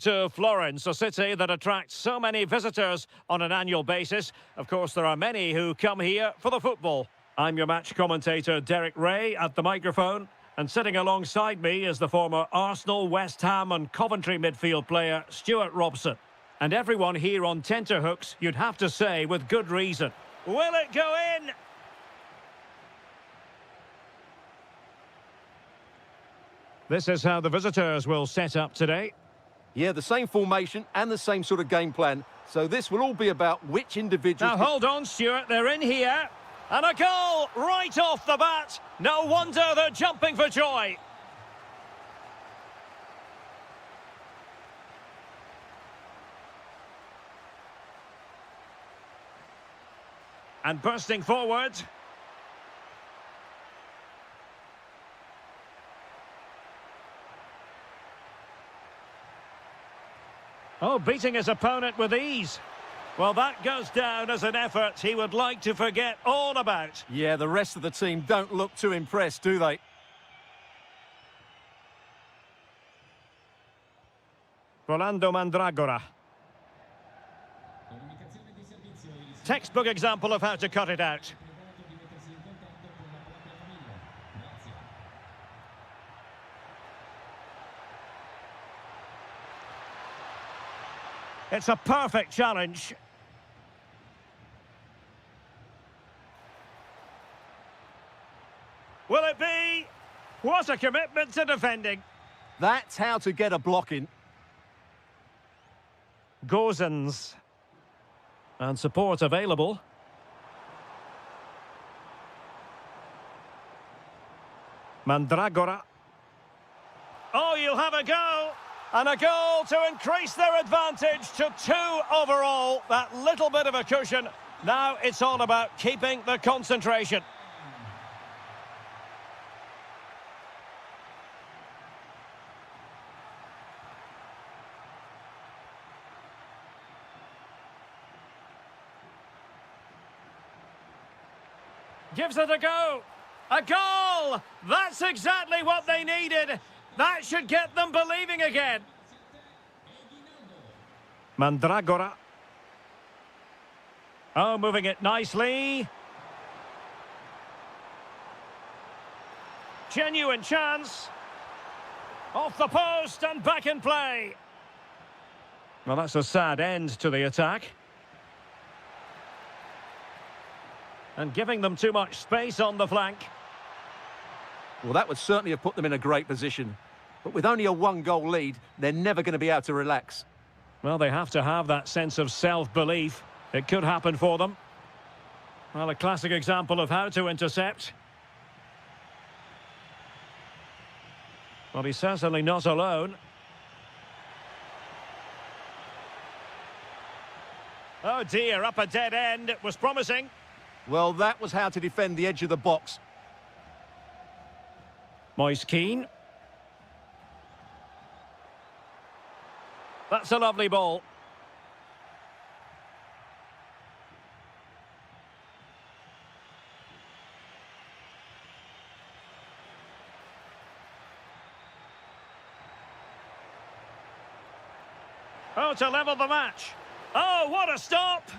To Florence, a city that attracts so many visitors on an annual basis. Of course, there are many who come here for the football. I'm your match commentator, Derek Ray, at the microphone. And sitting alongside me is the former Arsenal, West Ham and Coventry midfield player, Stuart Robson. And everyone here on tenterhooks, you'd have to say, with good reason. Will it go in? This is how the visitors will set up today. Yeah, the same formation and the same sort of game plan. So this will all be about which individuals... Now hold on, Stuart, they're in here. And a goal right off the bat. No wonder they're jumping for joy. And bursting forward. Oh, beating his opponent with ease. Well, that goes down as an effort he would like to forget all about. Yeah, the rest of the team don't look too impressed, do they? Rolando Mandragora. Textbook example of how to cut it out. It's a perfect challenge. Will it be? What a commitment to defending. That's how to get a block in. Gozens. And support available. Mandragora. Oh, you'll have a go. And a goal to increase their advantage to 2 overall. That little bit of a cushion. Now it's all about keeping the concentration. Gives it a go. A goal! That's exactly what they needed. That should get them believing again. Mandragora. Oh, moving it nicely. Genuine chance. Off the post and back in play. Well, that's a sad end to the attack. And giving them too much space on the flank. Well, that would certainly have put them in a great position. But with only a 1-goal lead, they're never going to be able to relax. Well, they have to have that sense of self-belief. It could happen for them. Well, a classic example of how to intercept. Well, he's certainly not alone. Oh dear, up a dead end. It was promising. Well, that was how to defend the edge of the box. Moise Keane. That's a lovely ball. Oh, to level the match. Oh, what a stop!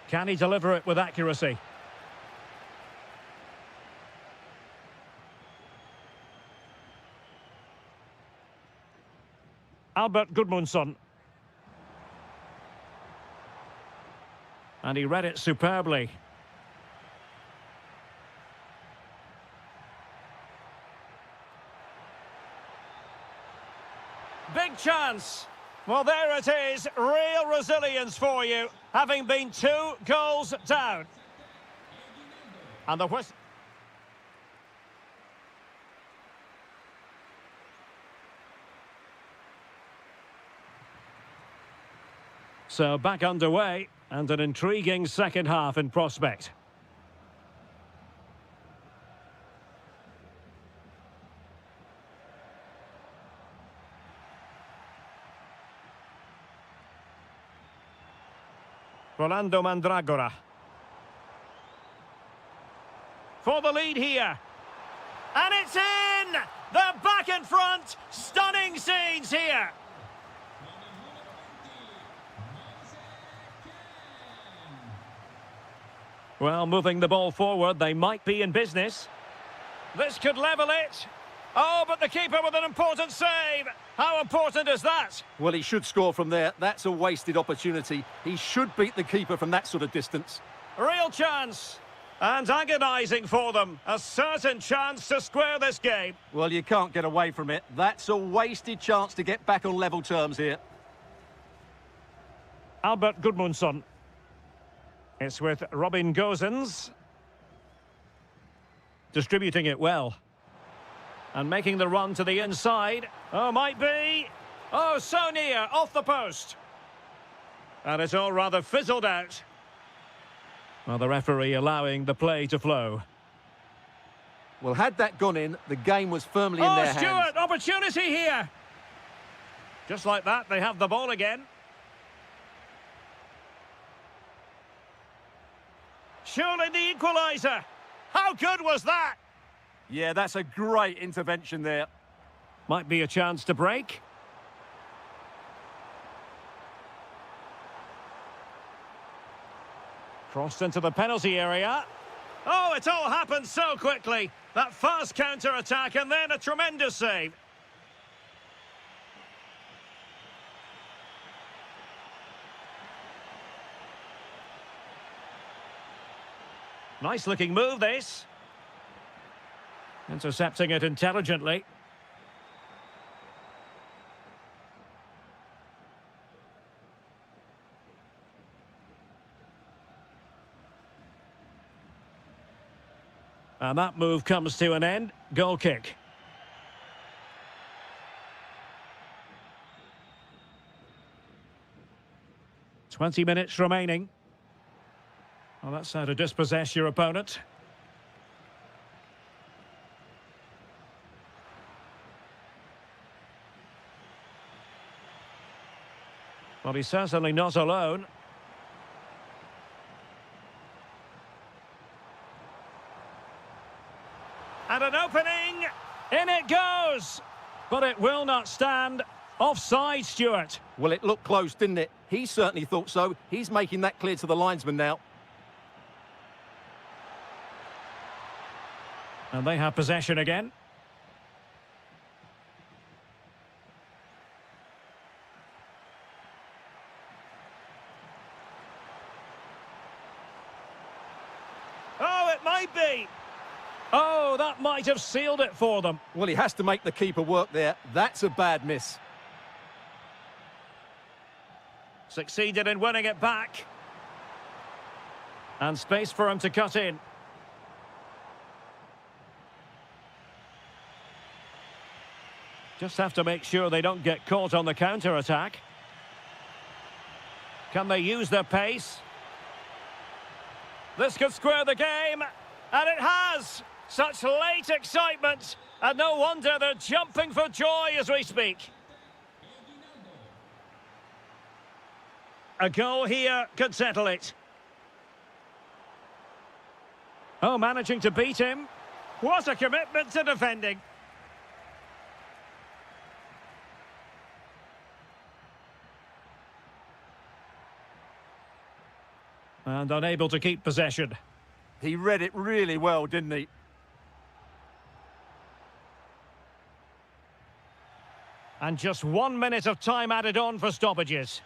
Can he deliver it with accuracy? Albert Gudmundsson. And he read it superbly. Big chance. Well, there it is. Real resilience for you, having been 2 goals down. And the whistle. So back underway, and an intriguing second half in prospect. Rolando Mandragora. For the lead here. And it's in! They're back back in front. Stunning scenes here. Well, moving the ball forward, they might be in business. This could level it. Oh, but the keeper with an important save. How important is that? Well, he should score from there. That's a wasted opportunity. He should beat the keeper from that sort of distance. Real chance. And agonising for them. A certain chance to square this game. Well, you can't get away from it. That's a wasted chance to get back on level terms here. Albert Gudmundsson. It's with Robin Gosens. Distributing it well. And making the run to the inside. Oh, might be. Oh, so near. Off the post. And it's all rather fizzled out. Well, the referee allowing the play to flow. Well, had that gone in, the game was firmly in their hands. Oh, Stewart, opportunity here. Just like that, they have the ball again. Surely the equaliser. How good was that? Yeah, that's a great intervention there. Might be a chance to break. Crossed into the penalty area. Oh, it all happened so quickly. That fast counter-attack and then a tremendous save. Nice-looking move, this. Intercepting it intelligently. And that move comes to an end. Goal kick. "20 minutes remaining. Well, that's how to dispossess your opponent. Well, he's certainly not alone. And an opening. In it goes. But it will not stand. Offside, Stewart. Well, it looked close, didn't it? He certainly thought so. He's making that clear to the linesman now. And they have possession again. Oh, it might be. Oh, that might have sealed it for them. Well, he has to make the keeper work there. That's a bad miss. Succeeded in winning it back. And space for him to cut in. Just have to make sure they don't get caught on the counter-attack. Can they use their pace? This could square the game. And it has. Such late excitement. And no wonder they're jumping for joy as we speak. A goal here could settle it. Oh, managing to beat him. What a commitment to defending. And unable to keep possession. He read it really well, didn't he? And just 1 minute of time added on for stoppages.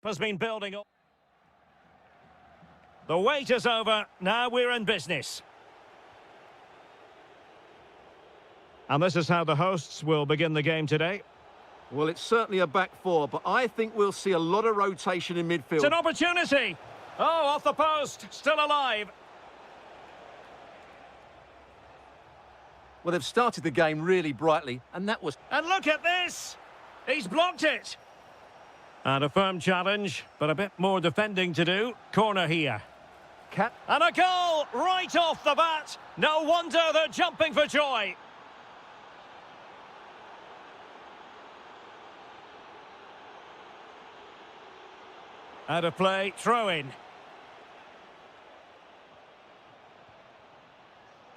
Has been building up. The wait is over. Now we're in business. And this is how the hosts will begin the game today. Well, it's certainly a back four, but I think we'll see a lot of rotation in midfield. It's an opportunity. Oh, off the post. Still alive. Well, they've started the game really brightly, and that was... And look at this. He's blocked it. And a firm challenge, but a bit more defending to do. Corner here. And a goal right off the bat. No wonder they're jumping for joy. Out of play, throw in.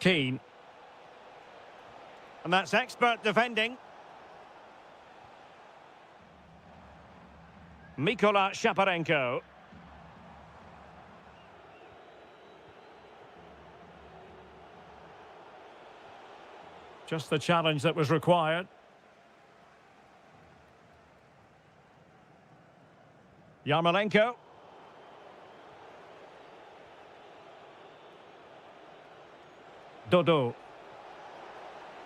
Keane. And that's expert defending. Mikola Shaparenko. Just the challenge that was required. Yarmolenko. Dodo.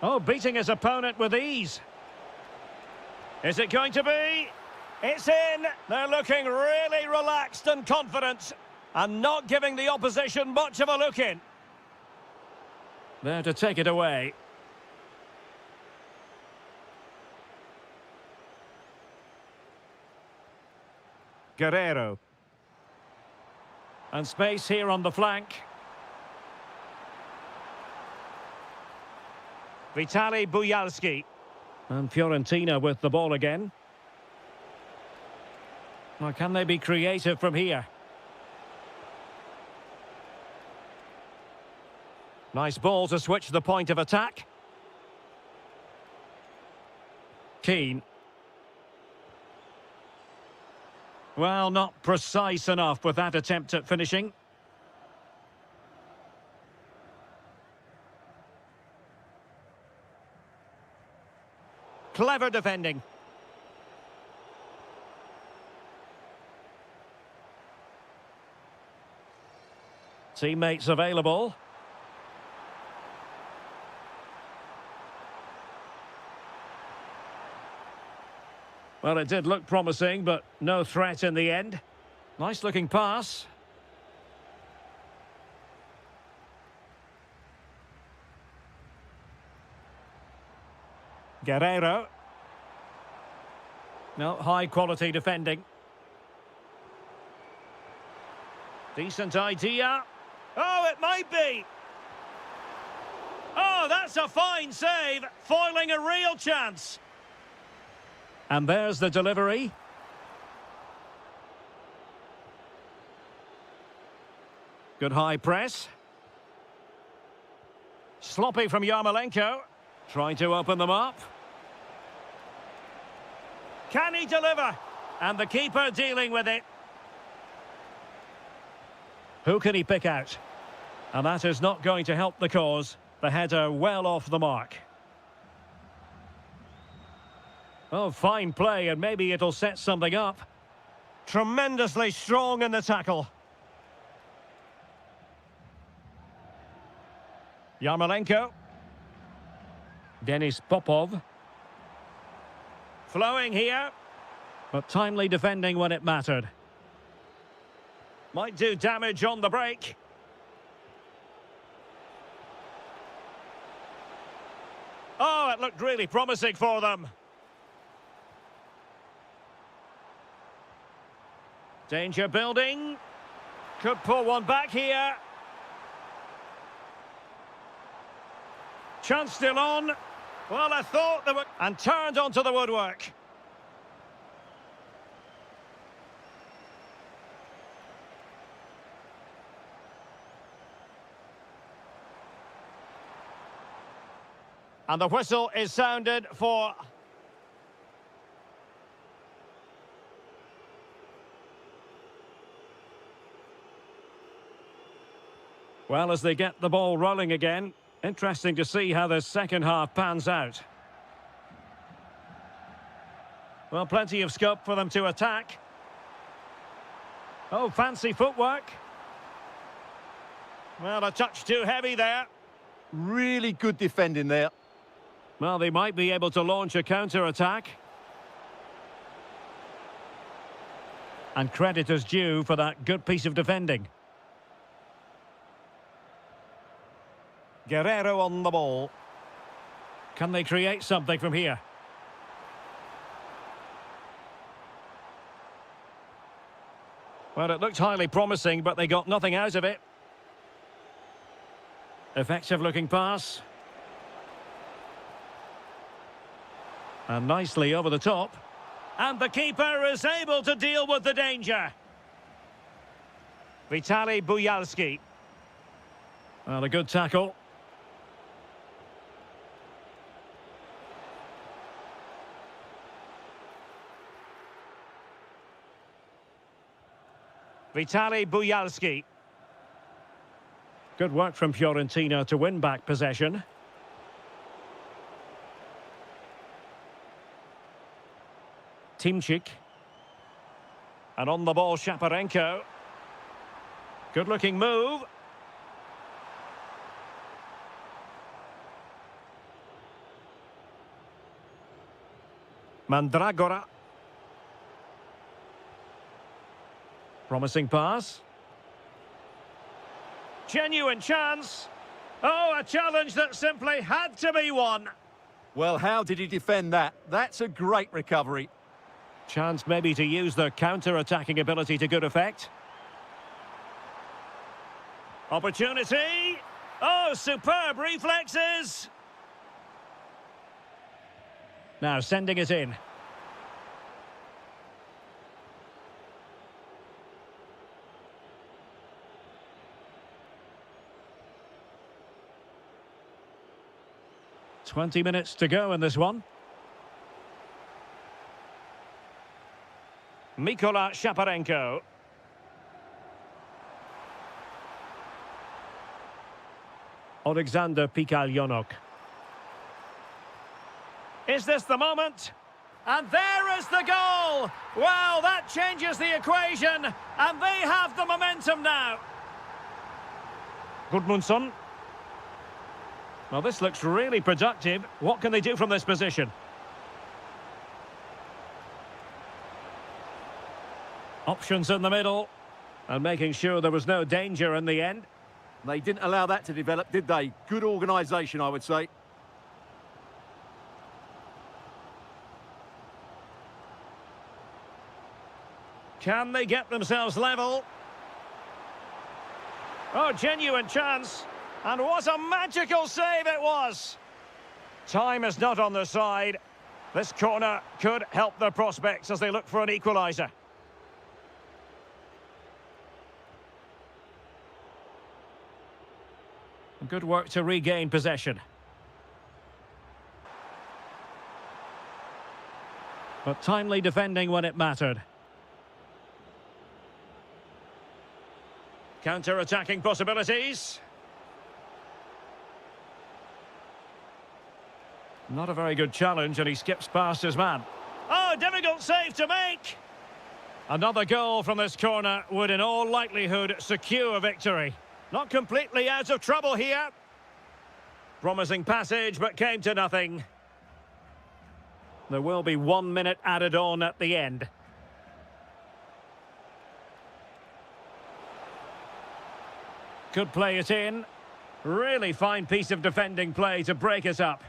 Oh, beating his opponent with ease. Is it going to be? It's in. They're looking really relaxed and confident and not giving the opposition much of a look in. There to take it away. Guerrero. And space here on the flank. Vitaly Buyalski. And Fiorentina with the ball again. Now, can they be creative from here? Nice ball to switch the point of attack. Keane. Well, not precise enough with that attempt at finishing. Clever defending. Teammates available. Well, it did look promising, but no threat in the end. Nice looking pass. Guerrero. No, high quality defending. Decent idea. Oh, it might be. Oh, that's a fine save, foiling a real chance. And there's the delivery. Good high press. Sloppy from Yarmolenko. Trying to open them up. Can he deliver? And the keeper dealing with it. Who can he pick out? And that is not going to help the cause. The header well off the mark. Oh, fine play, and maybe it'll set something up. Tremendously strong in the tackle. Yarmolenko. Denis Popov. Flowing here, but timely defending when it mattered. Might do damage on the break. Oh, it looked really promising for them. Danger building. Could pull one back here. Chance still on. Well, I thought they were... And turned onto the woodwork. And the whistle is sounded for... Well, as they get the ball rolling again, interesting to see how the second half pans out. Well, plenty of scope for them to attack. Oh, fancy footwork. Well, a touch too heavy there. Really good defending there. Well, they might be able to launch a counter-attack. And credit is due for that good piece of defending. Guerrero on the ball. Can they create something from here? Well, it looked highly promising, but they got nothing out of it. Effective looking pass. And nicely over the top. And the keeper is able to deal with the danger. Vitaly Buyalski. Well, a good tackle. Vitaly Buyalski. Good work from Fiorentina to win back possession. Timchik. And on the ball, Shaparenko. Good-looking move. Mandragora. Promising pass. Genuine chance. Oh, a challenge that simply had to be won. Well, how did he defend that? That's a great recovery. Chance maybe to use the counter-attacking ability to good effect. Opportunity. Oh, superb reflexes. Now sending it in. "20 minutes to go in this one. Mikola Shaparenko. Alexander Pikalyonok. Is this the moment? And there is the goal! Well, that changes the equation, and they have the momentum now. Gudmundsson. Well, this looks really productive. What can they do from this position? Options in the middle, and making sure there was no danger in the end. They didn't allow that to develop, did they? Good organisation, I would say. Can they get themselves level? Oh, genuine chance. And what a magical save it was. Time is not on their side. This corner could help their prospects as they look for an equaliser. Good work to regain possession. But timely defending when it mattered. Counter-attacking possibilities. Not a very good challenge, and he skips past his man. Oh, difficult save to make! Another goal from this corner would in all likelihood secure victory. Not completely out of trouble here. Promising passage, but came to nothing. There will be 1 minute added on at the end. Could play it in. Really fine piece of defending play to break it up.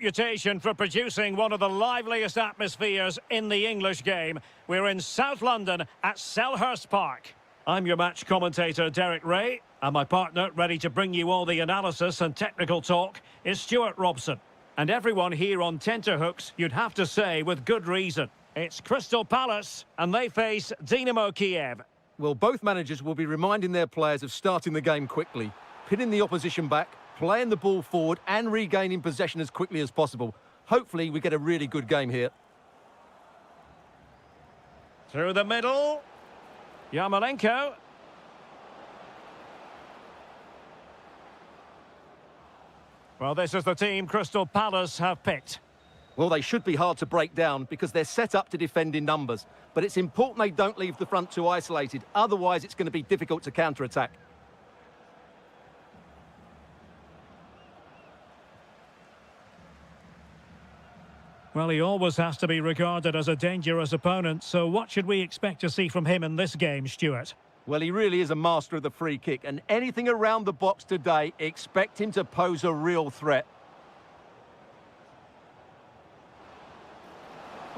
reputation for producing one of the liveliest atmospheres in the English game. We're in South London at Selhurst Park. I'm your match commentator, Derek Ray, and my partner, ready to bring you all the analysis and technical talk, is Stuart Robson. And everyone here on tenterhooks, you'd have to say, with good reason. It's Crystal Palace, and they face Dynamo Kyiv. Well, both managers will be reminding their players of starting the game quickly, pitting the opposition back, playing the ball forward and regaining possession as quickly as possible. Hopefully we get a really good game here. Through the middle. Yarmolenko. Well, this is the team Crystal Palace have picked. Well, they should be hard to break down because they're set up to defend in numbers. But it's important they don't leave the front too isolated. Otherwise, it's going to be difficult to counter-attack. Well, he always has to be regarded as a dangerous opponent, so what should we expect to see from him in this game, Stuart? Well, he really is a master of the free kick, and anything around the box today, expect him to pose a real threat.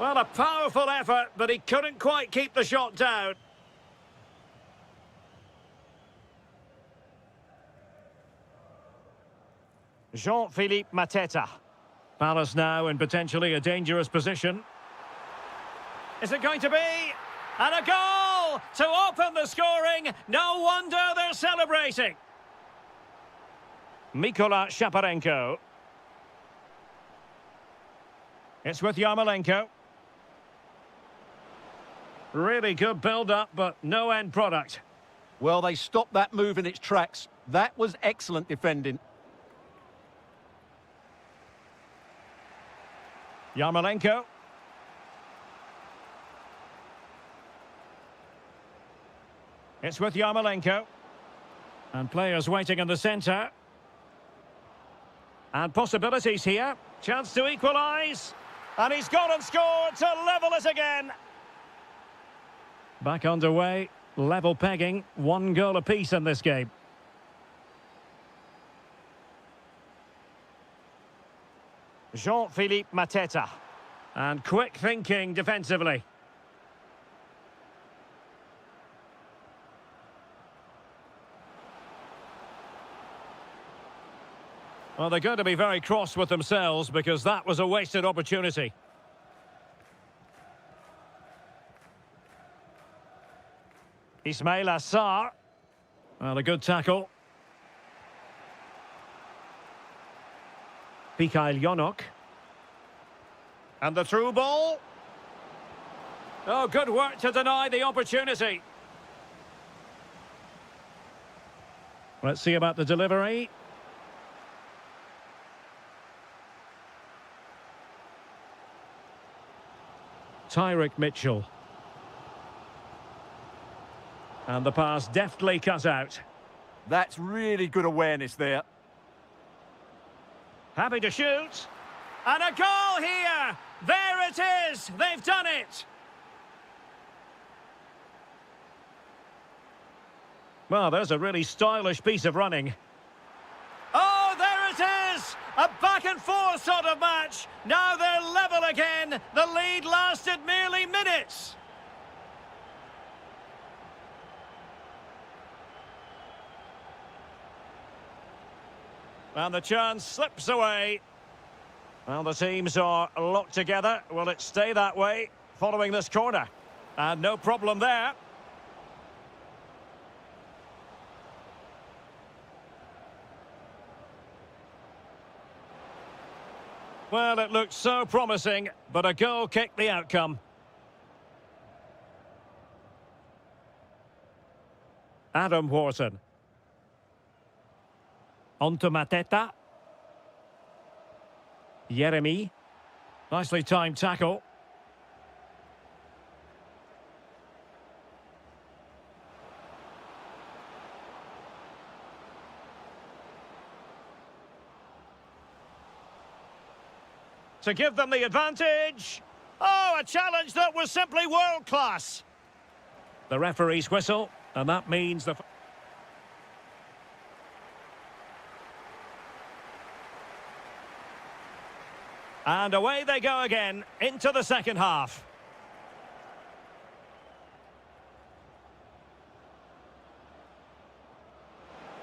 Well, a powerful effort, but he couldn't quite keep the shot down. Jean-Philippe Mateta. Palace now in potentially a dangerous position. Is it going to be? And a goal to open the scoring. No wonder they're celebrating. Mykola Shaparenko. It's with Yarmolenko. Really good build-up, but no end product. Well, they stopped that move in its tracks. That was excellent defending. Yarmolenko. It's with Yarmolenko. And players waiting in the centre. And possibilities here. Chance to equalise. And he's gone and scored to level it again. Back underway. Level pegging. 1 goal apiece in this game. Jean-Philippe Mateta. And quick thinking defensively. Well, they're going to be very cross with themselves because that was a wasted opportunity. Ismail Assar. Well, a good tackle. Mikhail Yonok. And the through ball. Oh, good work to deny the opportunity. Let's see about the delivery. Tyrick Mitchell. And the pass deftly cut out. That's really good awareness there. Happy to shoot. And a goal here! There it is! They've done it! Well, there's a really stylish piece of running. Oh, there it is! A back-and-forth sort of match. Now they're level again. The lead lasted merely minutes. And the chance slips away. Well, the teams are locked together. Will it stay that way following this corner? And no problem there. Well, it looked so promising, but a goal kicked the outcome. Adam Wharton. On to Mateta. Yeremy. Nicely timed tackle. To give them the advantage. Oh, a challenge that was simply world-class. The referee's whistle, and that means the... And away they go again into the second half.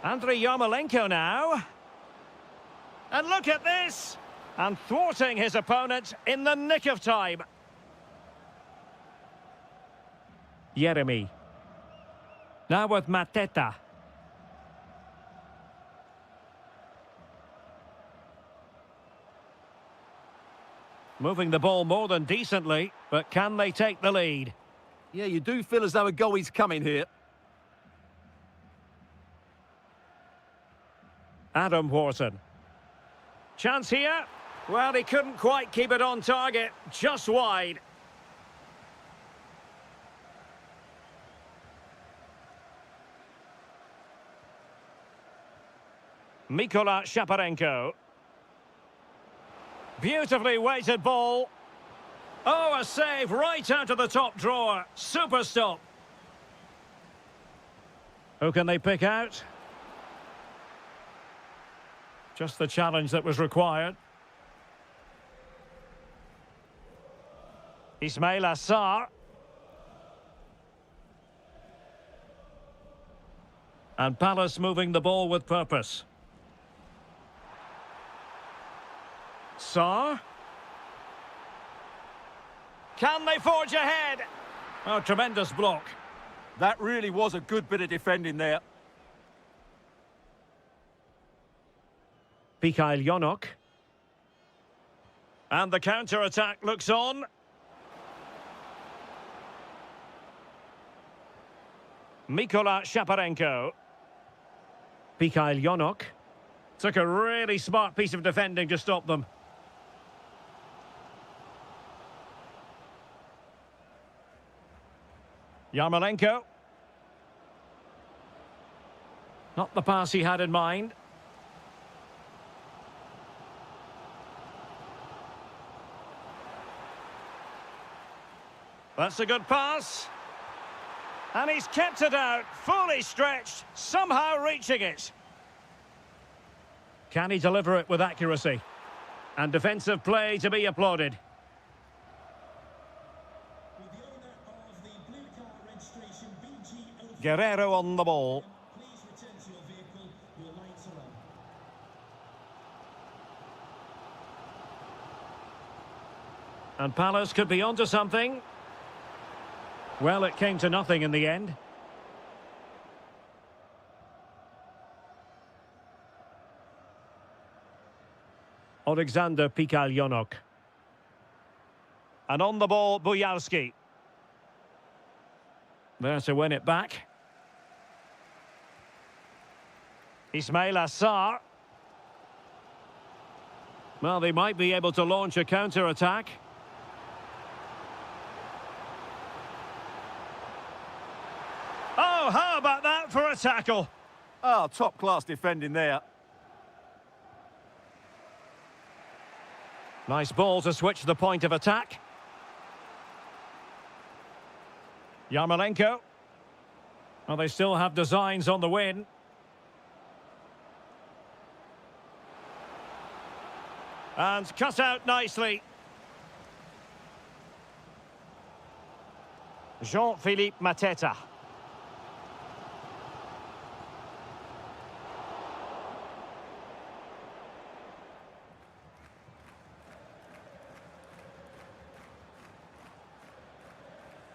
Andriy Yarmolenko now. And look at this! And thwarting his opponent in the nick of time. Yeremy. Now with Mateta. Moving the ball more than decently, but can they take the lead? Yeah, you do feel as though a goal is coming here. Adam Wharton. Chance here. Well, he couldn't quite keep it on target, just wide. Mykola Shaparenko. Beautifully weighted ball. Oh, a save right out of the top drawer. Super stop. Who can they pick out? Just the challenge that was required. Ismail Assar. And Palace moving the ball with purpose. Sarr. Can they forge ahead? Oh, tremendous block. That really was a good bit of defending there. Mikhail Yonok. And the counter-attack looks on. Mykola Shaparenko. Mikhail Yonok. Took a really smart piece of defending to stop them. Yarmolenko. Not the pass he had in mind. That's a good pass. And he's kept it out, fully stretched, somehow reaching it. Can he deliver it with accuracy? And defensive play to be applauded. Guerrero on the ball. And Palace could be onto something. Well, it came to nothing in the end. Alexander Pikalyonok. And on the ball, Bujalski. There to win it back. Ismail Assar. Well, they might be able to launch a counter-attack. Oh, how about that for a tackle? Oh, top-class defending there. Nice ball to switch the point of attack. Yarmolenko. Well, they still have designs on the win. And cut out nicely. Jean-Philippe Mateta.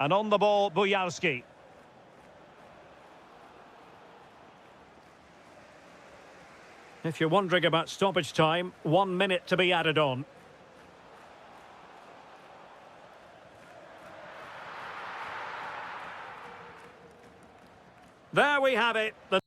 And on the ball, Bujalski. If you're wondering about stoppage time, 1 minute to be added on. There we have it. The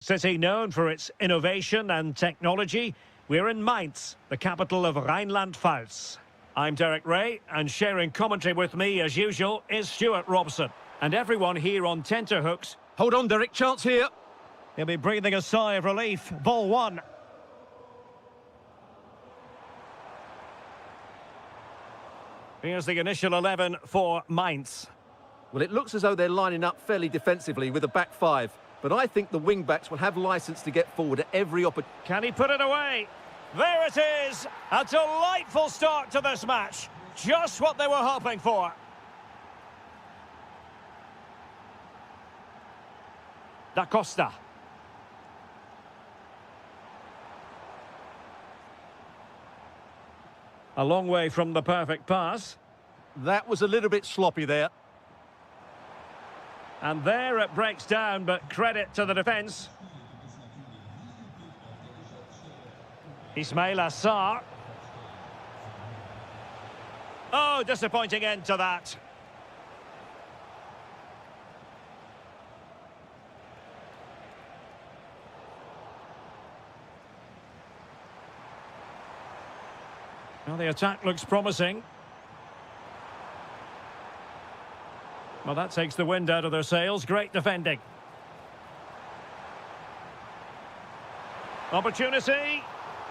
City known for its innovation and technology. We're in Mainz, the capital of Rhineland-Pfalz. I'm Derek Ray, and sharing commentary with me, as usual, is Stuart Robson. And everyone here on tenterhooks. Hold on, Derek, chance here. He'll be breathing a sigh of relief. Ball one. Here's the initial 11 for Mainz. Well, it looks as though they're lining up fairly defensively with a back five. But I think the wing-backs will have licence to get forward at every opportunity. Can he put it away? There it is! A delightful start to this match. Just what they were hoping for. Da Costa. A long way from the perfect pass. That was a little bit sloppy there. And there it breaks down, but credit to the defence. Ismail Assar. Oh, disappointing end to that. Well, the attack looks promising. Well, that takes the wind out of their sails. Great defending. Opportunity.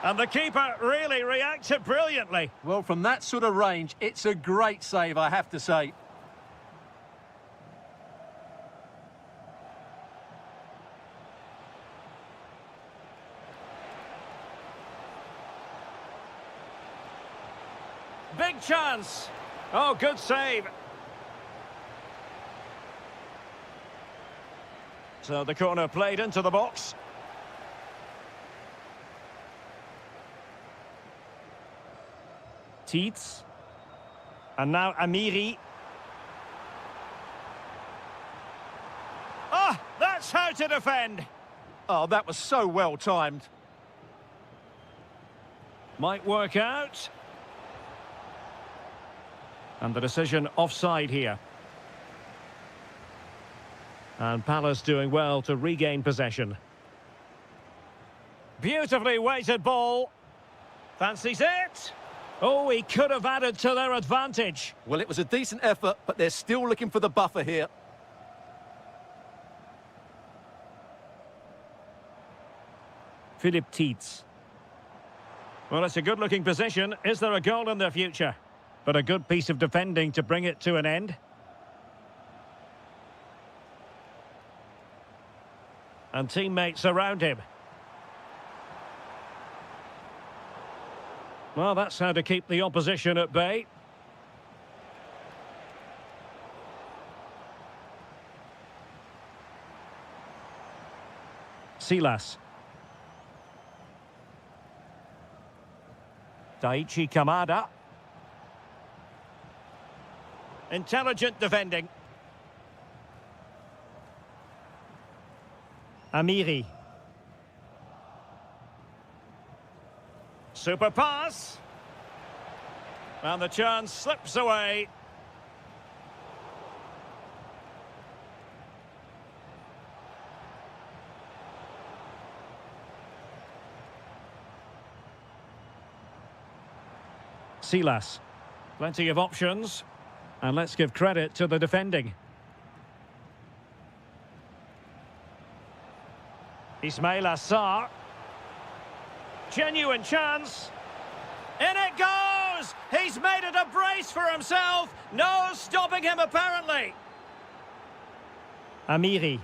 And the keeper really reacted brilliantly. Well, from that sort of range, it's a great save, I have to say. Big chance. Oh, good save. So the corner played into the box. Tietz. And now Amiri. Ah, that's how to defend. Oh, that was so well timed. Might work out. And the decision offside here. And Palace doing well to regain possession. Beautifully weighted ball. Fancies it. Oh, he could have added to their advantage. Well, it was a decent effort, but they're still looking for the buffer here. Philip Tietz. Well, it's a good-looking position. Is there a goal in their future? But a good piece of defending to bring it to an end. And teammates around him. Well, that's how to keep the opposition at bay. Silas. Daichi Kamada. Intelligent defending. Amiri. Super pass. And the chance slips away. Silas. Plenty of options. And let's give credit to the defending. Ismail Assar. Genuine chance. In it goes! He's made it a brace for himself. No stopping him, apparently. Amiri.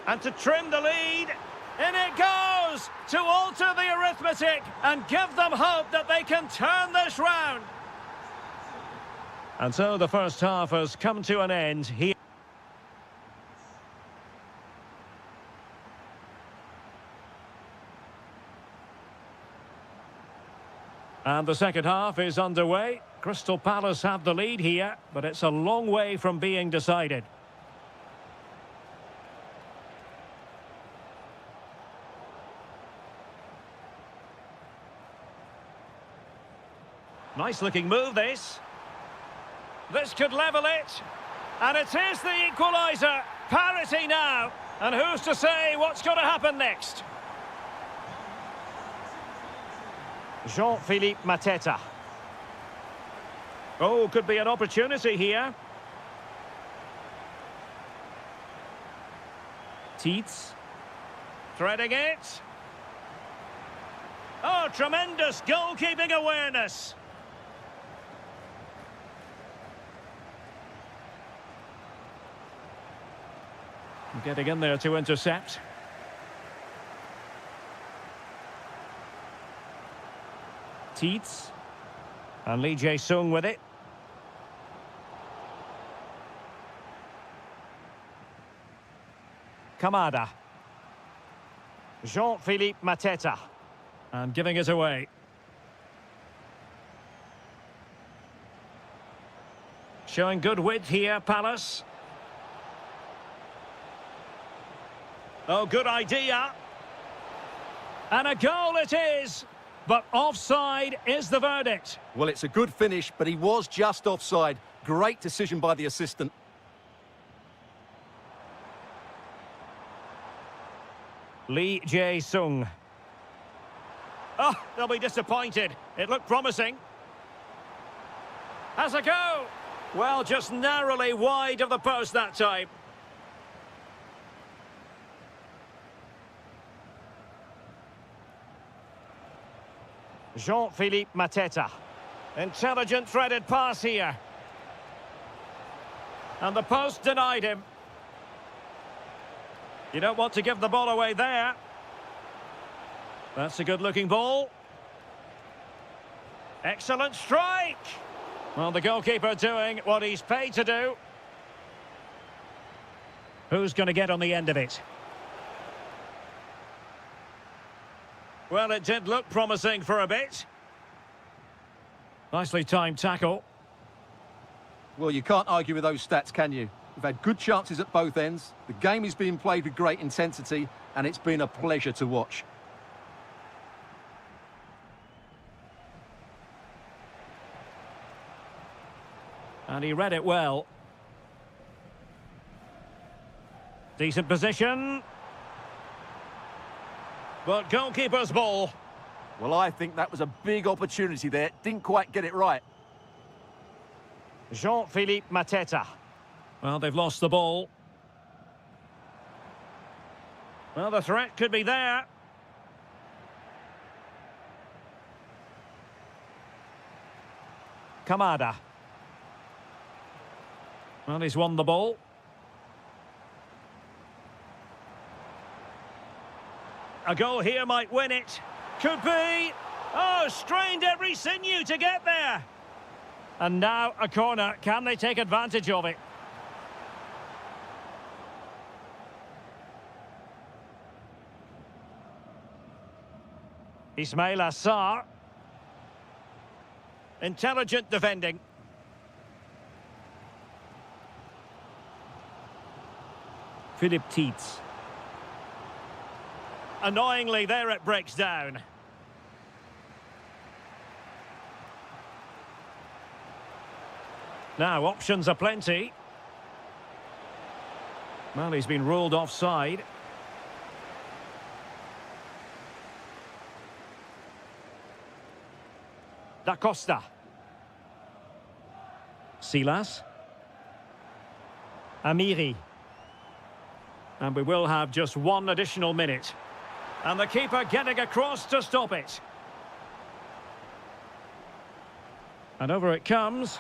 And to trim the lead. In it goes! To alter the arithmetic and give them hope that they can turn this round. And so the first half has come to an end here. And the second half is underway. Crystal Palace have the lead here, but it's a long way from being decided. Nice looking move, this. This could level it. And it is the equaliser. Parity now. And who's to say what's going to happen next? Jean-Philippe Mateta. Oh, could be an opportunity here. Tietz. Threading it. Oh, tremendous goalkeeping awareness. Getting in there to intercept. Tietz. And Lee Jae-sung with it. Kamada. Jean-Philippe Mateta. And giving it away. Showing good width here, Palace. Oh, good idea. And a goal it is. But offside is the verdict. Well, it's a good finish, but he was just offside. Great decision by the assistant. Lee Jae-sung. Oh, they'll be disappointed. It looked promising. Has a go. Well, just narrowly wide of the post that time. Jean-Philippe Mateta. Intelligent threaded pass here. And the post denied him. You don't want to give the ball away there. That's a good-looking ball. Excellent strike! Well, the goalkeeper doing what he's paid to do. Who's going to get on the end of it? Well, it did look promising for a bit. Nicely timed tackle. Well, you can't argue with those stats, can you? We've had good chances at both ends. The game is being played with great intensity, and it's been a pleasure to watch. And he read it well. Decent position. But goalkeeper's ball. Well, I think that was a big opportunity there. Didn't quite get it right. Jean-Philippe Mateta. Well, they've lost the ball. Well, the threat could be there. Kamada. Well, he's won the ball. A goal here might win it. Could be. Oh, strained every sinew to get there. And now a corner. Can they take advantage of it? Ismail Assar. Intelligent defending. Philippe Tietz. Annoyingly, there it breaks down. Now, options are plenty. Well, he's been ruled offside. Da Costa. Silas. Amiri. And we will have just one additional minute. And the keeper getting across to stop it. And over it comes.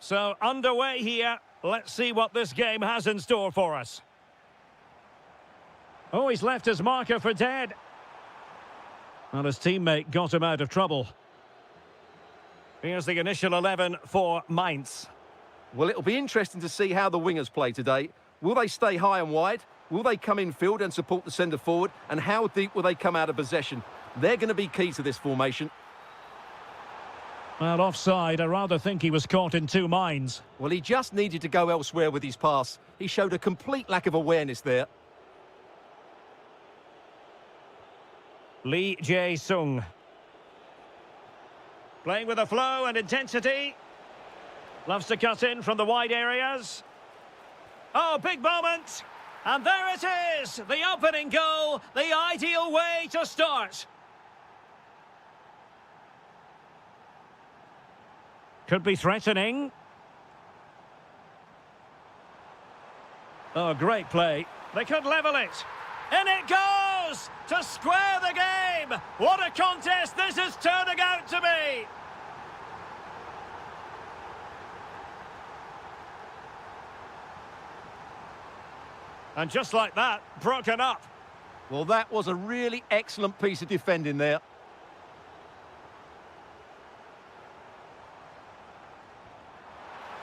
So, underway here. Let's see what this game has in store for us. Oh, he's left his marker for dead. And his teammate got him out of trouble. Here's the initial 11 for Mainz. Well, it'll be interesting to see how the wingers play today. Will they stay high and wide? Will they come in field and support the centre forward? And how deep will they come out of possession? They're going to be key to this formation. Well, offside. I rather think he was caught in two minds. Well, he just needed to go elsewhere with his pass. He showed a complete lack of awareness there. Lee Jae-sung. Playing with a flow and intensity. Loves to cut in from the wide areas. Oh, big moment. And there it is. The opening goal. The ideal way to start. Could be threatening. Oh, great play. They could level it. In it goes! To square the game! What a contest this is turning out to be! And just like that, broken up. Well, that was a really excellent piece of defending there.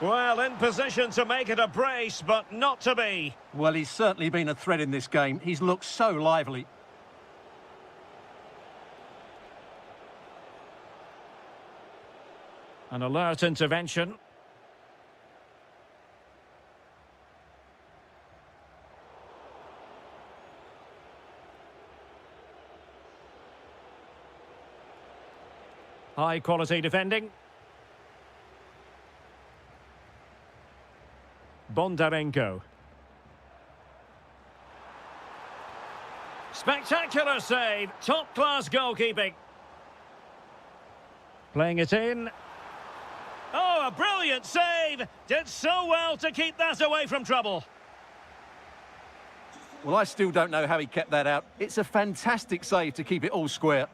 Well, in position to make it a brace, but not to be. Well, he's certainly been a threat in this game. He's looked so lively. An alert intervention. High quality defending. Bondarenko. Spectacular save. Top-class goalkeeping. Playing it in. Oh, a brilliant save. Did so well to keep that away from trouble. Well, I still don't know how he kept that out. It's a fantastic save to keep it all square.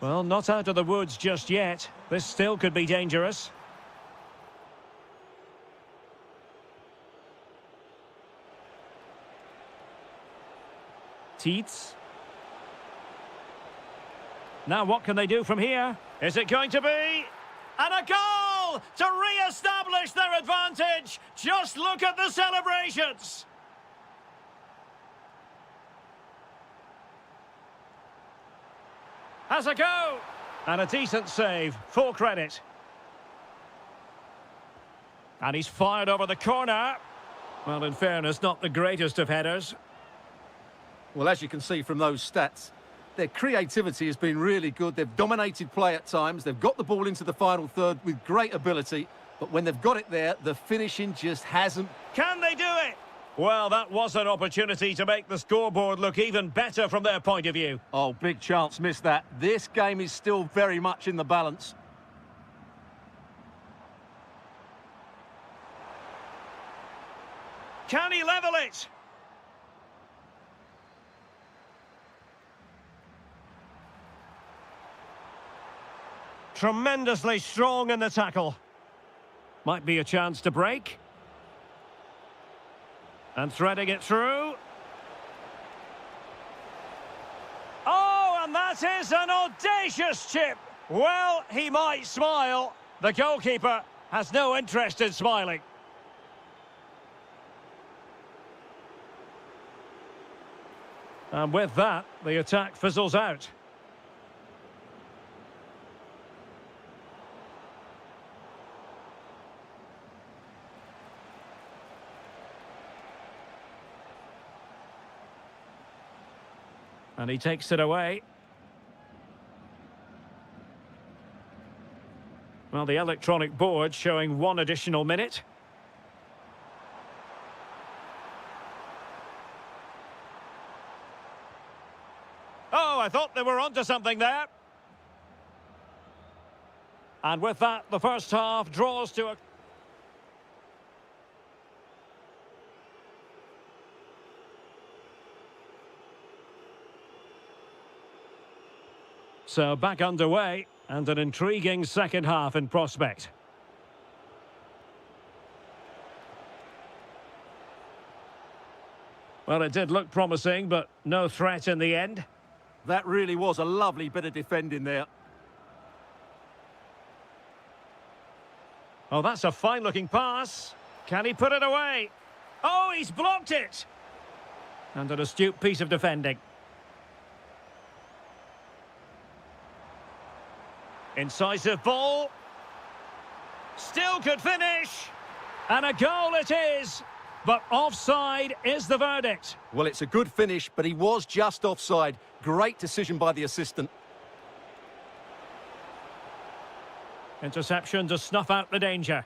Well, not out of the woods just yet. This still could be dangerous. Tietz. Now what can they do from here? Is it going to be? And a goal to re-establish their advantage. Just look at the celebrations. Has a go. And a decent save. Full credit. And he's fired over the corner. Well, in fairness, not the greatest of headers. Well, as you can see from those stats, their creativity has been really good. They've dominated play at times. They've got the ball into the final third with great ability. But when they've got it there, the finishing just hasn't. Can they do it? Well, that was an opportunity to make the scoreboard look even better from their point of view. Oh, big chance missed that. This game is still very much in the balance. Can he level it? Tremendously strong in the tackle. Might be a chance to break. And threading it through. Oh, and that is an audacious chip. Well, he might smile. The goalkeeper has no interest in smiling. And with that, the attack fizzles out. And he takes it away. Well, the electronic board showing one additional minute. Oh, I thought they were onto something there. And with that, the first half draws to a... So back underway, and an intriguing second half in prospect. Well, it did look promising, but no threat in the end. That really was a lovely bit of defending there. Oh, that's a fine-looking pass. Can he put it away? Oh, he's blocked it! And an astute piece of defending. Incisive ball. Still could finish. And a goal it is. But offside is the verdict. Well, it's a good finish, but he was just offside. Great decision by the assistant. Interception to snuff out the danger.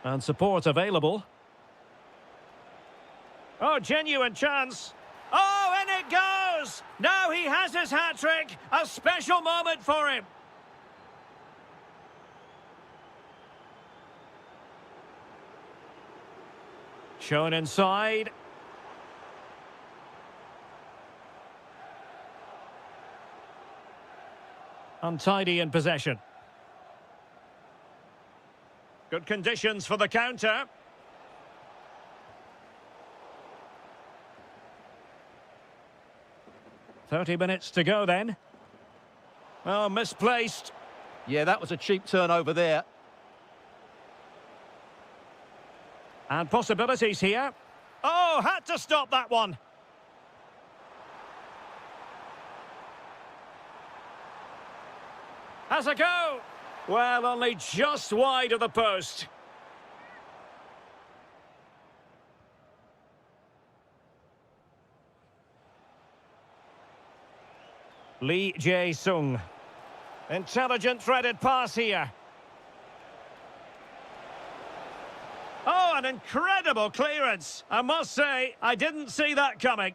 And support available. Oh, genuine chance. Oh, and it goes! Now he has his hat-trick. A special moment for him. Shown inside. Untidy in possession. Good conditions for the counter. $30 to go then. Oh, misplaced. Yeah, that was a cheap turnover there. And possibilities here. Oh, had to stop that one. Has a go. Well, only just wide of the post. Lee Jae-sung. Intelligent threaded pass here. Oh, an incredible clearance. I must say, I didn't see that coming.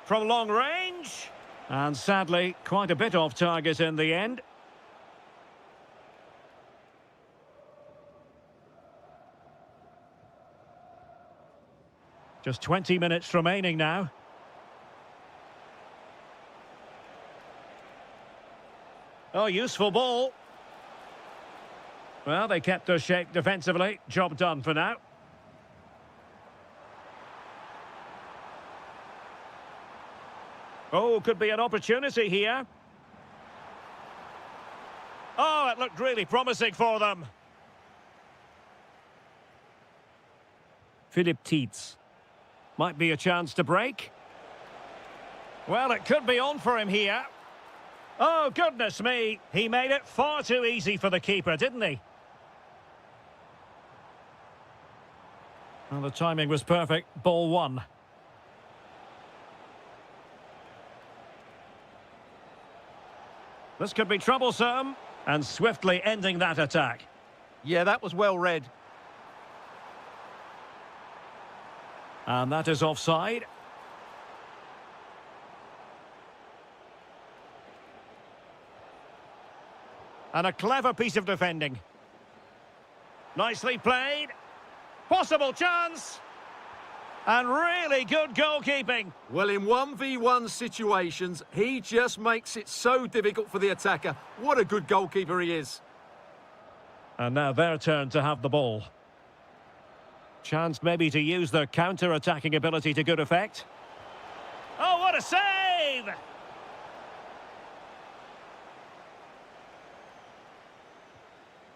From long range. And sadly, quite a bit off target in the end. Just 20 minutes remaining now. Oh, useful ball. Well, they kept their shape defensively. Job done for now. Oh, could be an opportunity here. Oh, it looked really promising for them. Philip Tietz. Might be a chance to break. Well, it could be on for him here. Oh, goodness me. He made it far too easy for the keeper, didn't he? Well, the timing was perfect. Ball one. This could be troublesome. And swiftly ending that attack. Yeah, that was well read. And that is offside. And a clever piece of defending. Nicely played. Possible chance. And really good goalkeeping. Well, in 1v1 situations, he just makes it so difficult for the attacker. What a good goalkeeper he is. And now their turn to have the ball. Chance maybe to use their counter-attacking ability to good effect. Oh, what a save!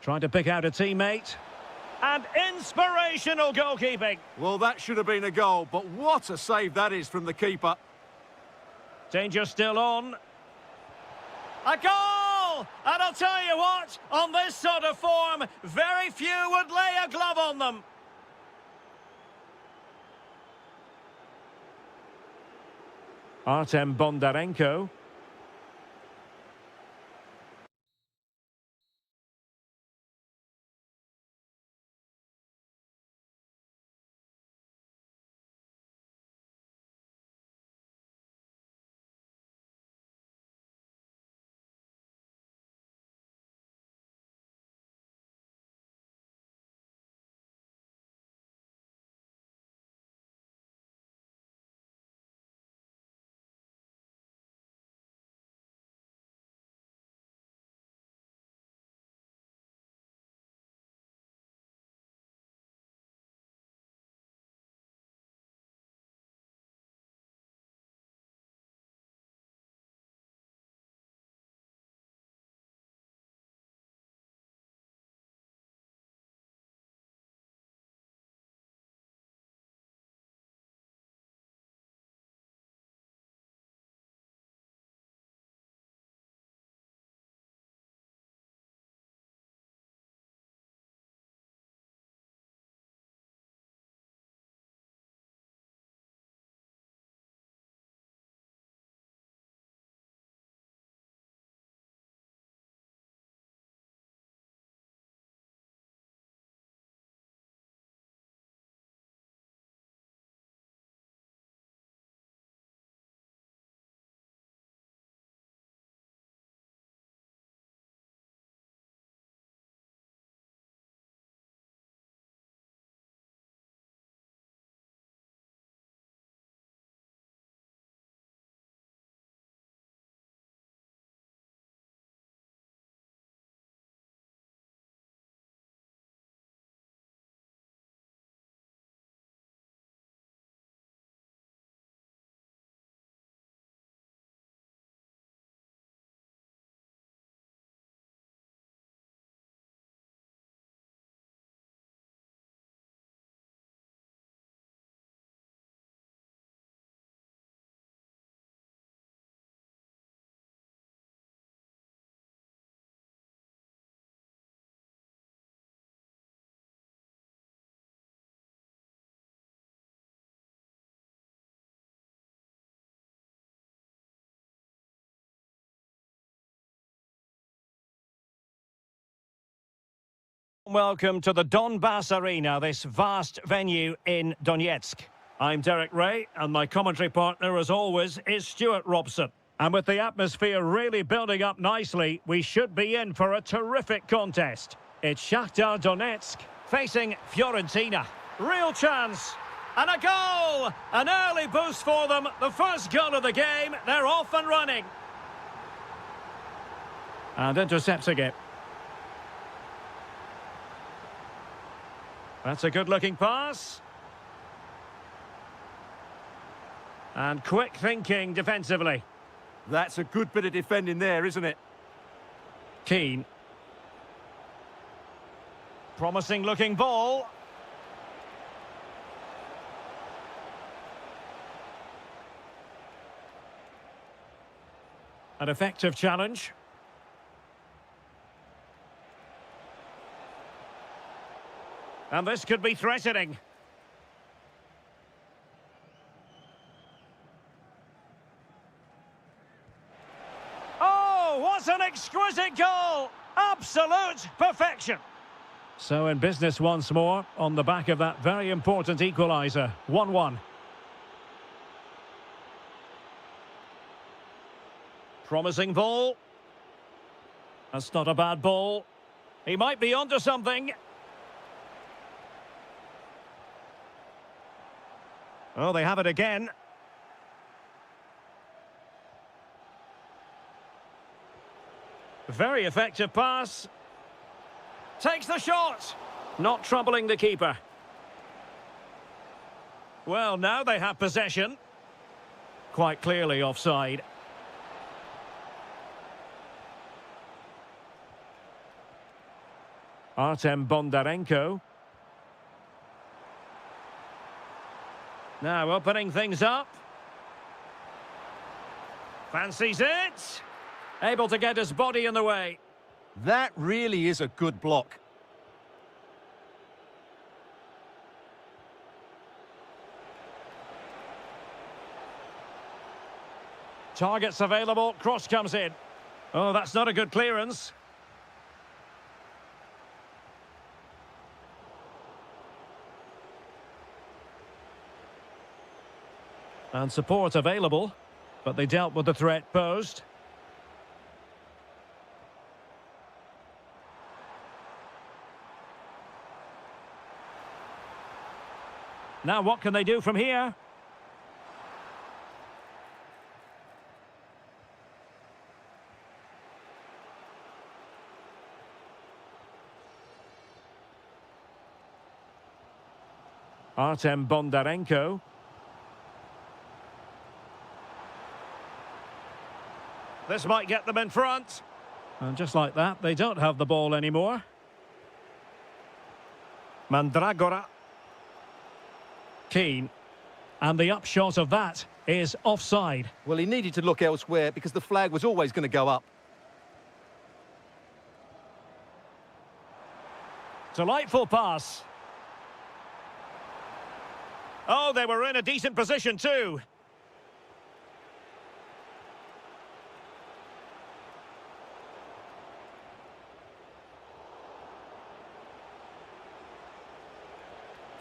Trying to pick out a teammate. And inspirational goalkeeping. Well, that should have been a goal, but what a save that is from the keeper. Danger still on. A goal! And I'll tell you what, on this sort of form, very few would lay a glove on them. Artem Bondarenko. Welcome to the Donbas Arena, this vast venue in Donetsk. I'm Derek Ray, and my commentary partner, as always, is Stuart Robson. And with the atmosphere really building up nicely, we should be in for a terrific contest. It's Shakhtar Donetsk facing Fiorentina. Real chance. And a goal! An early boost for them. The first goal of the game. They're off and running. And intercepting it. That's a good-looking pass. And quick thinking defensively. That's a good bit of defending there, isn't it? Keane. Promising-looking ball. An effective challenge. And this could be threatening. Oh, what an exquisite goal! Absolute perfection. So in business once more, on the back of that very important equaliser. 1-1. Promising ball. That's not a bad ball. He might be onto something. Oh, they have it again. Very effective pass. Takes the shot. Not troubling the keeper. Well, now they have possession. Quite clearly offside. Artem Bondarenko. Now opening things up. Fancies it. Able to get his body in the way. That really is a good block. Targets available. Cross comes in. Oh, that's not a good clearance. And support available, but they dealt with the threat posed. Now what can they do from here? Artem Bondarenko. This might get them in front. And just like that, they don't have the ball anymore. Mandragora. Keane. And the upshot of that is offside. Well, he needed to look elsewhere because the flag was always going to go up. Delightful pass. Oh, they were in a decent position too.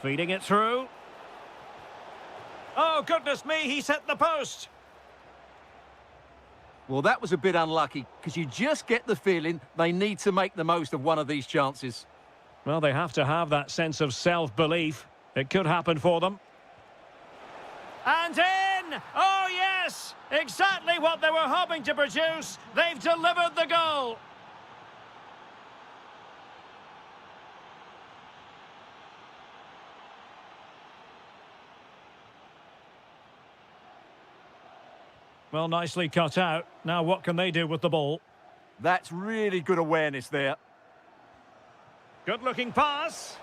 Feeding it through. Oh, goodness me, he's hit the post. Well, that was a bit unlucky because you just get the feeling they need to make the most of one of these chances. Well, they have to have that sense of self-belief. It could happen for them. And in! Oh, yes! Exactly what they were hoping to produce. They've delivered the goal. Well, nicely cut out. Now what can they do with the ball? That's really good awareness there. Good-looking pass.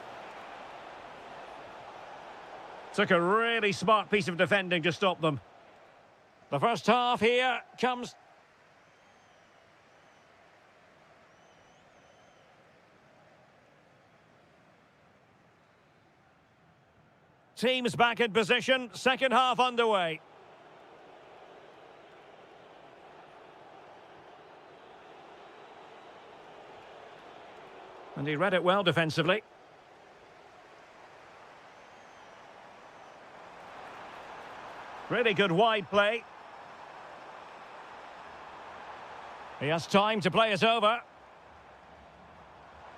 Took a really smart piece of defending to stop them. The first half here comes... Teams back in position. Second half underway. And he read it well defensively. Really good wide play. He has time to play it over.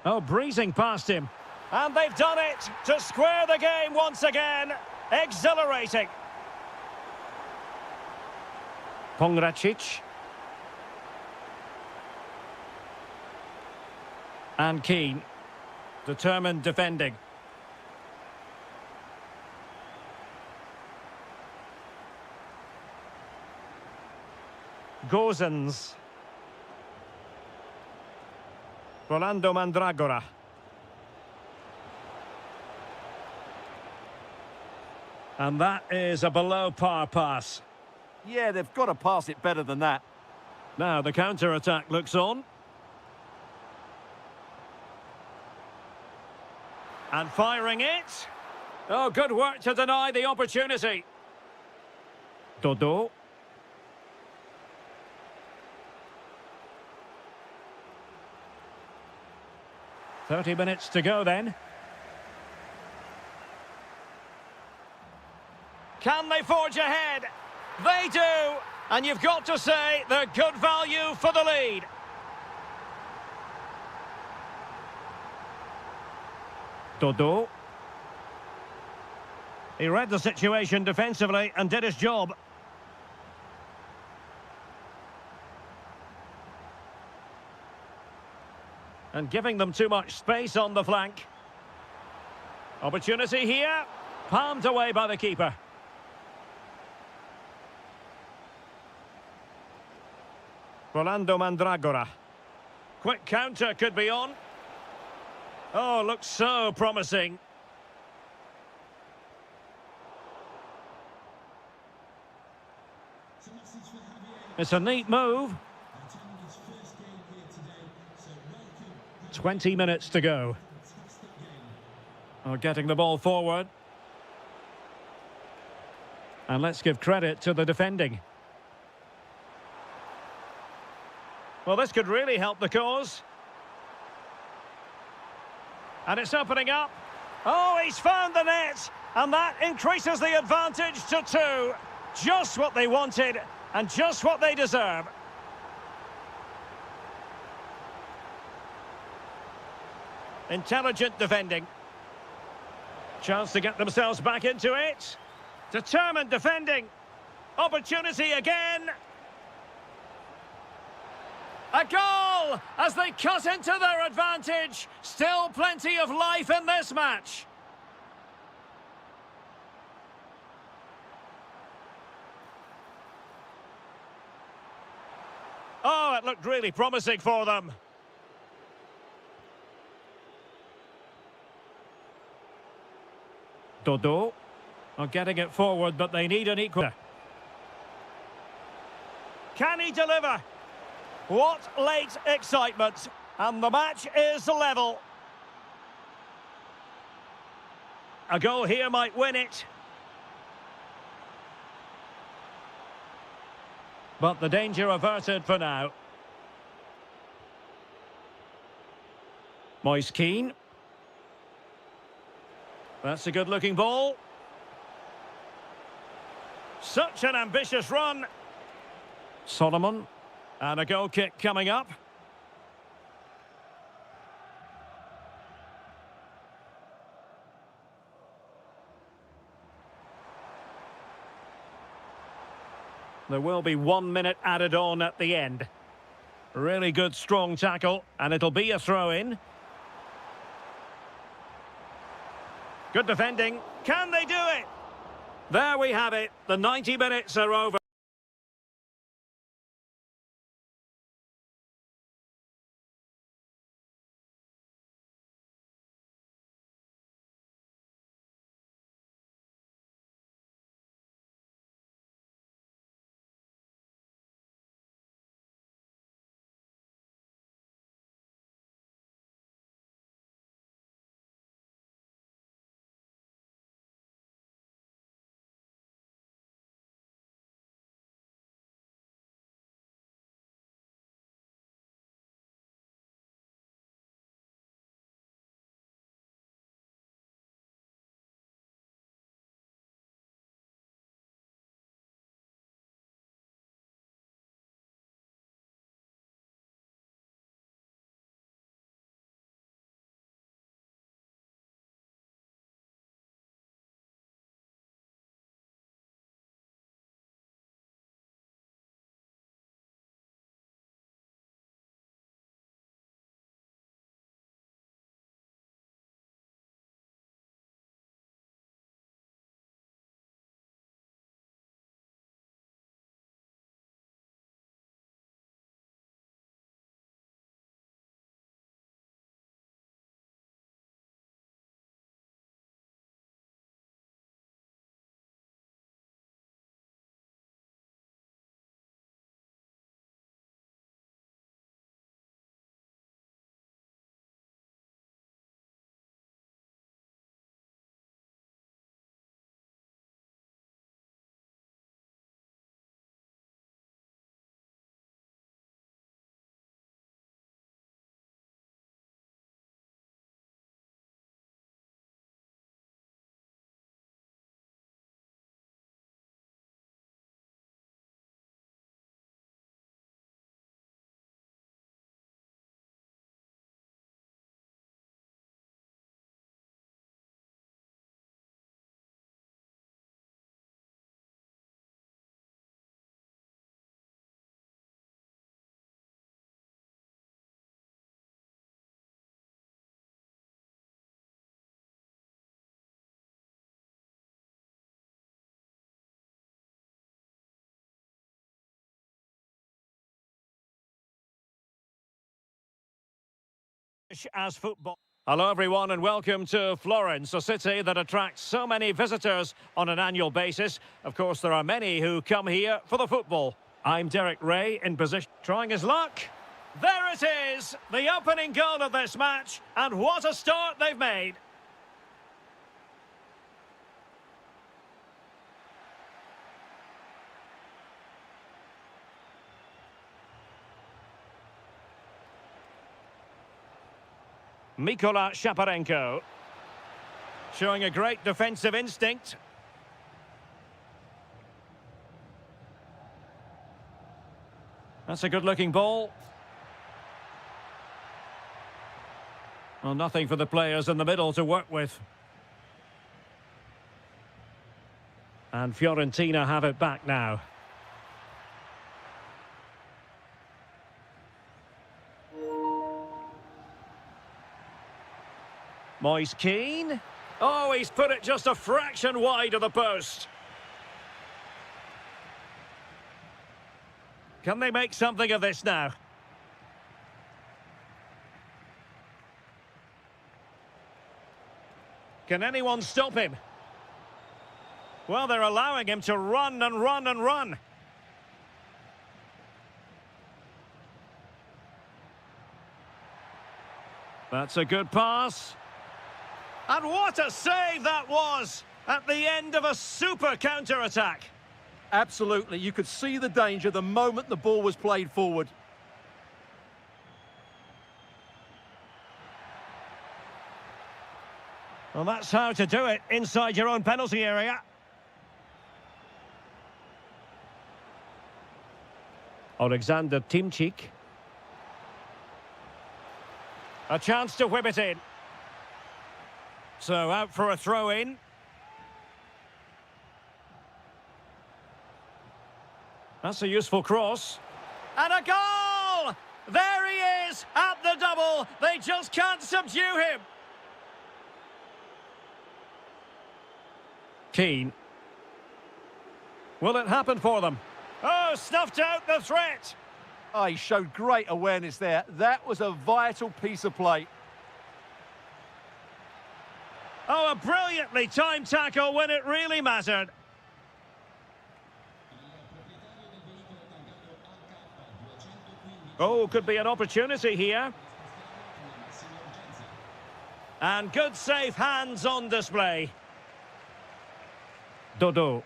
Oh, breezing past him. And they've done it to square the game once again. Exhilarating. Pongracic. And Keane. Determined defending. Gozens. Rolando Mandragora. And that is a below-par pass. Yeah, they've got to pass it better than that. Now the counter-attack looks on. And firing it. Oh, good work to deny the opportunity. Dodo. "30 minutes to go then. Can they forge ahead? They do! And you've got to say they're good value for the lead. Dodo. He read the situation defensively and did his job. And giving them too much space on the flank. Opportunity here. Palmed away by the keeper. Rolando Mandragora. Quick counter could be on. Oh, looks so promising. It's a neat move. 20 minutes to go. Oh, getting the ball forward. And let's give credit to the defending. Well, this could really help the cause. And it's opening up. Oh, he's found the net. And that increases the advantage to 2. Just what they wanted and just what they deserve. Intelligent defending. Chance to get themselves back into it. Determined defending. Opportunity again. A goal as they cut into their advantage. Still plenty of life in this match. Oh, it looked really promising for them. Dodo are getting it forward, but they need an equal. Can he deliver? What late excitement. And the match is level. A goal here might win it. But the danger averted for now. Moise Keane. That's a good-looking ball. Such an ambitious run. Solomon. And a goal kick coming up. There will be 1 minute added on at the end. Really good, strong tackle, and it'll be a throw-in. Good defending. Can they do it? There we have it. The 90 minutes are over. as football. Hello everyone and welcome to Florence, a city that attracts so many visitors on an annual basis. Of course, there are many who come here for the football. I'm Derek Ray in position, trying his luck. There it is, the opening goal of this match, and what a start they've made. Mykola Shaparenko, showing a great defensive instinct. That's a good-looking ball. Well, nothing for the players in the middle to work with. And Fiorentina have it back now. Moise Keane. Oh, he's put it just a fraction wide of the post. Can they make something of this now? Can anyone stop him? Well, they're allowing him to run and run and run. That's a good pass. And what a save that was at the end of a super counter-attack. Absolutely, you could see the danger the moment the ball was played forward. Well, that's how to do it inside your own penalty area. Alexander Timchik. A chance to whip it in. So out for a throw-in. That's a useful cross. And a goal! There he is at the double. They just can't subdue him. Keane. Will it happen for them? Oh, snuffed out the threat. Oh, he showed great awareness there. That was a vital piece of play. Oh, a brilliantly timed tackle when it really mattered. Oh, could be an opportunity here. And good safe hands on display. Dodo.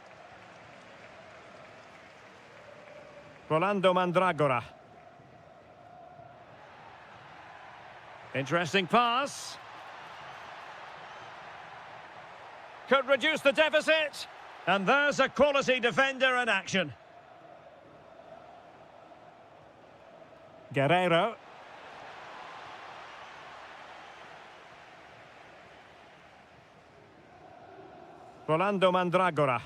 Rolando Mandragora. Interesting pass. Could reduce the deficit. And there's a quality defender in action. Guerrero. Rolando Mandragora.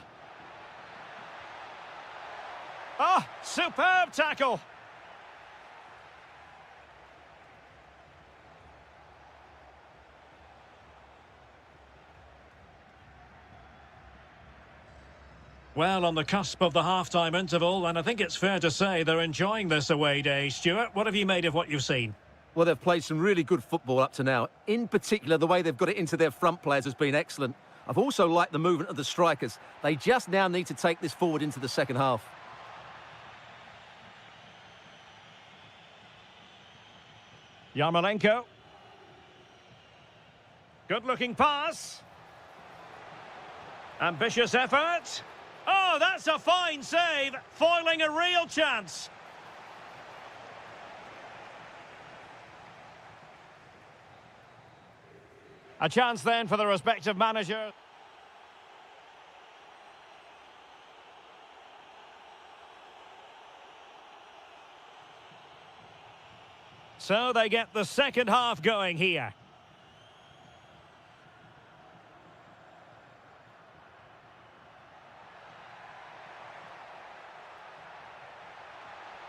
Oh, superb tackle. Well, on the cusp of the half-time interval, and I think it's fair to say they're enjoying this away day. Stuart, what have you made of what you've seen? Well, they've played some really good football up to now. In particular, the way they've got it into their front players has been excellent. I've also liked the movement of the strikers. They just now need to take this forward into the second half. Yarmolenko. Good-looking pass. Ambitious effort. Oh, that's a fine save, foiling a real chance. A chance then for the respective manager. So they get the second half going here.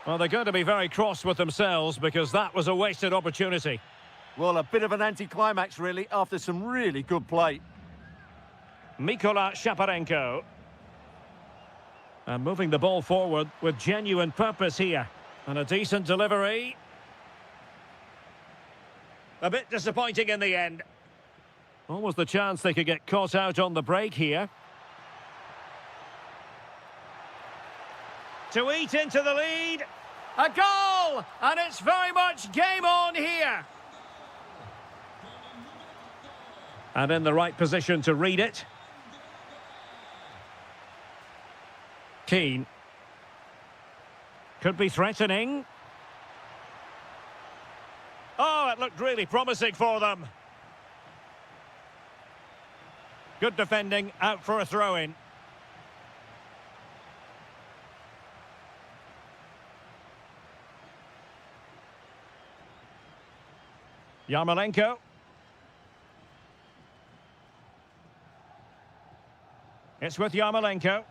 Well, they're going to be very cross with themselves because that was a wasted opportunity. Well, a bit of an anticlimax, really, after some really good play. Mykola Shaparenko. And moving the ball forward with genuine purpose here. And a decent delivery. A bit disappointing in the end. Almost the chance they could get caught out on the break here. To eat into the lead. A goal! And it's very much game on here. And in the right position to read it. Keane. Could be threatening. Oh, it looked really promising for them. Good defending, out for a throw-in. Yarmolenko. It's with Yarmolenko.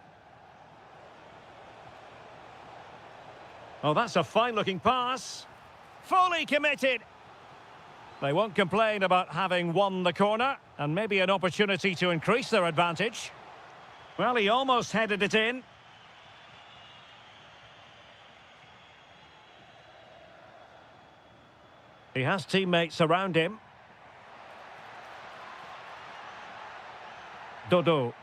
Oh, that's a fine-looking pass. Fully committed. They won't complain about having won the corner, and maybe an opportunity to increase their advantage. Well, he almost headed it in. He has teammates around him. Dodo.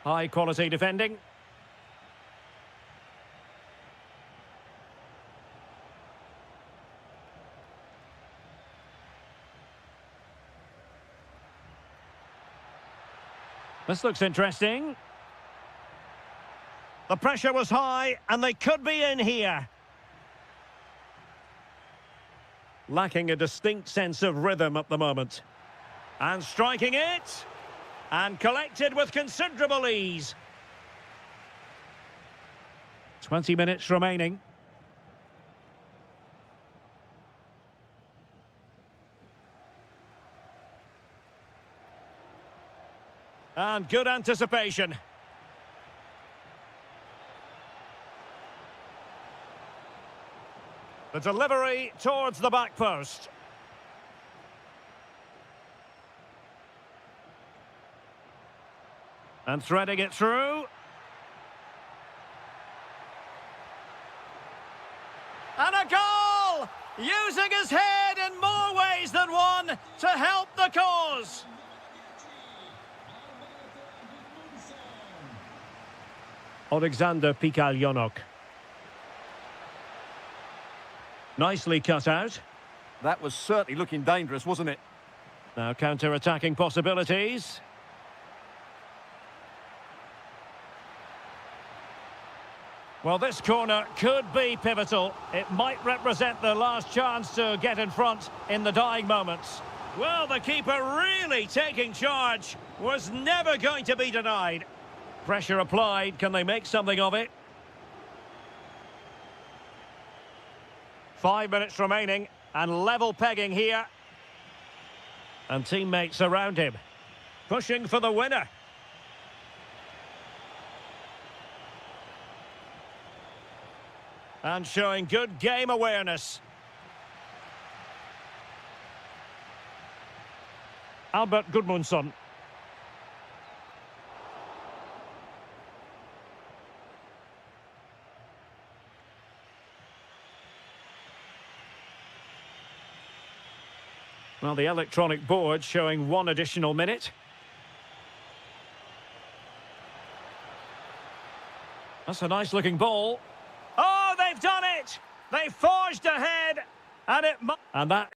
High quality defending. This looks interesting. The pressure was high, and they could be in here. Lacking a distinct sense of rhythm at the moment. And striking it. And collected with considerable ease. 20 minutes remaining. And good anticipation. The delivery towards the back post. And threading it through. And a goal! Using his head in more ways than one to help the cause. Alexander Pikalyonok. Nicely cut out. That was certainly looking dangerous, wasn't it? Now counter-attacking possibilities. Well, this corner could be pivotal. It might represent the last chance to get in front in the dying moments. Well, the keeper really taking charge. Was never going to be denied. Pressure applied. Can they make something of it? 5 minutes remaining, and level pegging here. And teammates around him. Pushing for the winner. And showing good game awareness. Albert Gudmundsson. Well, the electronic board showing 1 additional minute. That's a nice-looking ball. Oh, they've done it! They forged ahead, and that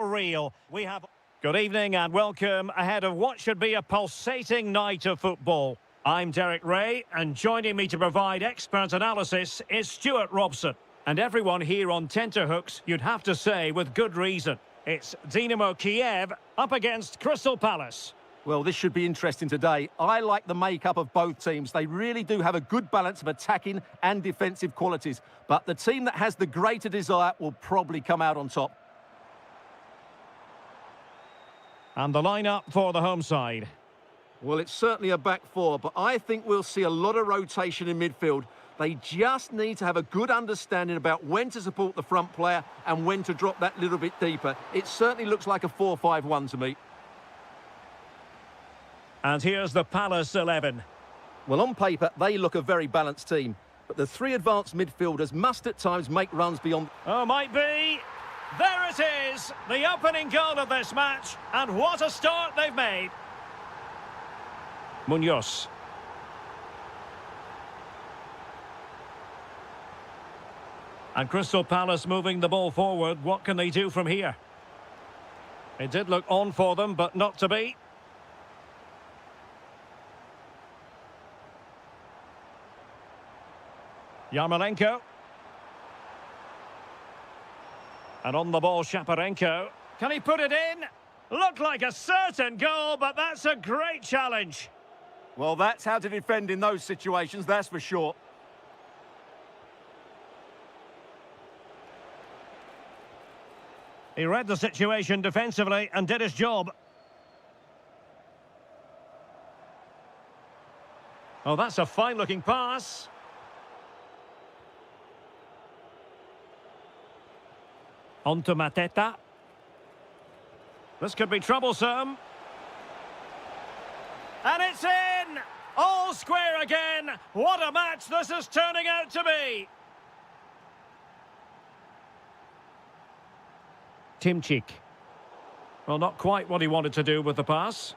Real. We have... Good evening and welcome ahead of what should be a pulsating night of football. I'm Derek Ray, and joining me to provide expert analysis is Stuart Robson. And everyone here on tenterhooks, you'd have to say with good reason. It's Dynamo Kyiv up against Crystal Palace. Well, this should be interesting today. I like the makeup of both teams. They really do have a good balance of attacking and defensive qualities. But the team that has the greater desire will probably come out on top. And the lineup for the home side. Well, it's certainly a back four, but I think we'll see a lot of rotation in midfield. They just need to have a good understanding about when to support the front player and when to drop that little bit deeper. It certainly looks like a 4-5-1 to me. And here's the Palace 11. Well, on paper, they look a very balanced team. But the three advanced midfielders must at times make runs beyond... Oh, might be. There it is, the opening goal of this match. And what a start they've made. Munoz. And Crystal Palace moving the ball forward. What can they do from here? It did look on for them, but not to be. Yarmolenko. And on the ball, Shaparenko. Can he put it in? Looked like a certain goal, but that's a great challenge. Well, that's how to defend in those situations, that's for sure. He read the situation defensively and did his job. Oh, that's a fine-looking pass. On to Mateta. This could be troublesome. And it's in! All square again! What a match this is turning out to be! Timchik. Well, not quite what he wanted to do with the pass.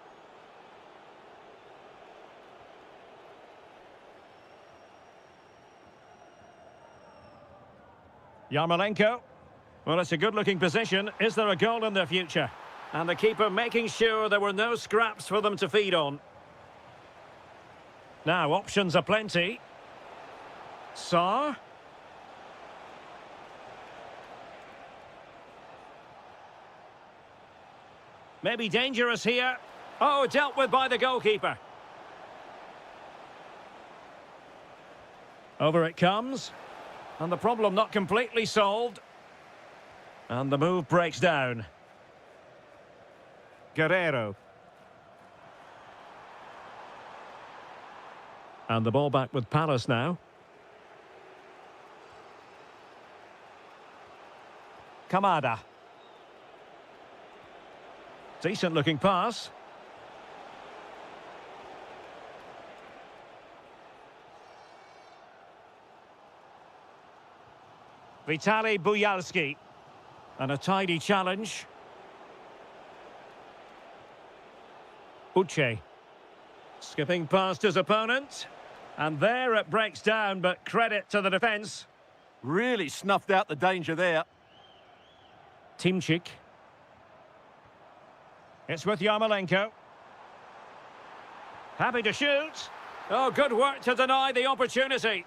Yarmolenko. Well, it's a good-looking position. Is there a goal in their future? And the keeper making sure there were no scraps for them to feed on. Now, options are plenty. Sarr. Maybe dangerous here. Oh, dealt with by the goalkeeper. Over it comes. And the problem not completely solved. And the move breaks down. Guerrero. And the ball back with Palace now. Kamada. Decent looking pass. Vitaly Buyalski. And a tidy challenge. Uche. Skipping past his opponent. And there it breaks down, but credit to the defence. Really snuffed out the danger there. Timchik. It's with Yarmolenko. Happy to shoot. Oh, good work to deny the opportunity.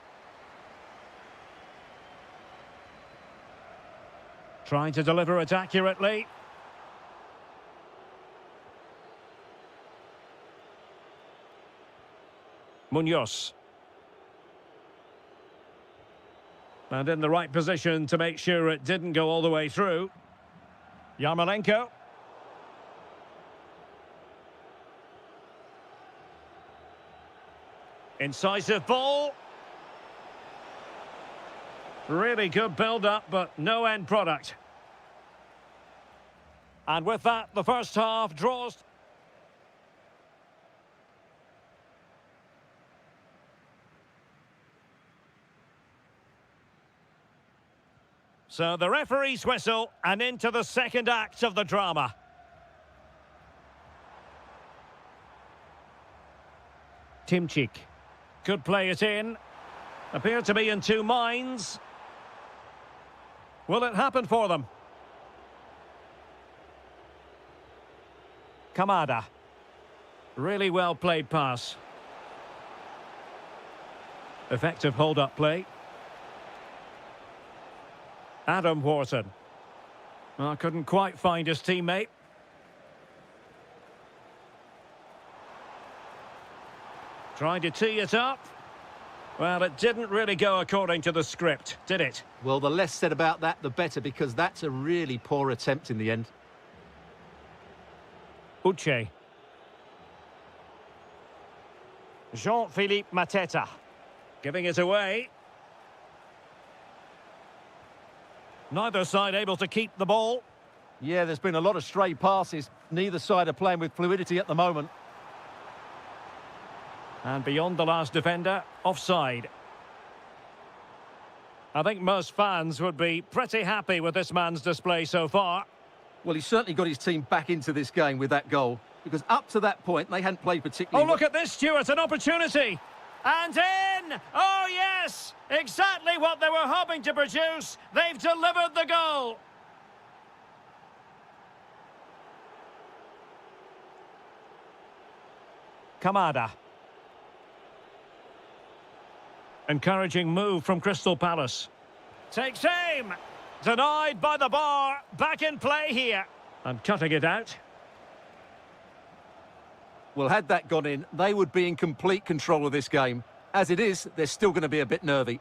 Trying to deliver it accurately. Munoz. And in the right position to make sure it didn't go all the way through. Yarmolenko. Incisive ball. Really good build-up, but no end product. And with that, the first half draws. So the referee's whistle, and into the second act of the drama. Timchik. Could play it in. Appear to be in two minds. Will it happen for them? Kamada. Really well played pass. Effective hold-up play. Adam Wharton. Well, couldn't quite find his teammate. Trying to tee it up. Well, it didn't really go according to the script, did it? Well, the less said about that, the better, because that's a really poor attempt in the end. Uche. Jean-Philippe Mateta. Giving it away. Neither side able to keep the ball. Yeah, there's been a lot of stray passes. Neither side are playing with fluidity at the moment. And beyond the last defender, offside. I think most fans would be pretty happy with this man's display so far. Well, he's certainly got his team back into this game with that goal, because up to that point, they hadn't played particularly Oh, look at this, Stuart, an opportunity. And in! Oh, yes! Exactly what they were hoping to produce. They've delivered the goal. Kamada. Encouraging move from Crystal Palace. Takes aim. Denied by the bar. Back in play here. And cutting it out. Well, had that gone in, they would be in complete control of this game. As it is, they're still going to be a bit nervy.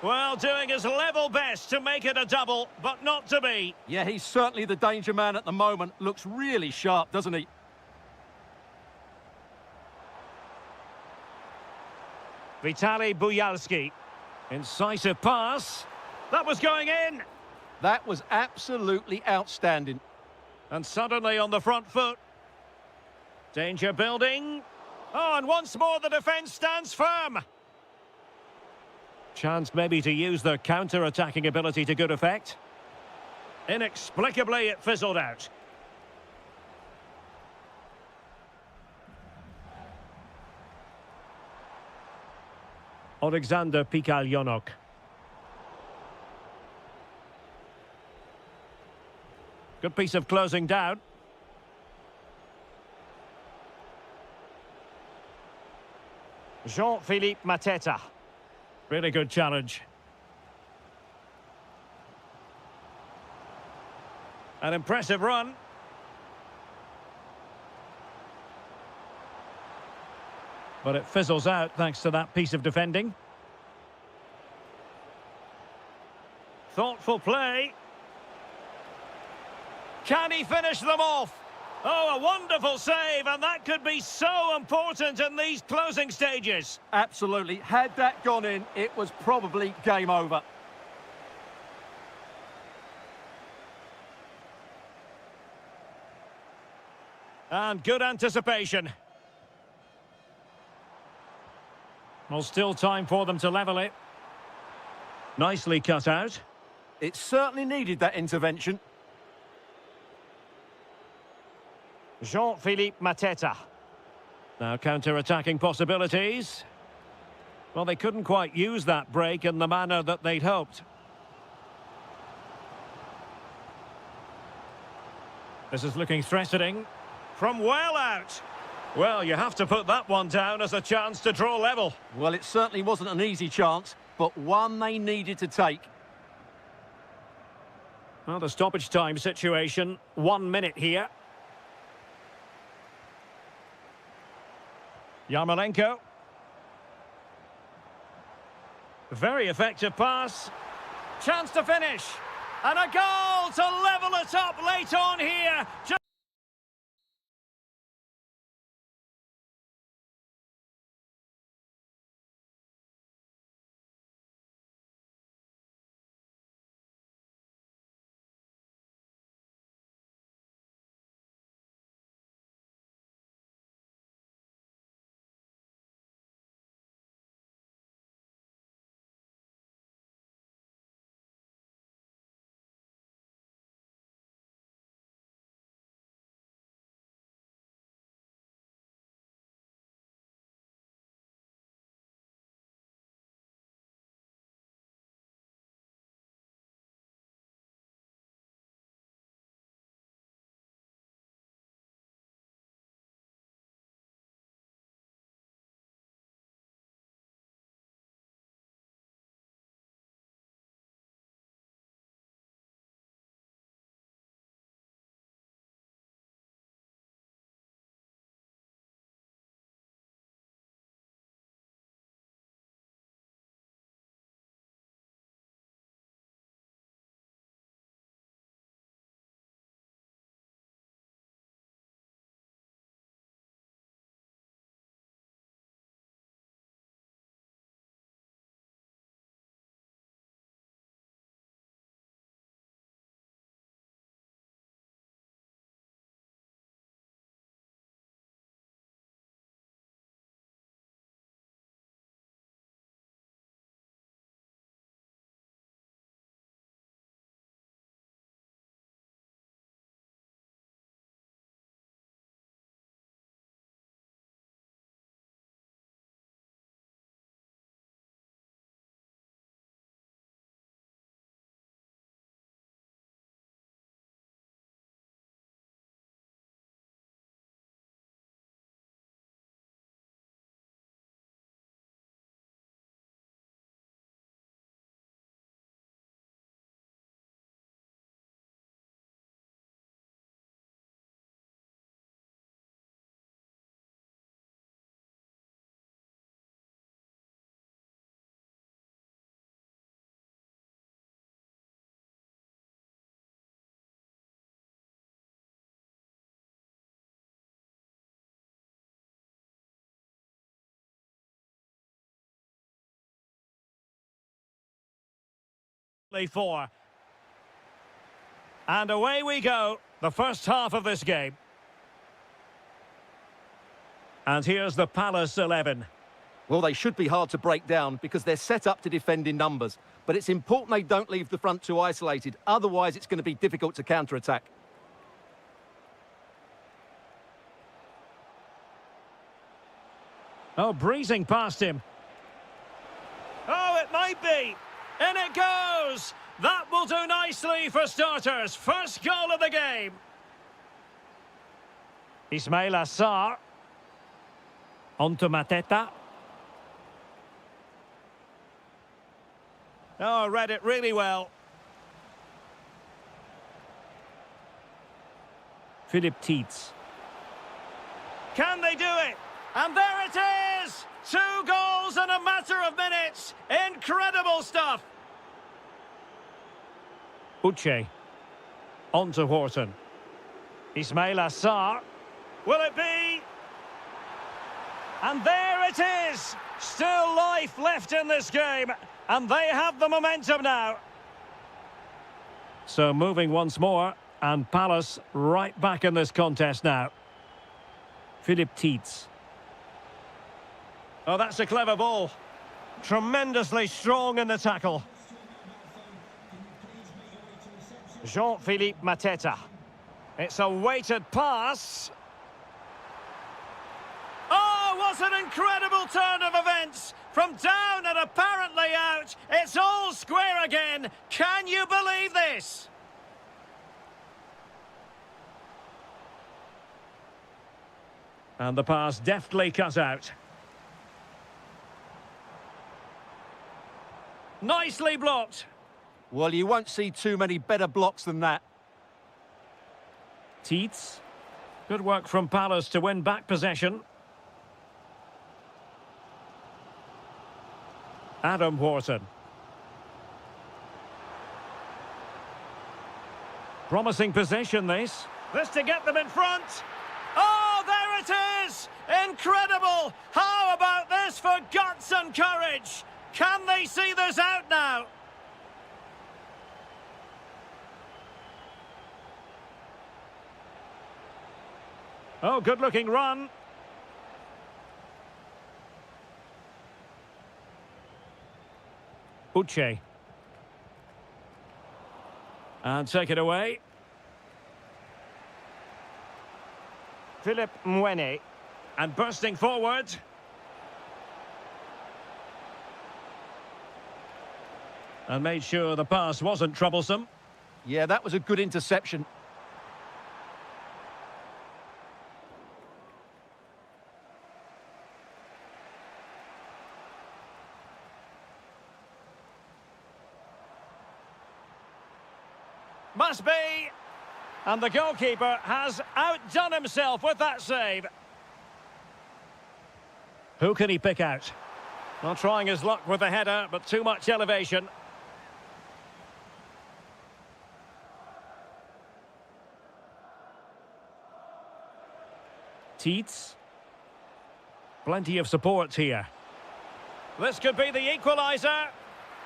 Well, doing his level best to make it a double, but not to be. Yeah, he's certainly the danger man at the moment. Looks really sharp, doesn't he? Vitaly Buyalski. Incisive pass. That was going in. That was absolutely outstanding. And suddenly on the front foot. Danger building. Oh, and once more the defence stands firm. Chance maybe to use their counter-attacking ability to good effect. Inexplicably, it fizzled out. Alexander Pikalyonok. Good piece of closing down. Jean-Philippe Mateta. Really good challenge. An impressive run. But it fizzles out thanks to that piece of defending. Thoughtful play. Can he finish them off? Oh, a wonderful save, and that could be so important in these closing stages. Absolutely. Had that gone in, it was probably game over. And good anticipation. Well, still time for them to level it. Nicely cut out. It certainly needed that intervention. Jean-Philippe Mateta. Now counter-attacking possibilities. Well, they couldn't quite use that break in the manner that they'd hoped. This is looking threatening. From well out. Well, you have to put that one down as a chance to draw level. Well, it certainly wasn't an easy chance, but one they needed to take. Well, the stoppage time situation, 1 minute here. Yarmolenko. Very effective pass. Chance to finish. And a goal to level it up late on here. 4. And away we go, the first half of this game. And here's the Palace 11. Well, they should be hard to break down because they're set up to defend in numbers. But it's important they don't leave the front two isolated. Otherwise, it's going to be difficult to counter-attack. Oh, breezing past him. Oh, it might be. In it goes. That will do nicely for starters. First goal of the game. Ismail Assar. On to Mateta. Oh, read it really well. Philip Tietz. Can they do it? And there it is! 2 goals in a matter of minutes. Incredible stuff. Uche. On to Horton. Ismail Assar. Will it be? And there it is! Still life left in this game. And they have the momentum now. So moving once more. And Palace right back in this contest now. Philip Tietz. Oh, that's a clever ball. Tremendously strong in the tackle. Jean-Philippe Mateta. It's a weighted pass. Oh, what an incredible turn of events. From down and apparently out, it's all square again. Can you believe this? And the pass deftly cut out. Nicely blocked. Well, you won't see too many better blocks than that. Tietz. Good work from Palace to win back possession. Adam Horton. Promising possession, this. This to get them in front. Oh, there it is! Incredible! How about this for guts and courage? Can they see this out now? Oh, good-looking run. Uche. And take it away. Philip Mwene. And bursting forward. And made sure the pass wasn't troublesome. Yeah, that was a good interception. Must be. And the goalkeeper has outdone himself with that save. Who can he pick out? Not trying his luck with the header, but too much elevation. Tietz. Plenty of support here. This could be the equaliser.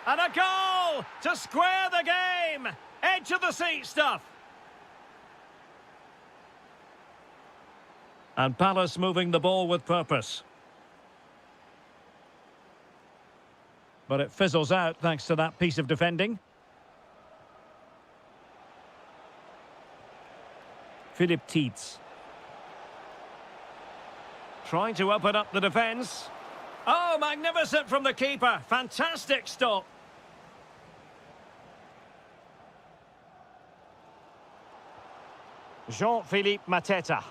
And a goal to square the game. Edge of the seat stuff. And Palace moving the ball with purpose. But it fizzles out thanks to that piece of defending. Philip Tietz. Trying to open up the defence. Oh, magnificent from the keeper. Fantastic stop. Jean-Philippe Mateta.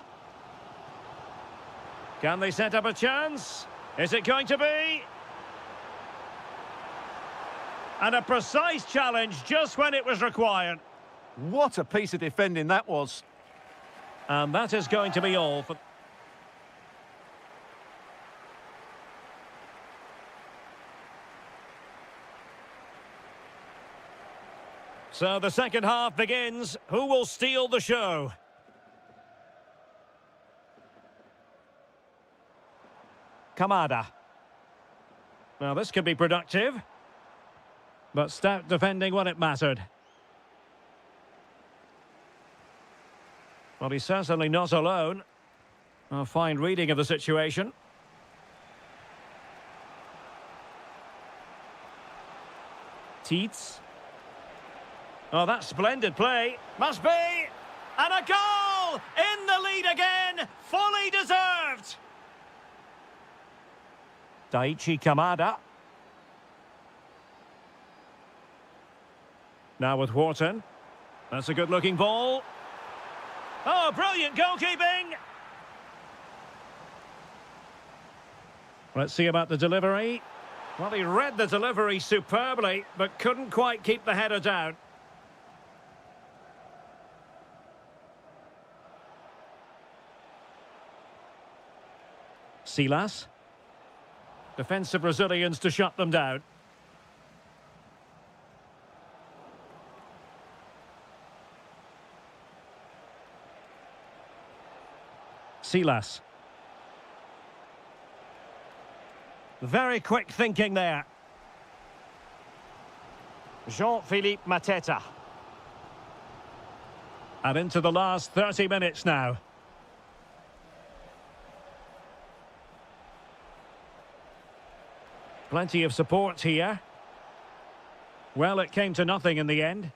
Can they set up a chance? Is it going to be? And a precise challenge just when it was required. What a piece of defending that was. And that is going to be all for... So the second half begins. Who will steal the show? Kamada. Now this could be productive. But stout defending when it mattered. Well, he's certainly not alone. A fine reading of the situation. Teets. Oh, that's splendid play. Must be. And a goal! In the lead again. Fully deserved. Daichi Kamada. Now with Wharton. That's a good-looking ball. Oh, brilliant goalkeeping! Let's see about the delivery. Well, he read the delivery superbly, but couldn't quite keep the header down. Silas. Defensive Brazilians to shut them down. Silas. Very quick thinking there. Jean-Philippe Mateta. And into the last 30 minutes now. Plenty of support here. Well, it came to nothing in the end.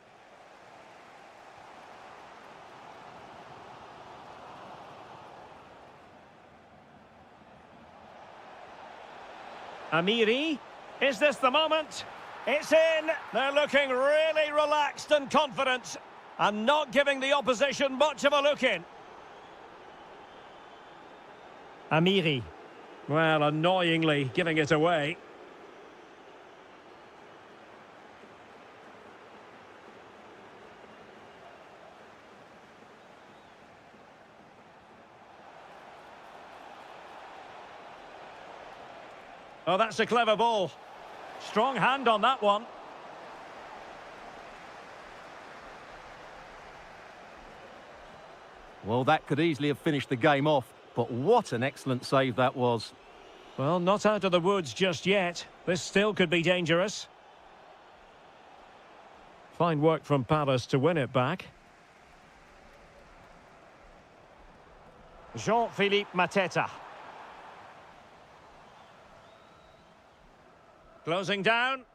Amiri, is this the moment? It's in. They're looking really relaxed and confident and not giving the opposition much of a look in. Amiri, well, annoyingly giving it away. Oh, that's a clever ball. Strong hand on that one. Well, that could easily have finished the game off, but what an excellent save that was. Well, not out of the woods just yet. This still could be dangerous. Fine work from Palace to win it back. Jean-Philippe Mateta. Closing down.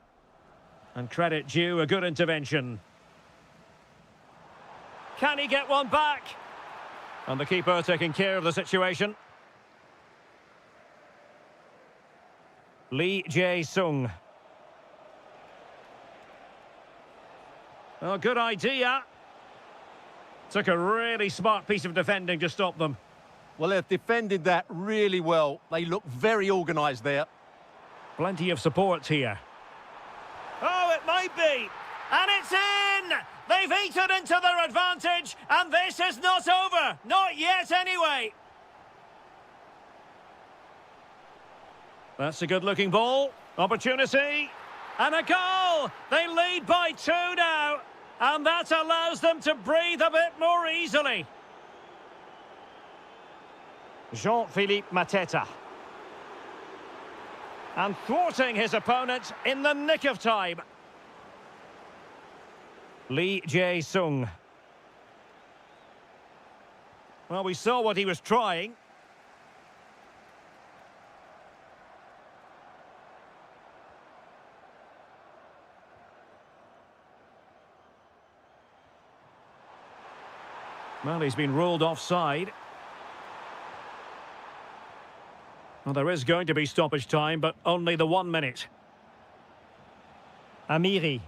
And credit due, a good intervention. Can he get one back? And the keeper taking care of the situation. Lee Jae-sung. Oh, good idea. Took a really smart piece of defending to stop them. Well, they've defended that really well. They look very organised there. Plenty of support here. Oh, it might be. And it's in! They've eaten into their advantage, and this is not over. Not yet, anyway. That's a good-looking ball. Opportunity. And a goal! They lead by 2 now. And that allows them to breathe a bit more easily. Jean-Philippe Mateta. And thwarting his opponent in the nick of time. Lee Jae-sung. Well, we saw what he was trying. Well, he's been ruled offside. Well, there is going to be stoppage time, but only the 1 minute. Amiri.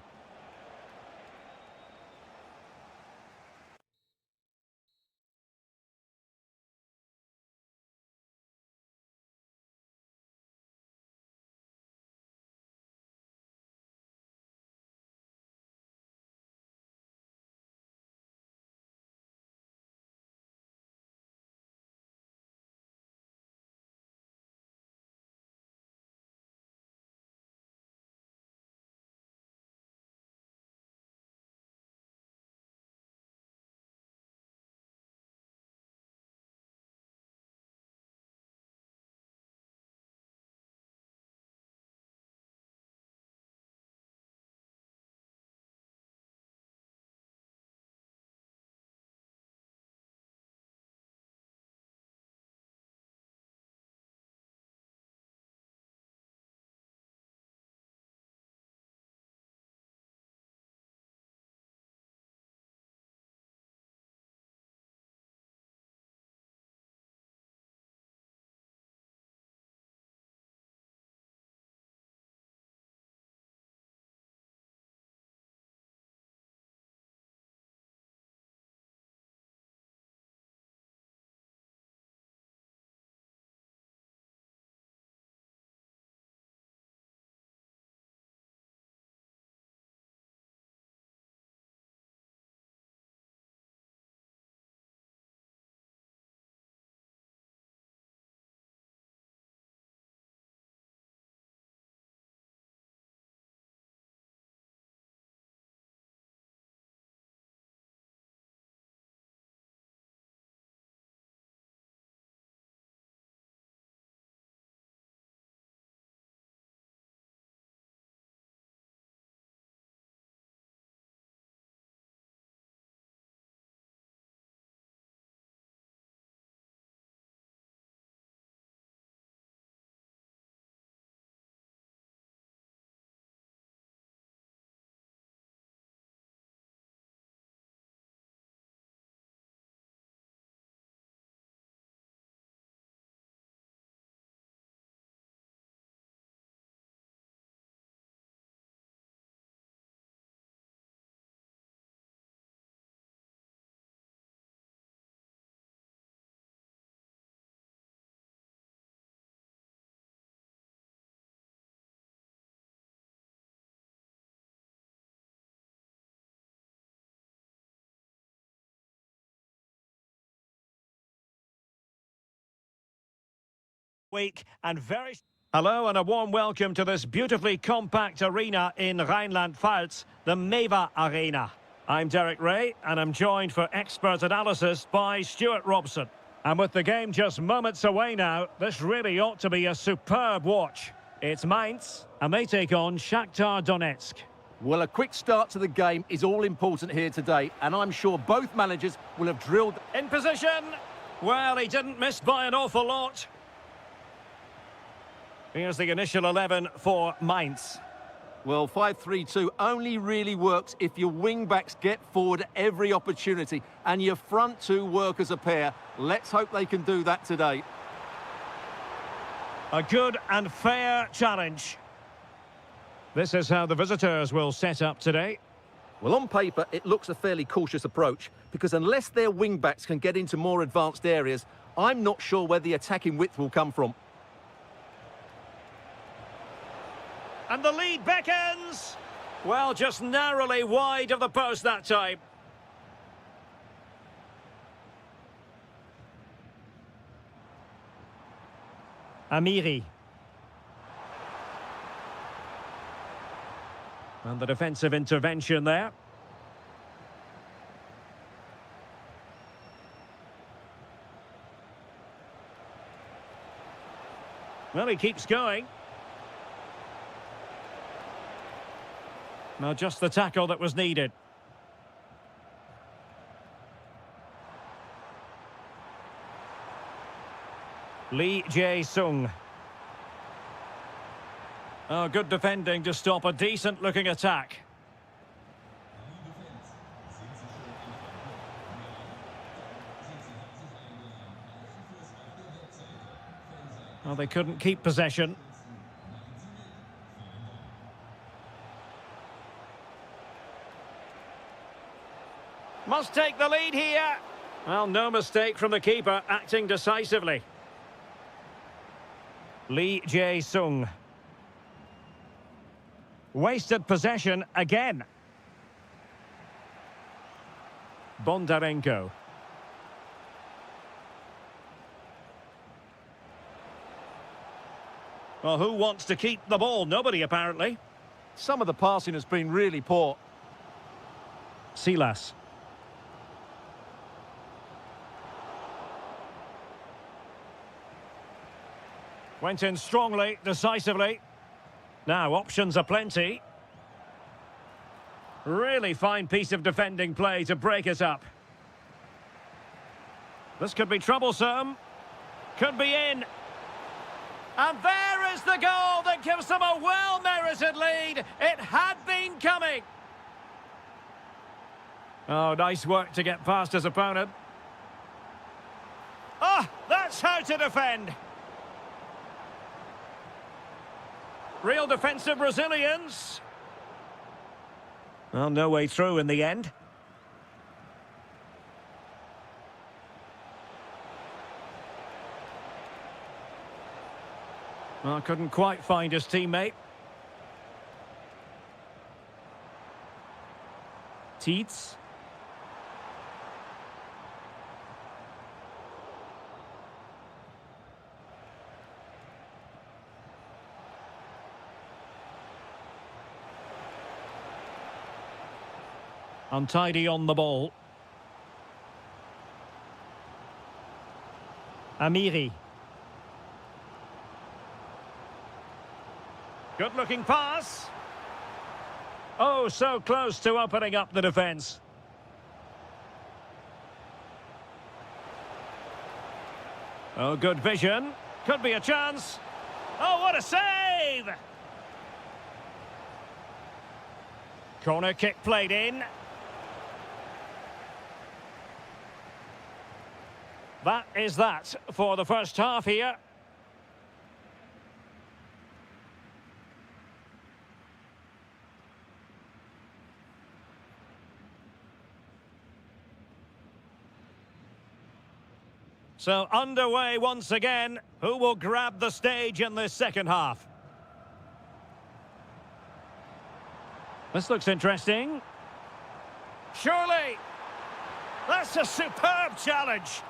week and very... Hello and a warm welcome to this beautifully compact arena in Rhineland-Pfalz, the Madrid Arena. I'm Derek Ray and I'm joined for expert analysis by Stuart Robson. And with the game just moments away now, this really ought to be a superb watch. It's Mainz and they take on Shakhtar Donetsk. Well, a quick start to the game is all important here today, and I'm sure both managers will have drilled... In position! Well, he didn't miss by an awful lot. Here's the initial 11 for Mainz. Well, 5-3-2 only really works if your wing-backs get forward at every opportunity and your front two work as a pair. Let's hope they can do that today. A good and fair challenge. This is how the visitors will set up today. Well, on paper, it looks a fairly cautious approach because unless their wing-backs can get into more advanced areas, I'm not sure where the attacking width will come from. And the lead beckons. Well, just narrowly wide of the post that time. Amiri. And the defensive intervention there. Well, he keeps going. Now just the tackle that was needed. Lee Jae-sung. Oh, good defending to stop a decent-looking attack. Well, they couldn't keep possession. Must take the lead here. Well, no mistake from the keeper, acting decisively. Lee Jae-sung. Wasted possession again. Bondarenko. Well, who wants to keep the ball? Nobody, apparently. Some of the passing has been really poor. Silas. Went in strongly, decisively. Now, options are plenty. Really fine piece of defending play to break it up. This could be troublesome. Could be in. And there is the goal that gives them a well-merited lead. It had been coming. Oh, nice work to get past his opponent. Ah, that's how to defend. Real defensive resilience. Well, no way through in the end. Well, couldn't quite find his teammate. Tietz. Untidy on the ball. Amiri. Good-looking pass. Oh, so close to opening up the defence. Oh, good vision. Could be a chance. Oh, what a save! Corner kick played in. That is that for the first half here. So underway once again. Who will grab the stage in this second half? This looks interesting. Surely. That's a superb challenge.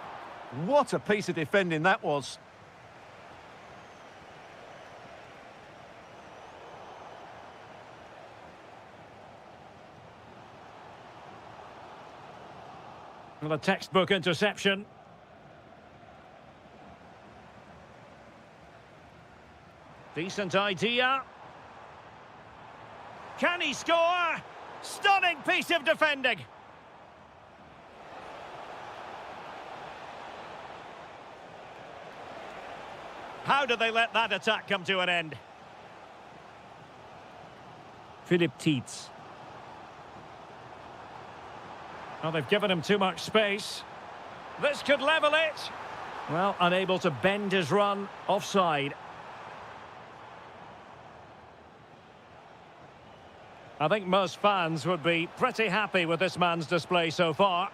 What a piece of defending that was. Well, a textbook interception. Decent idea. Can he score? Stunning piece of defending. How did they let that attack come to an end? Philip Tietz. Oh, they've given him too much space. This could level it. Well, unable to bend his run. Offside. I think most fans would be pretty happy with this man's display so far.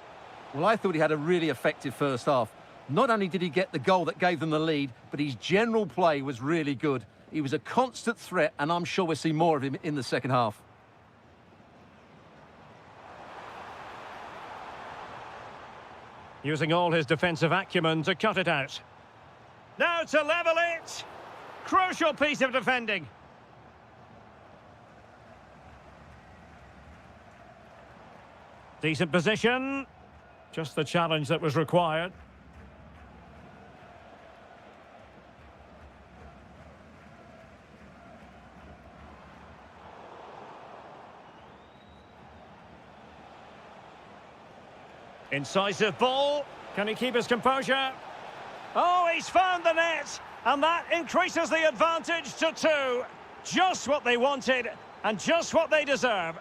Well, I thought he had a really effective first half. Not only did he get the goal that gave them the lead, but his general play was really good. He was a constant threat, and I'm sure we'll see more of him in the second half. Using all his defensive acumen to cut it out. Now to level it! Crucial piece of defending. Decent position. Just the challenge that was required. Incisive ball. Can he keep his composure? Oh, he's found the net. And that increases the advantage to 2. Just what they wanted and just what they deserve.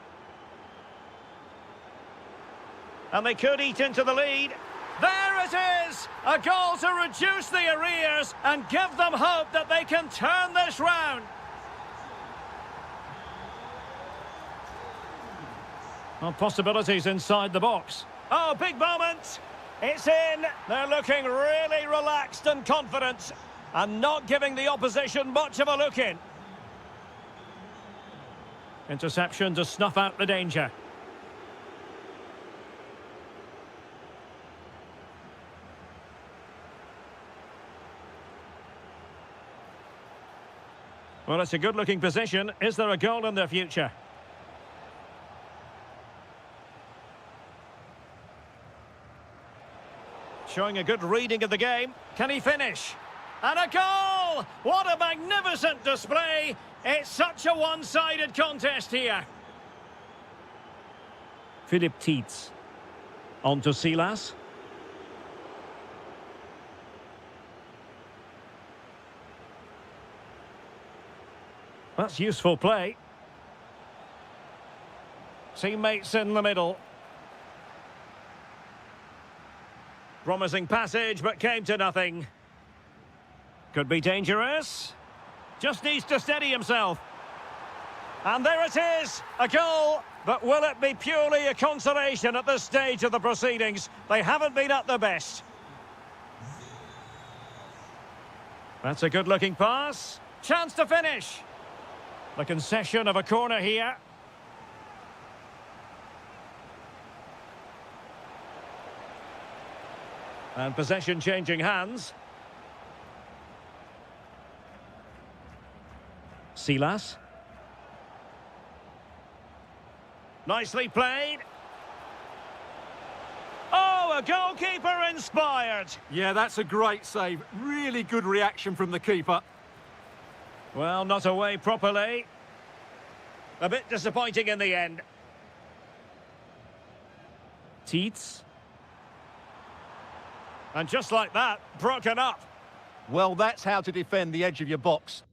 And they could eat into the lead. There it is! A goal to reduce the arrears and give them hope that they can turn this round. Well, possibilities inside the box. Oh, big moment. It's in. They're looking really relaxed and confident and not giving the opposition much of a look in. Interception to snuff out the danger. Well, it's a good-looking position. Is there a goal in their future? Showing a good reading of the game. Can he finish? And a goal! What a magnificent display! It's such a one-sided contest here. Philip Tietz. On to Silas. That's useful play. Teammates in the middle. Promising passage, but came to nothing. Could be dangerous. Just needs to steady himself. And there it is, a goal. But will it be purely a consolation at this stage of the proceedings? They haven't been at their best. That's a good-looking pass. Chance to finish. The concession of a corner here. And possession changing hands. Silas. Nicely played. Oh, a goalkeeper inspired. Yeah, that's a great save. Really good reaction from the keeper. Well, not away properly. A bit disappointing in the end. Tietz. And just like that, broken up. Well, that's how to defend the edge of your box.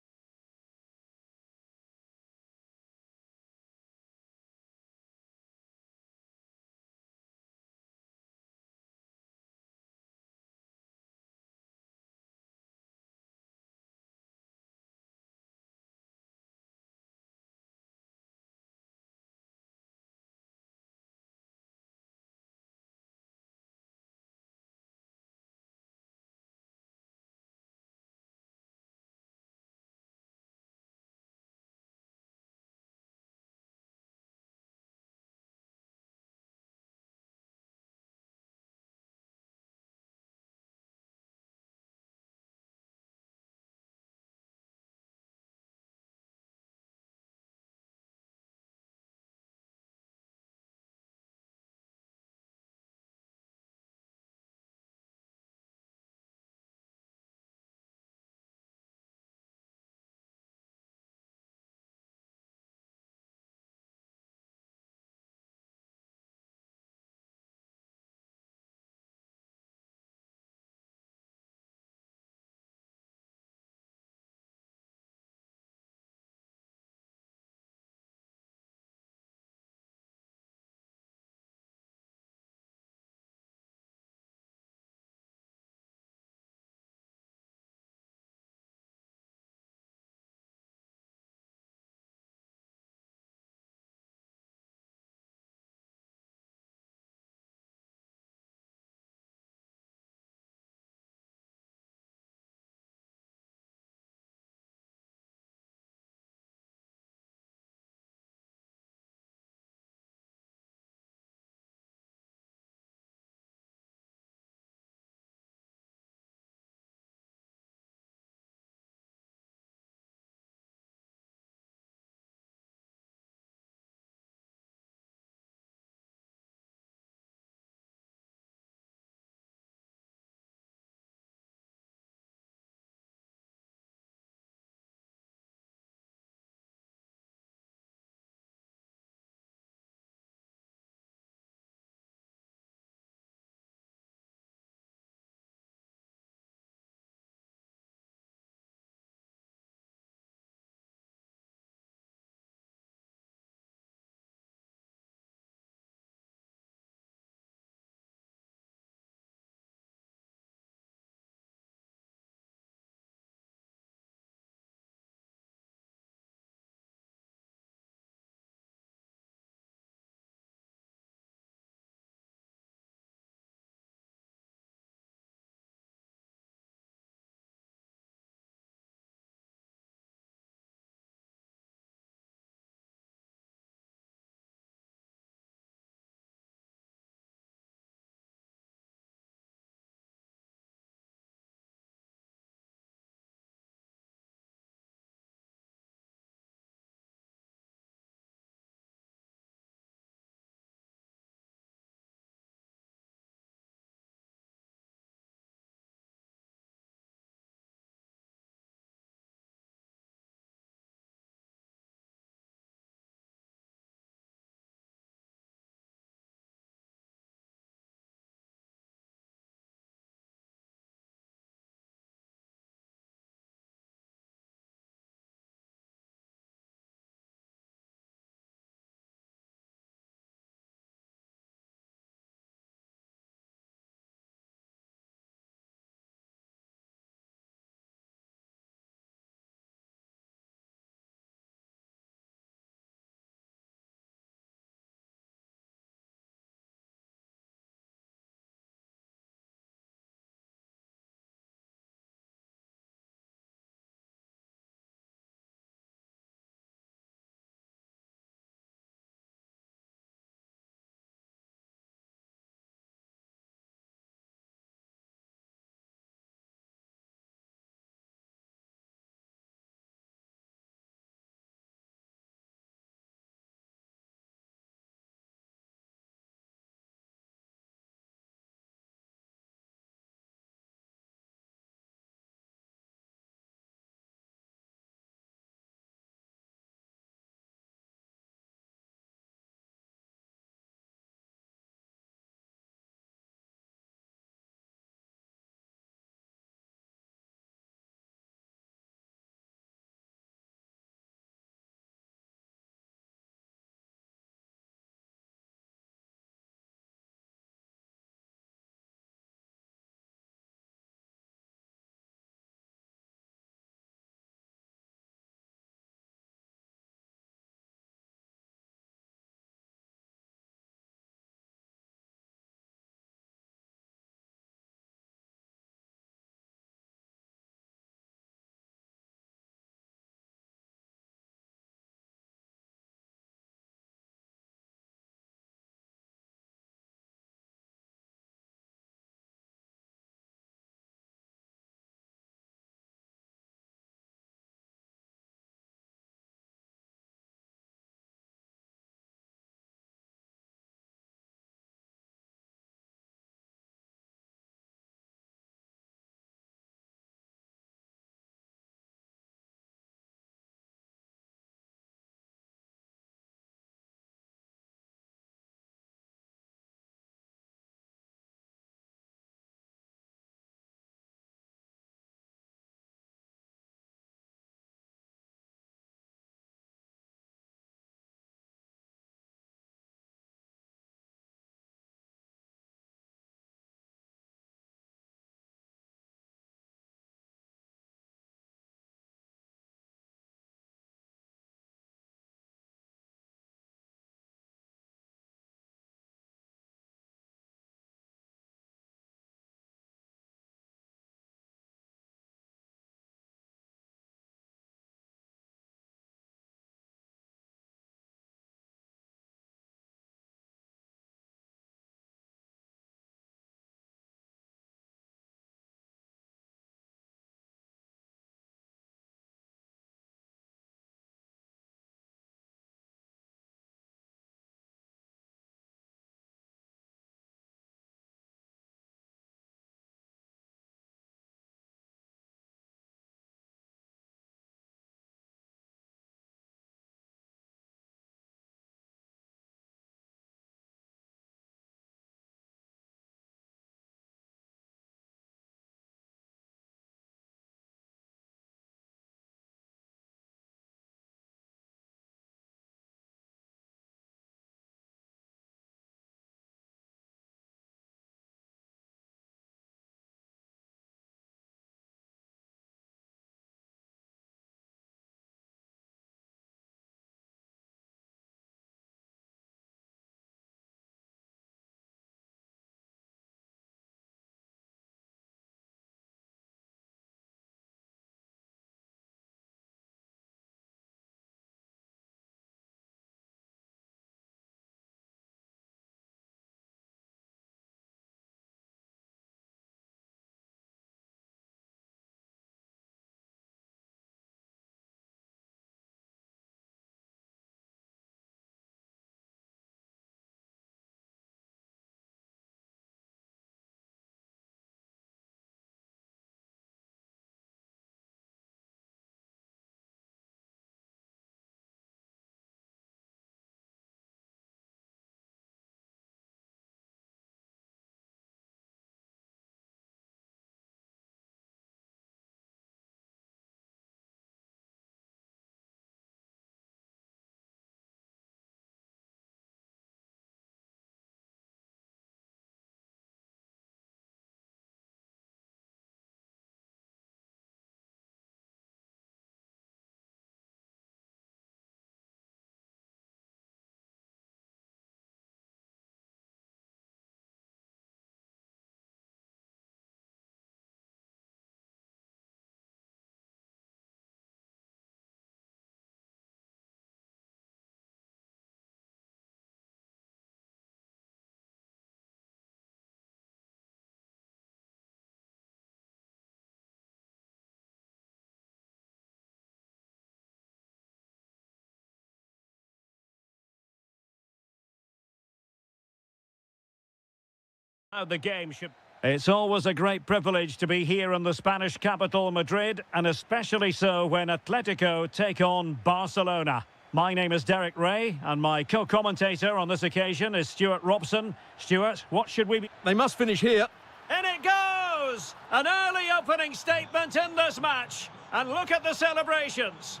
How the game should... It's always a great privilege to be here in the Spanish capital, Madrid, and especially so when Atletico take on Barcelona. My name is Derek Ray, and my co-commentator on this occasion is Stuart Robson. Stuart, what should we be... They must finish here. In it goes! An early opening statement in this match. And look at the celebrations.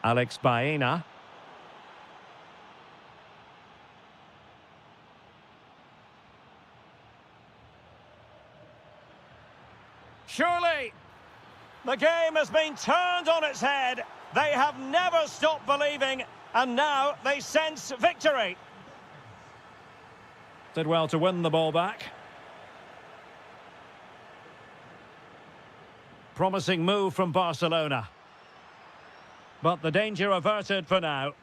Alex Baena. Surely, the game has been turned on its head. They have never stopped believing, and now they sense victory. Did well to win the ball back. Promising move from Barcelona. But the danger averted for now.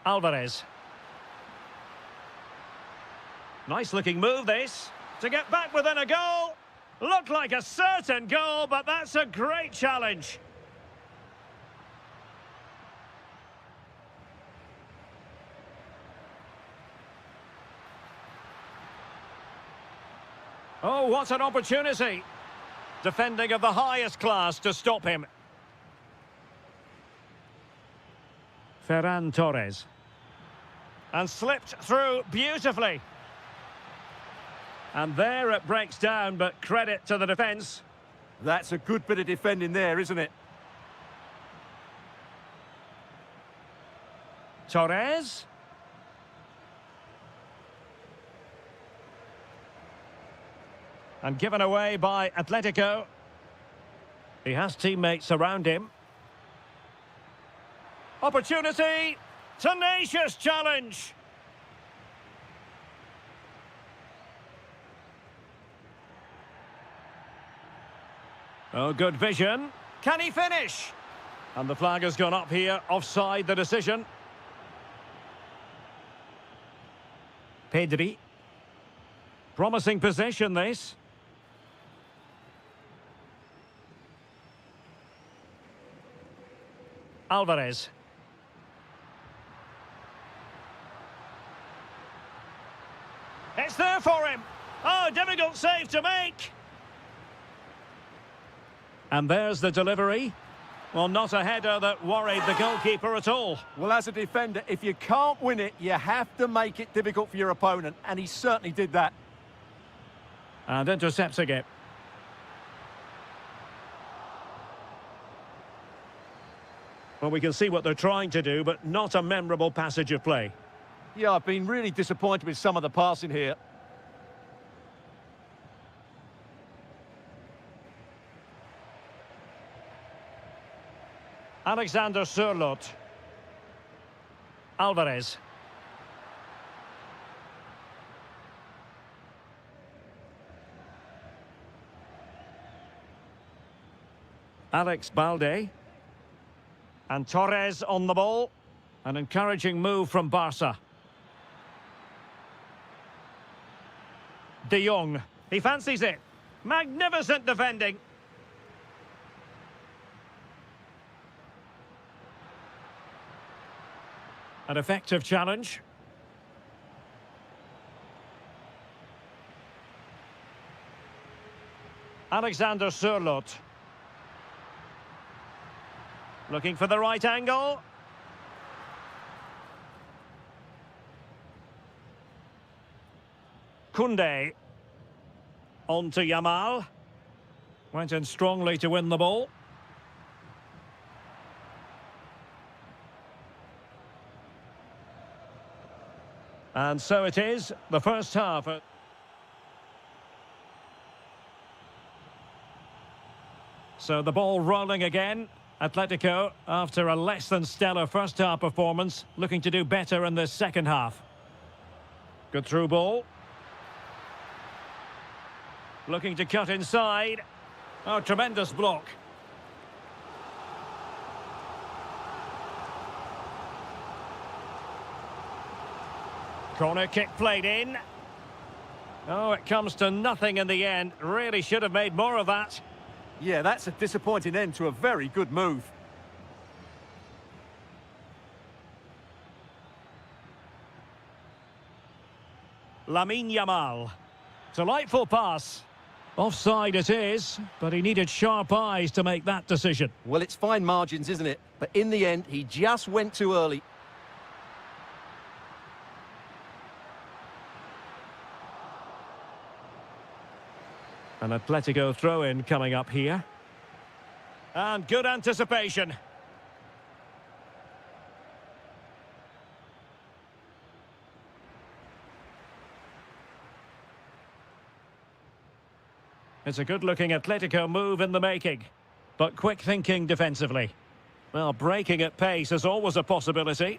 Alvarez. Nice looking move this, to get back within a goal. Looked like a certain goal, but that's a great challenge. Oh, what an opportunity. Defending of the highest class to stop him. Ferran Torres. And slipped through beautifully. And there it breaks down, but credit to the defence. That's a good bit of defending there, isn't it? Torres. And given away by Atletico. He has teammates around him. Opportunity. Tenacious challenge. Oh, good vision. Can he finish? And the flag has gone up here. Offside the decision. Pedri. Promising position this. Alvarez. It's there for him. Oh, difficult save to make. And there's the delivery. Well, not a header that worried the goalkeeper at all. Well, as a defender, if you can't win it, you have to make it difficult for your opponent, and he certainly did that. And intercepting it. Well, we can see what they're trying to do, but not a memorable passage of play. Yeah, I've been really disappointed with some of the passing here. Alexander Sørloth. Alvarez. Alex Balde. And Torres on the ball. An encouraging move from Barca. De Jong. He fancies it. Magnificent defending. An effective challenge. Alexander Sørloth. Looking for the right angle. Koundé. On to Yamal. Went in strongly to win the ball. And so it is, the first half. So the ball rolling again. Atletico, after a less than stellar first half performance, looking to do better in this second half. Good through ball. Looking to cut inside. Oh, tremendous block. Corner kick played in. Oh, it comes to nothing in the end. Really should have made more of that. Yeah, that's a disappointing end to a very good move. Lamine Yamal. Delightful pass. Offside it is, but he needed sharp eyes to make that decision. Well, it's fine margins, isn't it? But in the end, he just went too early. An Atletico throw-in coming up here. And good anticipation. It's a good-looking Atletico move in the making, but quick thinking defensively. Well, breaking at pace is always a possibility.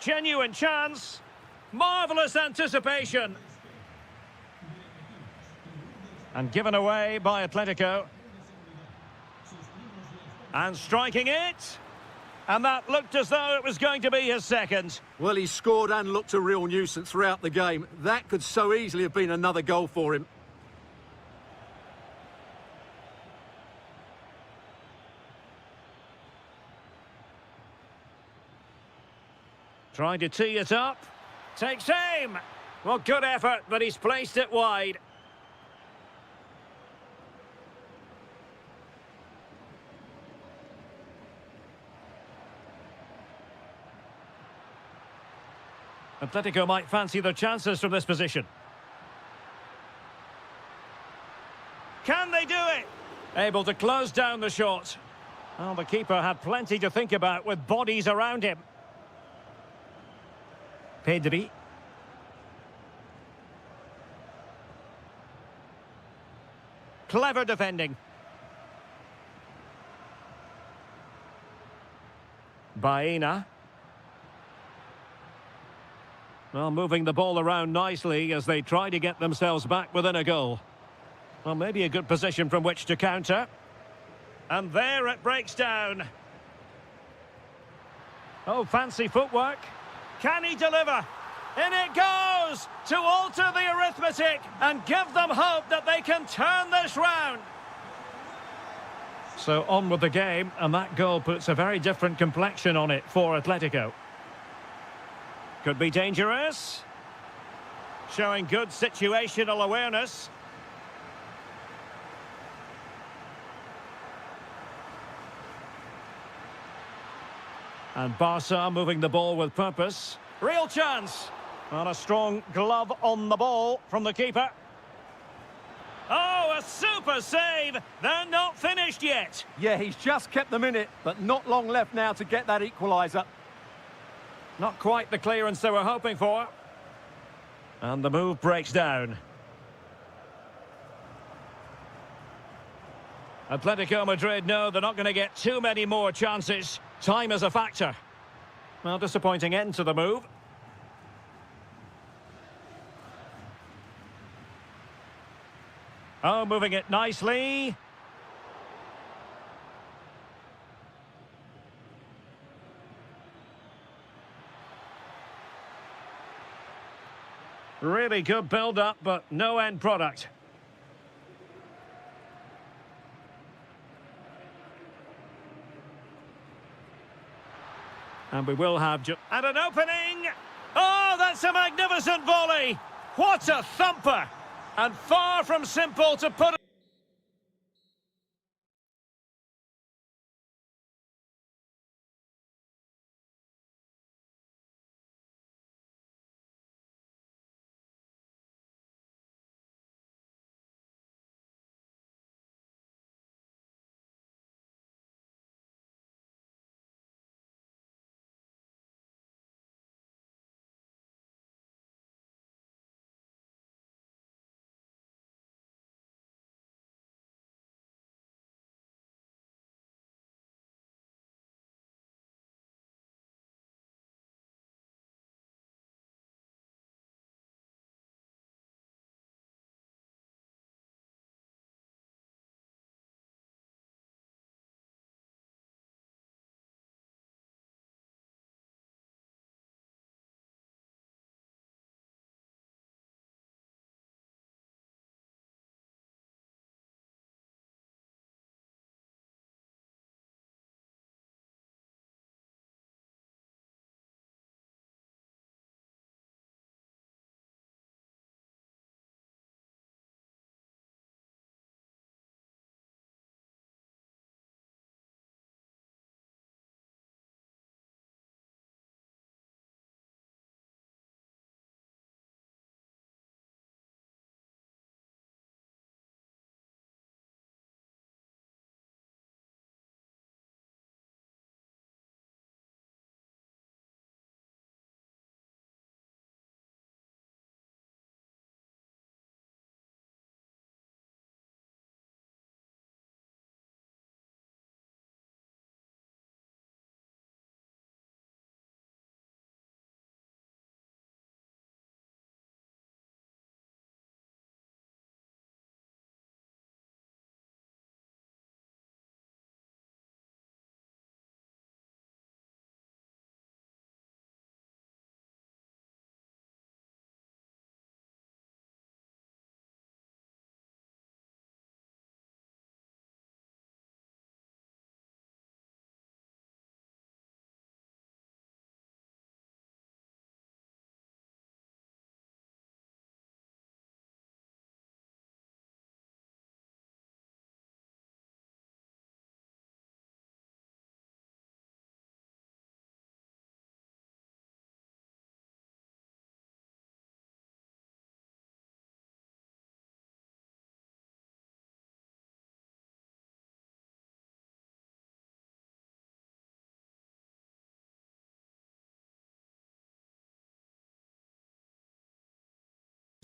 Genuine chance. Marvellous anticipation. And given away by Atletico. And striking it. And that looked as though it was going to be his second. Well, he scored and looked a real nuisance throughout the game. That could so easily have been another goal for him. Trying to tee it up. Takes aim. Well, good effort, but he's placed it wide. Atletico might fancy their chances from this position. Can they do it? Able to close down the shot. Well, the keeper had plenty to think about with bodies around him. Pedri. Clever defending. Baena. Well, moving the ball around nicely as they try to get themselves back within a goal. Well, maybe a good position from which to counter. And there it breaks down. Oh, fancy footwork. Can he deliver? In it goes to alter the arithmetic and give them hope that they can turn this round. So on with the game, and that goal puts a very different complexion on it for Atletico. Could be dangerous. Showing good situational awareness. And Barca moving the ball with purpose. Real chance. And a strong glove on the ball from the keeper. Oh, a super save. They're not finished yet. Yeah, he's just kept them in it, but not long left now to get that equaliser. Not quite the clearance they were hoping for. And the move breaks down. Atletico Madrid know they're not going to get too many more chances. Time is a factor. Well, disappointing end to the move. Oh, moving it nicely. Really good build-up, but no end product. And we will have... And an opening! Oh, that's a magnificent volley! What a thumper! And far from simple to put...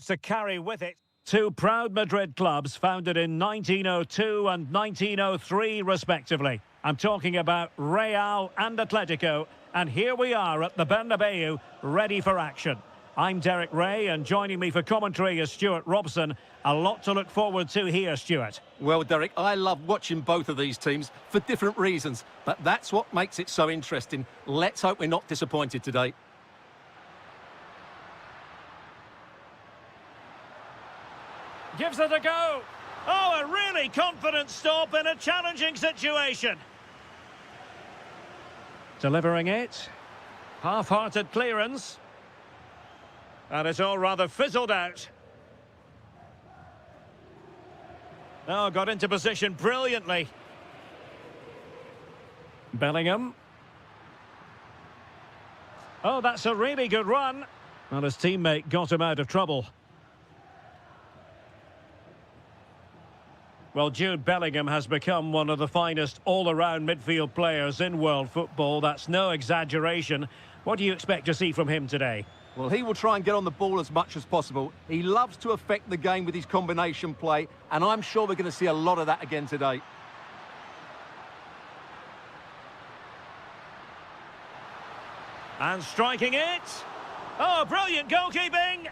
To carry with it. Two proud Madrid clubs founded in 1902 and 1903 respectively. I'm talking about Real and Atletico, and here we are at the Bernabéu, ready for action. I'm Derek Ray, and joining me for commentary is Stuart Robson. A lot to look forward to here, Stuart. Well, Derek, I love watching both of these teams for different reasons, but that's what makes it so interesting. Let's hope we're not disappointed today. Gives it a go. Oh, a really confident stop in a challenging situation. Delivering it. Half-hearted clearance. And it's all rather fizzled out. Oh, got into position brilliantly. Bellingham. Oh, that's a really good run. Well, his teammate got him out of trouble. Well, Jude Bellingham has become one of the finest all-around midfield players in world football. That's no exaggeration. What do you expect to see from him today? Well, he will try and get on the ball as much as possible. He loves to affect the game with his combination play, and I'm sure we're going to see a lot of that again today. And striking it. Oh, brilliant goalkeeping.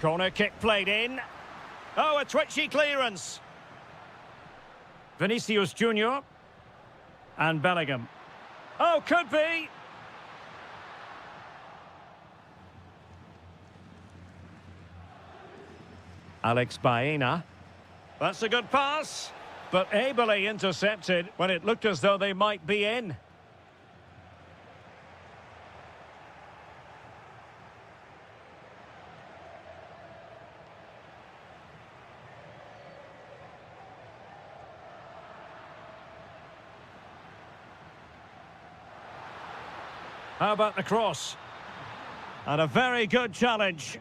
Corner kick played in. Oh, a twitchy clearance. Vinicius Junior. And Bellingham. Oh, could be. Alex Baena. That's a good pass, but ably intercepted when it looked as though they might be in. How about the cross? And a very good challenge.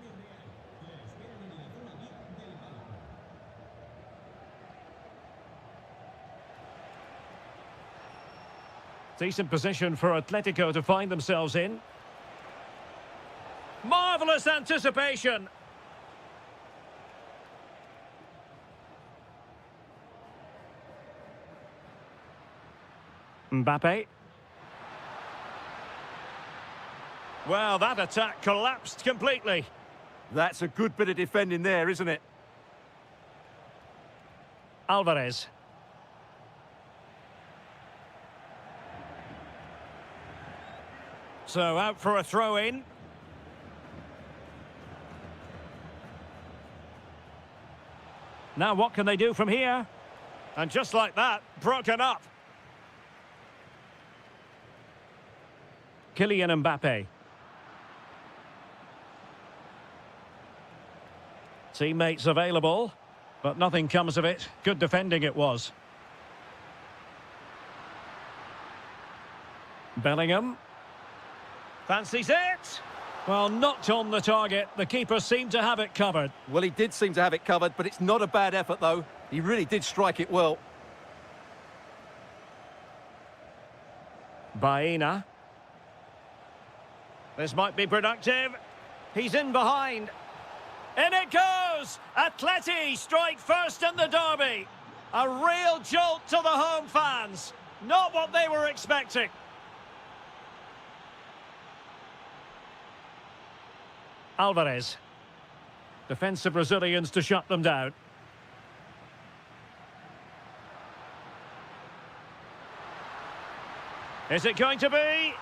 Decent position for Atletico to find themselves in. Marvellous anticipation. Mbappe. Well, that attack collapsed completely. That's a good bit of defending there, isn't it? Alvarez. So out for a throw-in. Now what can they do from here? And just like that, broken up. Kylian Mbappe. Teammates available, but nothing comes of it. Good defending it was. Bellingham. Fancies it. Well, not on the target. The keeper seemed to have it covered. Well, he did seem to have it covered, but it's not a bad effort, though. He really did strike it well. Baena. This might be productive. He's in behind. In it goes! Atleti strike first in the derby. A real jolt to the home fans. Not what they were expecting. Alvarez. Defensive Brazilians to shut them down. Is it going to be?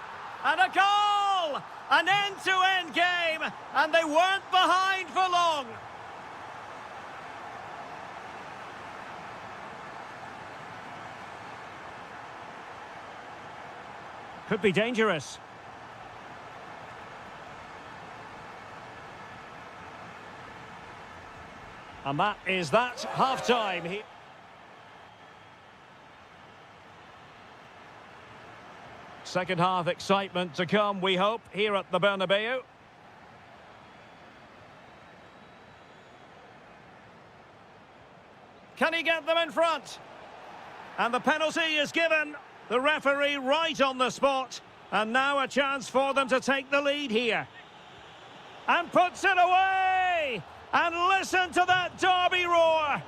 And a goal! An end-to-end game, and they weren't behind for long. Could be dangerous. And that is that, half-time here. Second half excitement to come, we hope, here at the Bernabéu. Can he get them in front? And the penalty is given. The referee right on the spot. And now a chance for them to take the lead here. And puts it away! And listen to that Derby roar!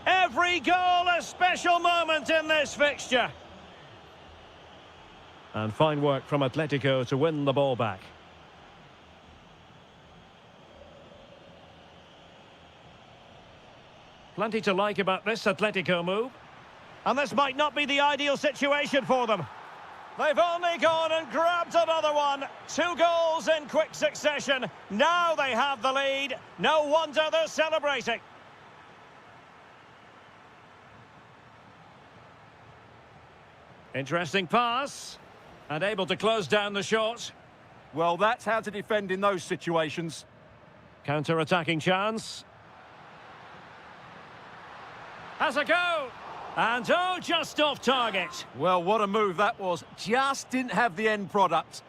Every goal a special moment in this fixture. And fine work from Atletico to win the ball back. Plenty to like about this Atletico move. And this might not be the ideal situation for them. They've only gone and grabbed another one. 2 goals in quick succession. Now they have the lead. No wonder they're celebrating. Interesting pass. And able to close down the shot. Well, that's how to defend in those situations. Counter-attacking chance. Has a go. And oh, just off target. Well, what a move that was. Just didn't have the end product.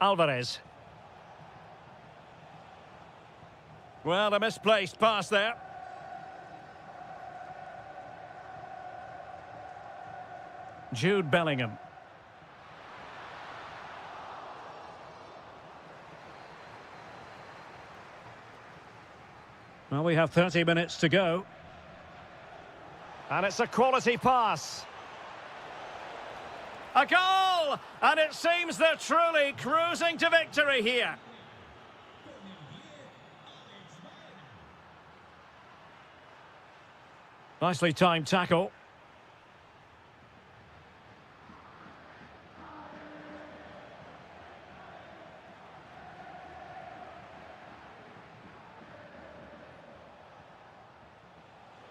Alvarez. Well, a misplaced pass there. Jude Bellingham. Well, we have 30 minutes to go. And it's a quality pass. A goal! And it seems they're truly cruising to victory here. Nicely timed tackle.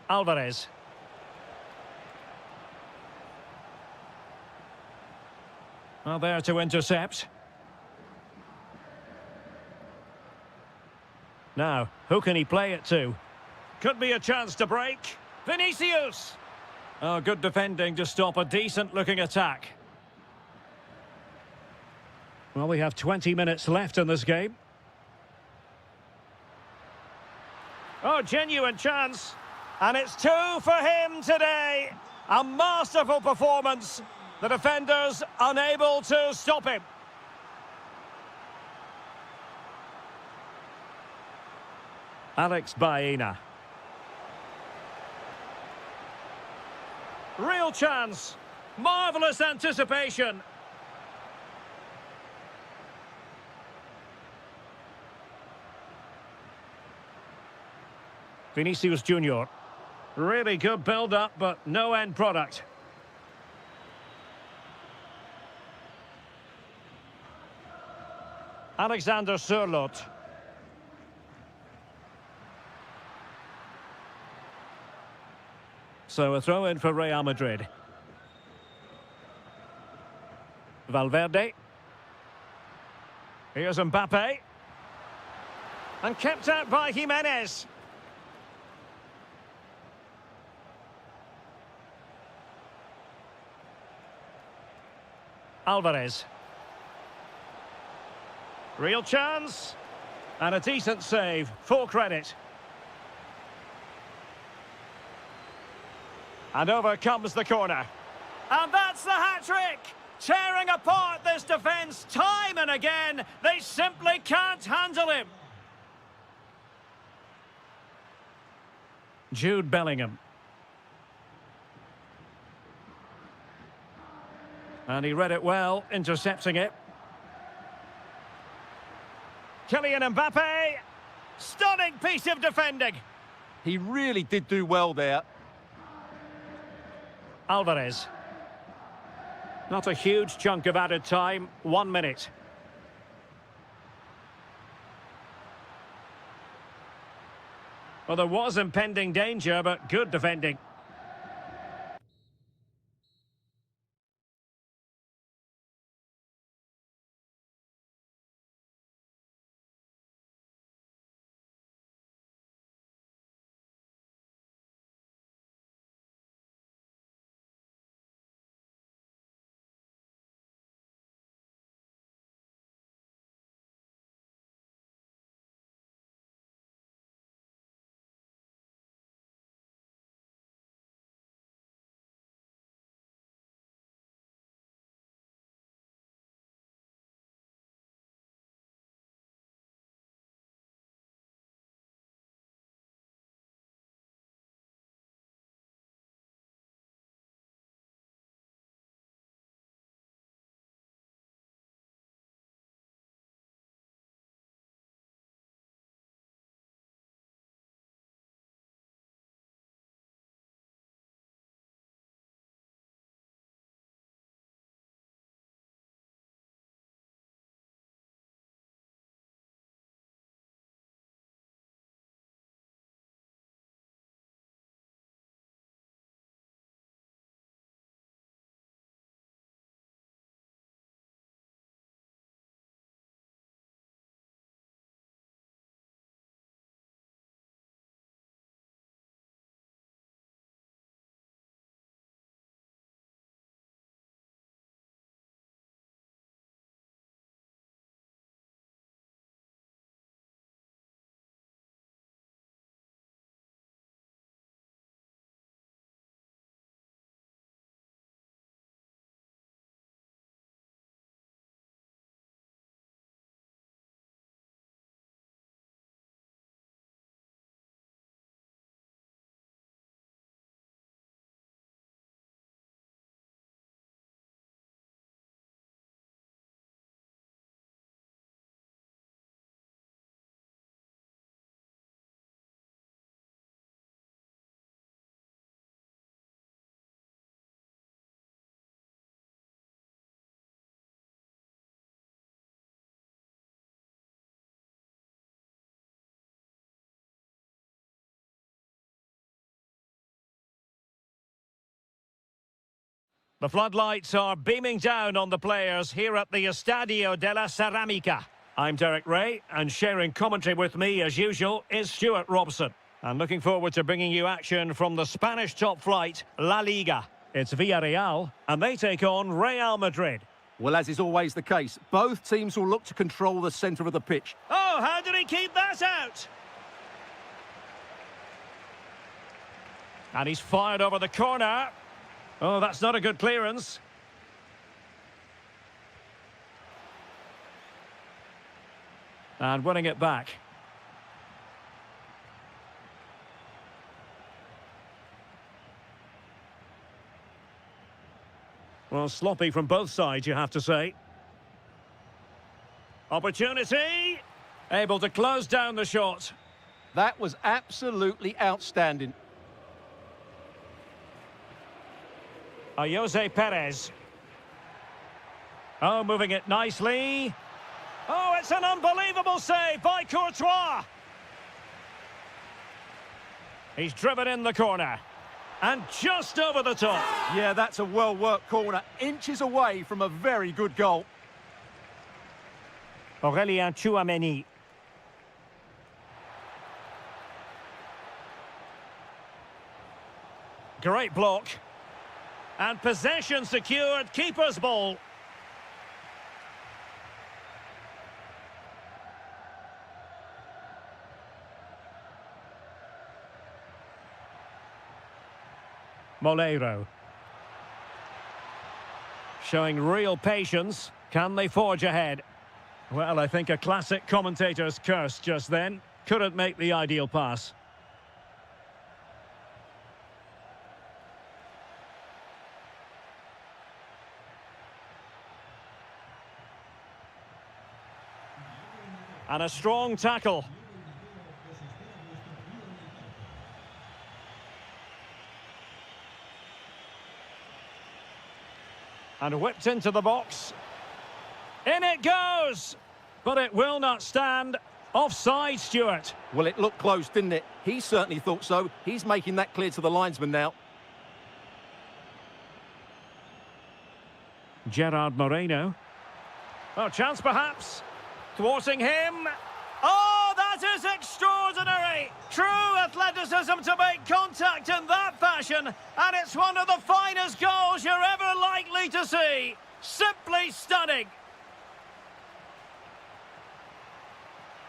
Alvarez. Well, there to intercept. Now, who can he play it to? Could be a chance to break. Vinicius! Oh, good defending to stop a decent-looking attack. Well, we have 20 minutes left in this game. Oh, genuine chance. And it's 2 for him today. A masterful performance. The defenders unable to stop him. Alex Baena. Real chance. Marvellous anticipation. Vinicius Junior. Really good build-up, but no end product. Alexander Sørloth. So a throw in for Real Madrid. Valverde. Here's Mbappe. And kept out by Jimenez. Alvarez. Real chance. And a decent save. Full credit. And over comes the corner. And that's the hat-trick! Tearing apart this defence time and again. They simply can't handle him. Jude Bellingham. And he read it well, intercepting it. Kylian Mbappe. Stunning piece of defending. He really did do well there. Alvarez. Not a huge chunk of added time. 1 minute. Well, there was impending danger, but good defending. The floodlights are beaming down on the players here at the Estadio de la Ceramica. I'm Derek Ray, and sharing commentary with me, as usual, is Stuart Robson. I'm looking forward to bringing you action from the Spanish top flight, La Liga. It's Villarreal, and they take on Real Madrid. Well, as is always the case, both teams will look to control the centre of the pitch. Oh, how did he keep that out? And he's fired over the corner. Oh, that's not a good clearance. And winning it back. Well, sloppy from both sides, you have to say. Opportunity. Able to close down the shot. That was absolutely outstanding. Jose Perez. Oh, moving it nicely. Oh, it's an unbelievable save by Courtois. He's driven in the corner. And just over the top. Yeah, that's a well-worked corner. Inches away from a very good goal. Aurélien Tchouaméni. Great block. And possession secured, keeper's ball. Moleiro. Showing real patience. Can they forge ahead? Well, I think a classic commentator's curse just then. Couldn't make the ideal pass. And a strong tackle. And whipped into the box. In it goes! But it will not stand. Offside, Stuart. Well, it looked close, didn't it? He certainly thought so. He's making that clear to the linesman now. Gerard Moreno. Oh, chance perhaps. Thwarting him. Oh, that is extraordinary! True athleticism to make contact in that fashion, and it's one of the finest goals you're ever likely to see. Simply stunning.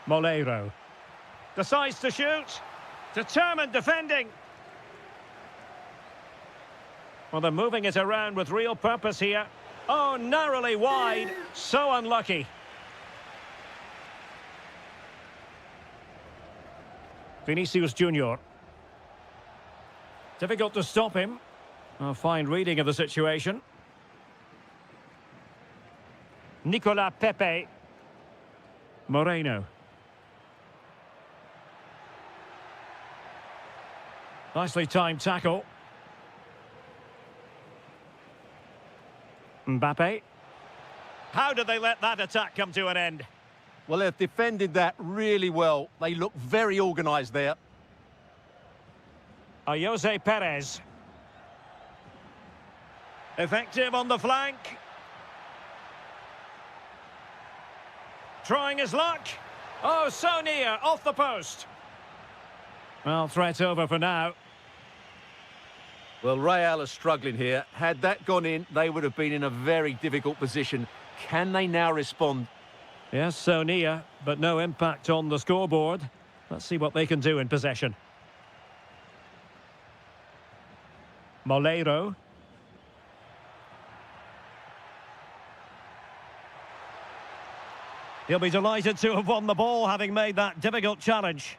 Moleiro decides to shoot. Determined defending. Well, they're moving it around with real purpose here. Oh, narrowly wide. So unlucky. Vinicius Junior. Difficult to stop him. A fine reading of the situation. Nicolas Pepe. Moreno. Nicely timed tackle. Mbappe. How did they let that attack come to an end? Well, they've defended that really well. They look very organised there. Jose Perez. Effective on the flank. Trying his luck. Oh, so near, off the post. Well, threat over for now. Well, Real are struggling here. Had that gone in, they would have been in a very difficult position. Can they now respond? Yes, so near, but no impact on the scoreboard. Let's see what they can do in possession. Moleiro. He'll be delighted to have won the ball, having made that difficult challenge.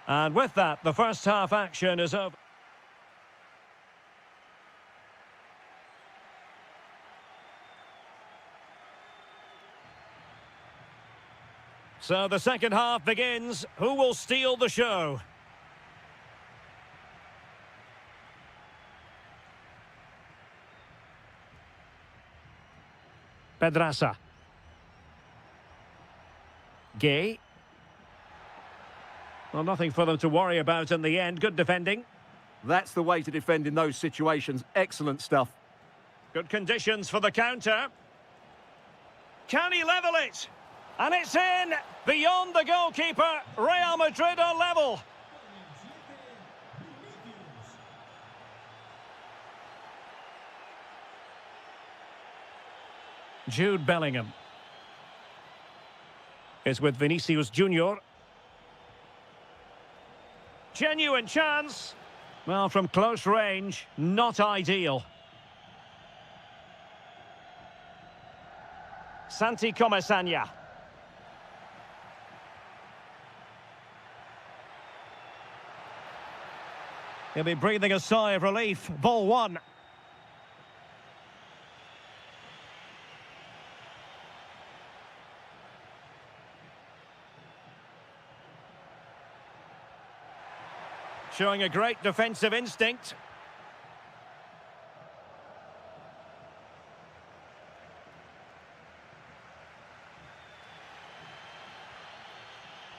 And with that, the first half action is over. So the second half begins. Who will steal the show? Pedraza. Gay. Well, nothing for them to worry about in the end. Good defending. That's the way to defend in those situations. Excellent stuff. Good conditions for the counter. Can he level it? And it's in! Beyond the goalkeeper, Real Madrid are level. Jude Bellingham is with Vinicius Junior. Genuine chance. Well, from close range, not ideal. Santiago Bernabéu. He'll be breathing a sigh of relief. Ball one. Showing a great defensive instinct.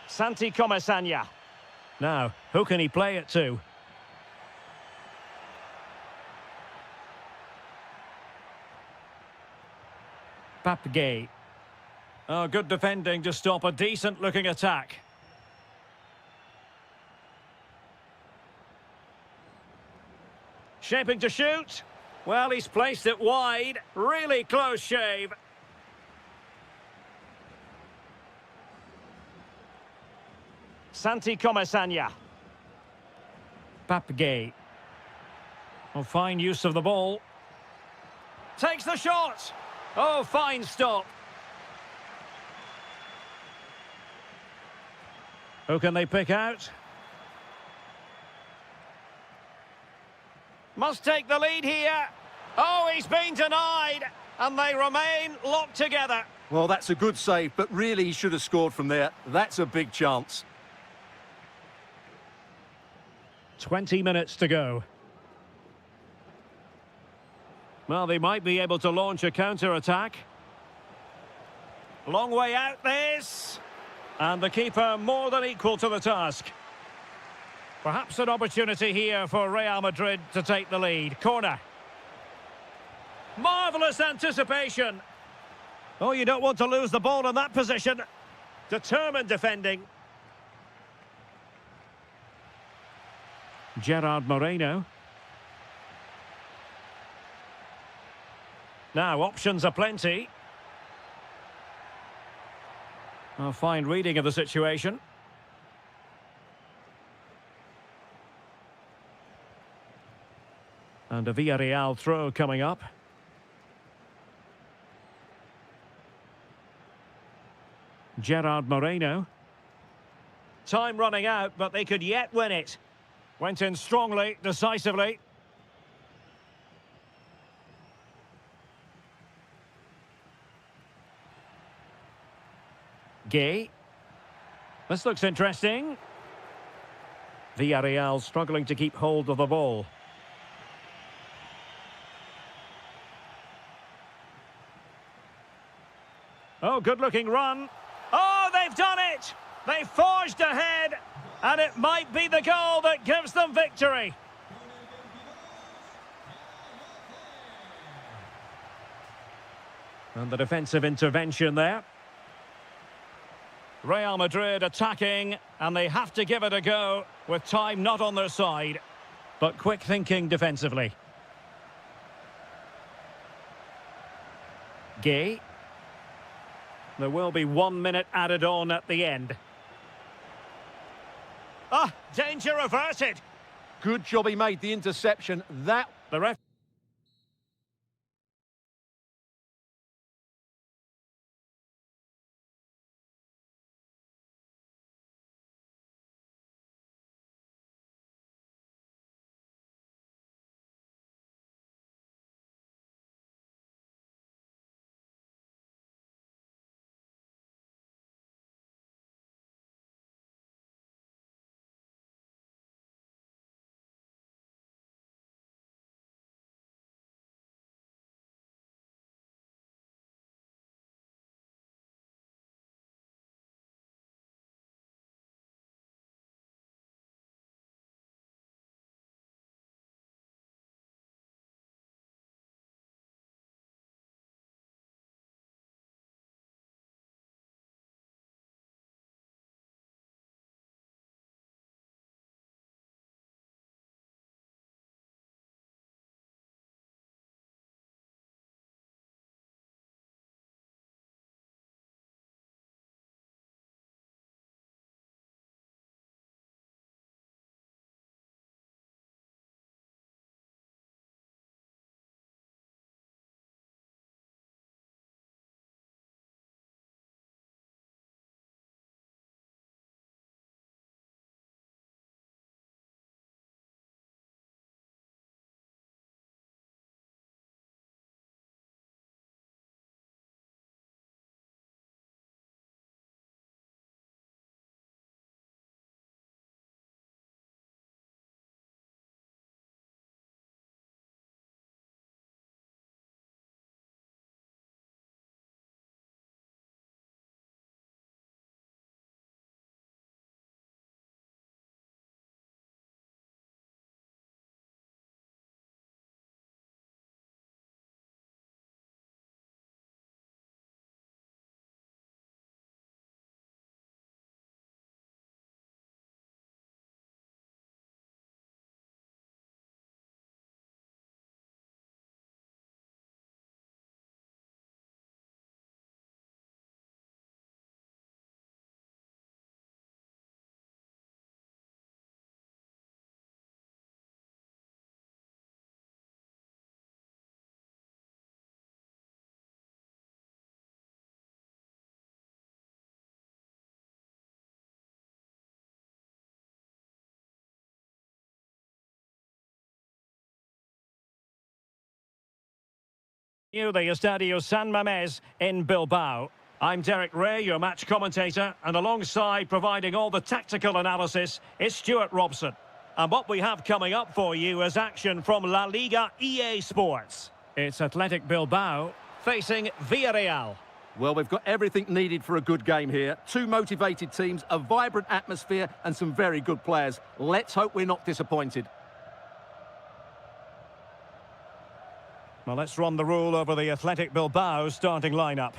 Santiago Bernabéu. Now, who can he play it to? Papgay. Oh, good defending to stop a decent-looking attack. Shaping to shoot. Well, he's placed it wide. Really close shave. Santiago Bernabéu. Papgay. Oh, fine use of the ball. Takes the shot. Oh, fine stop. Who can they pick out? Must take the lead here. Oh, he's been denied. And they remain locked together. Well, that's a good save, but really he should have scored from there. That's a big chance. 20 minutes to go. Well, they might be able to launch a counter-attack. Long way out this. And the keeper more than equal to the task. Perhaps an opportunity here for Real Madrid to take the lead. Corner. Marvellous anticipation. Oh, you don't want to lose the ball in that position. Determined defending. Gerard Moreno. Now, options are plenty. A fine reading of the situation. And a Villarreal throw coming up. Gerard Moreno. Time running out, but they could yet win it. Went in strongly, decisively. Gay. This looks interesting. Villarreal struggling to keep hold of the ball. Oh, good-looking run. Oh, they've done it! They forged ahead, and it might be the goal that gives them victory. And the defensive intervention there. Real Madrid attacking, and they have to give it a go, with time not on their side. But quick thinking defensively. Gay. There will be 1 minute added on at the end. Ah, danger averted. Good job he made the interception. That... The ref... Near the Estadio San Mamés in Bilbao. I'm Derek Ray, your match commentator, and alongside providing all the tactical analysis is Stuart Robson. And what we have coming up for you is action from La Liga EA Sports. It's Athletic Bilbao facing Villarreal. Well, we've got everything needed for a good game here. Two motivated teams, a vibrant atmosphere, and some very good players. Let's hope we're not disappointed. Well, let's run the rule over the Athletic Bilbao starting lineup.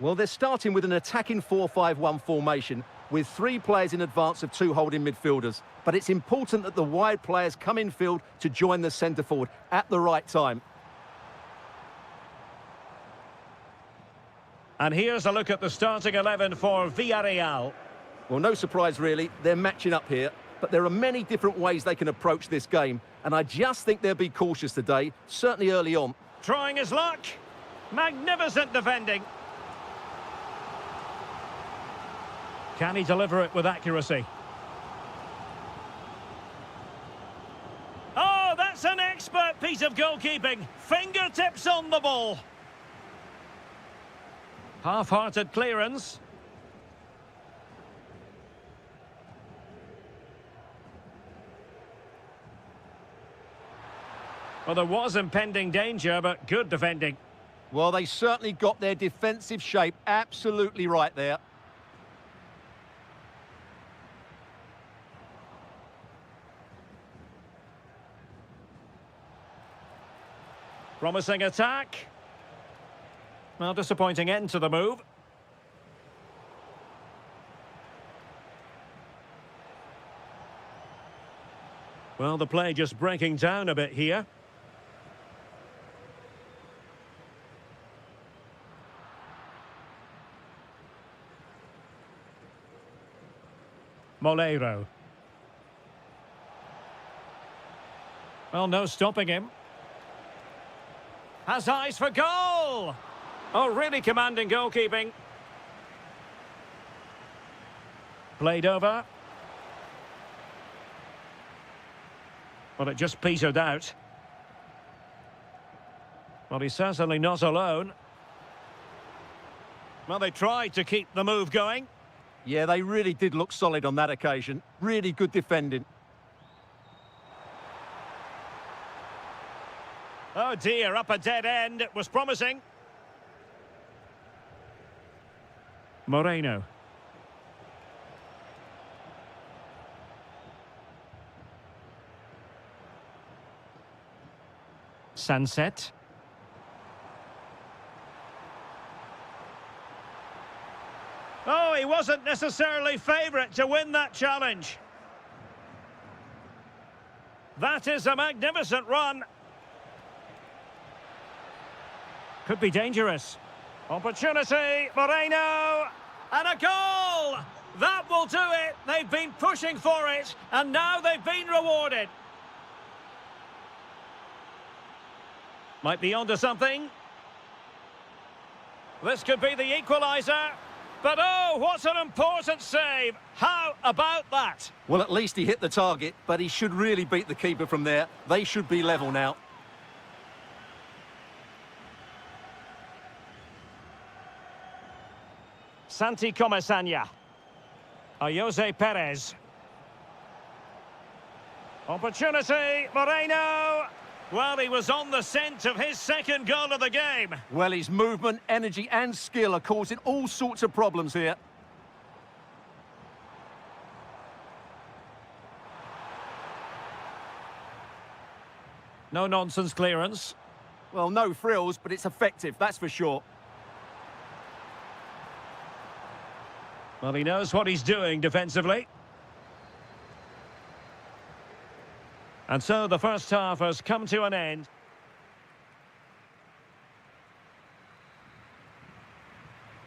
Well, they're starting with an attacking 4-5-1 formation with three players in advance of two holding midfielders. But it's important that the wide players come in field to join the centre forward at the right time. And here's a look at the starting 11 for Villarreal. Well, no surprise really, they're matching up here. But there are many different ways they can approach this game. And I just think they'll be cautious today, certainly early on. Trying his luck. Magnificent defending. Can he deliver it with accuracy? Oh, that's an expert piece of goalkeeping. Fingertips on the ball. Half-hearted clearance. Well, there was impending danger, but good defending. Well, they certainly got their defensive shape absolutely right there. Promising attack. Well, disappointing end to the move. Well, the play just breaking down a bit here. Moleiro. Well, no stopping him. Has eyes for goal! Oh, really commanding goalkeeping. Played over. Well, it just petered out. Well, he's certainly not alone. Well, they tried to keep the move going. Yeah, they really did look solid on that occasion. Really good defending. Oh dear, up a dead end. It was promising. Moreno. Sunset. Oh, he wasn't necessarily favourite to win that challenge. That is a magnificent run. Could be dangerous. Opportunity, Moreno, and a goal! That will do it. They've been pushing for it, and now they've been rewarded. Might be onto something. This could be the equaliser. But oh, what an important save. How about that? Well, at least he hit the target, but he should really beat the keeper from there. They should be level now. Santi Comesaña. Jose Perez. Opportunity, Moreno. Well, he was on the scent of his second goal of the game. Well, his movement, energy and skill are causing all sorts of problems here. No-nonsense clearance. Well, no frills, but it's effective, that's for sure. Well, he knows what he's doing defensively. And so the first half has come to an end.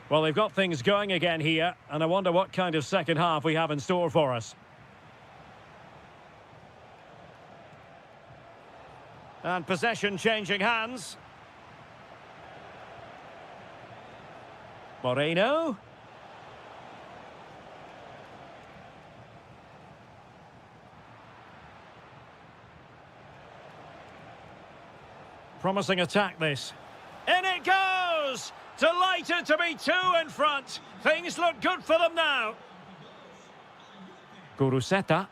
Well, they've got things going again here, and I wonder what kind of second half we have in store for us. And possession changing hands. Moreno. Promising attack, this. In it goes! Delighted to be two in front. Things look good for them now. Guruseta.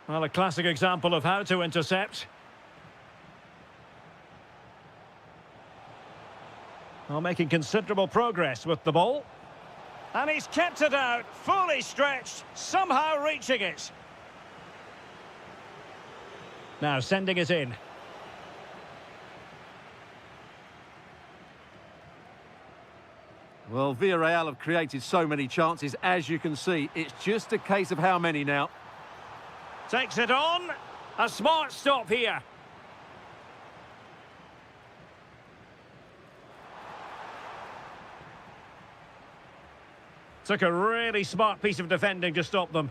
Well, a classic example of how to intercept. Well, making considerable progress with the ball. And he's kept it out, fully stretched, somehow reaching it. Now sending it in. Well, Villarreal have created so many chances, as you can see. It's just a case of how many now. Takes it on. A smart stop here. Took a really smart piece of defending to stop them.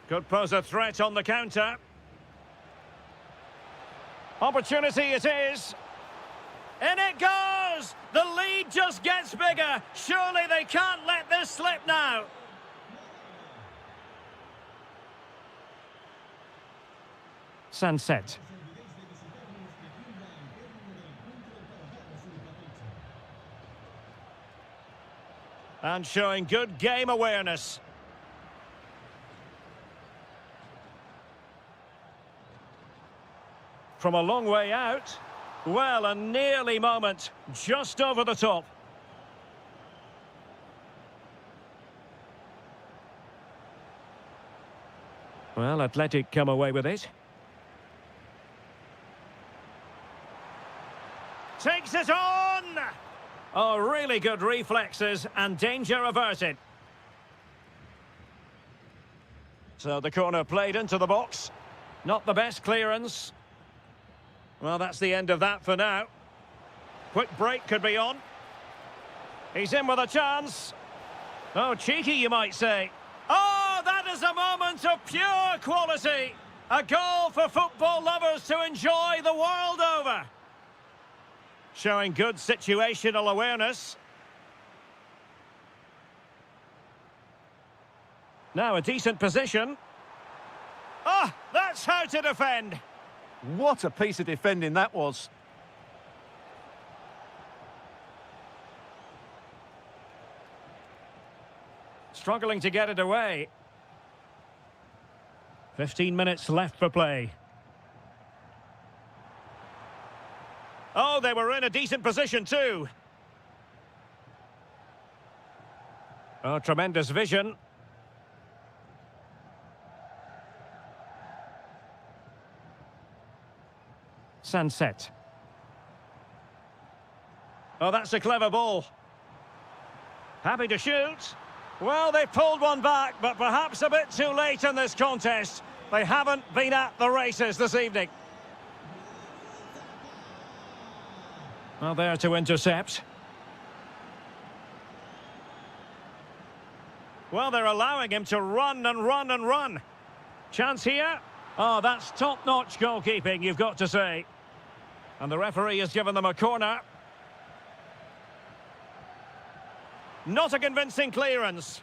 Could pose a threat on the counter. Opportunity it is. In it goes! The lead just gets bigger. Surely they can't let this slip now. Sunset. And showing good game awareness. From a long way out. Well, a nearly moment. Just over the top. Well, Athletic come away with it. Takes it on! Oh, really good reflexes and danger averted. So the corner played into the box. Not the best clearance. Well, that's the end of that for now. Quick break could be on. He's in with a chance. Oh, cheeky, you might say. Oh, that is a moment of pure quality. A goal for football lovers to enjoy the world over. Showing good situational awareness. Now a decent position. Ah, that's how to defend. What a piece of defending that was. Struggling to get it away. 15 minutes left for play. Oh, they were in a decent position too. Oh, tremendous vision. Sunset. Oh, that's a clever ball. Happy to shoot. Well, they pulled one back, but perhaps a bit too late in this contest. They haven't been at the races this evening. Well, there to intercept. Well, they're allowing him to run and run and run. Chance here. Oh, that's top-notch goalkeeping, you've got to say. And the referee has given them a corner. Not a convincing clearance.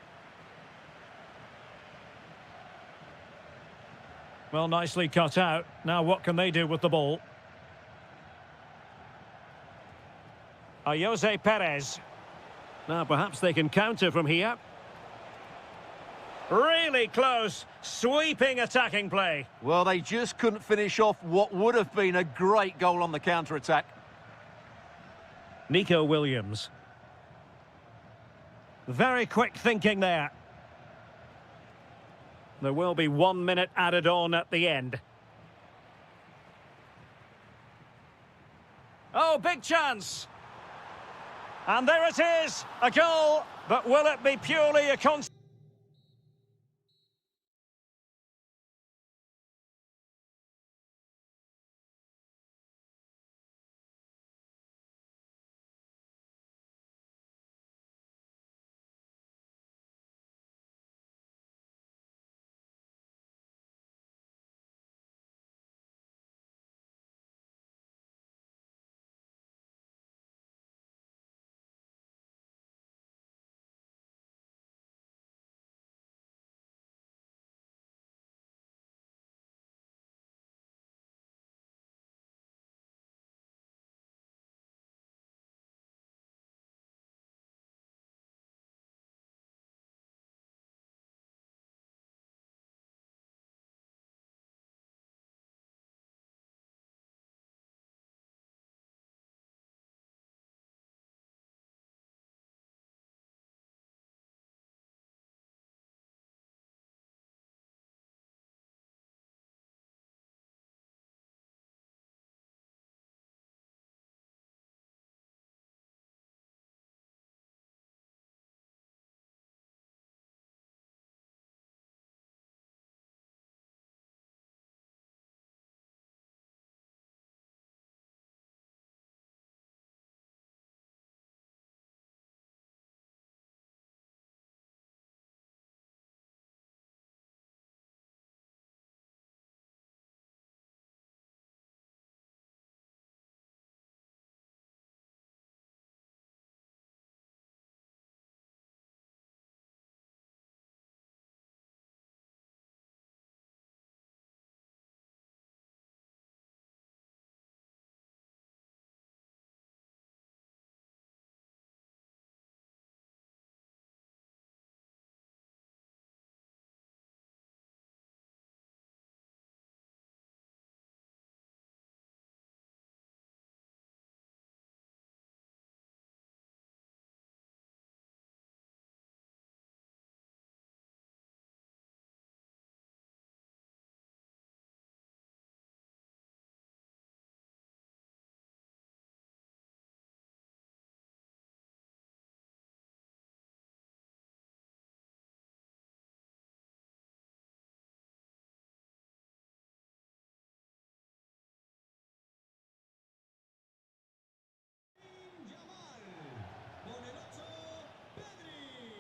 Well, nicely cut out. Now what can they do with the ball? Jose Perez. Now perhaps they can counter from here. Really close, sweeping attacking play. Well, they just couldn't finish off what would have been a great goal on the counter-attack. Nico Williams. Very quick thinking there. There will be 1 minute added on at the end. Oh, big chance. And there it is, a goal, but will it be purely a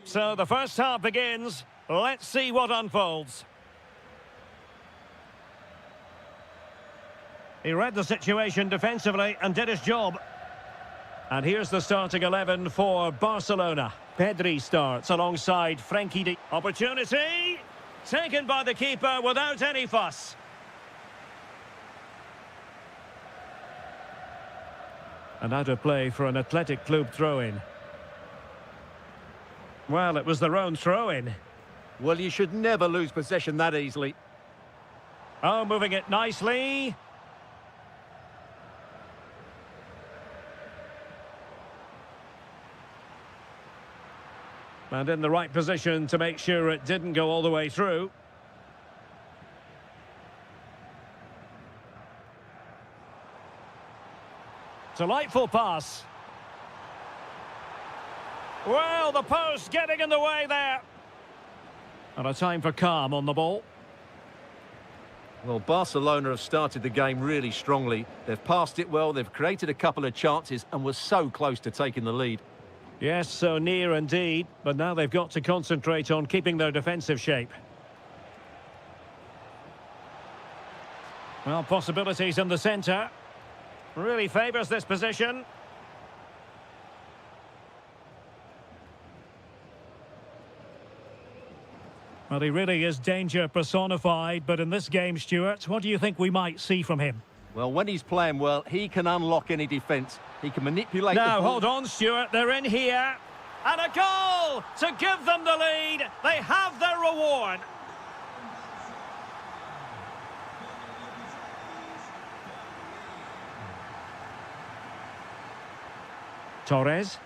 So the first half begins. Let's see what unfolds. He read the situation defensively and did his job. And here's the starting 11 for Barcelona. Pedri starts alongside Frenkie de... Opportunity! Taken by the keeper without any fuss. And out of play for an Athletic Club throw-in. Well, it was their own throw-in. Well, you should never lose possession that easily. Oh, moving it nicely. And in the right position to make sure it didn't go all the way through. Delightful pass. Well, the post getting in the way there. And a time for calm on the ball. Well, Barcelona have started the game really strongly. They've passed it well, they've created a couple of chances and were so close to taking the lead. Yes, so near indeed, but now they've got to concentrate on keeping their defensive shape. Well, possibilities in the centre. Really favours this position. Well, he really is danger personified, but in this game, Stuart, what do you think we might see from him? Well, when he's playing well, he can unlock any defence. He can manipulate the Now, ball. hold on, Stuart. They're in here. And a goal to give them the lead. They have their reward. Torres.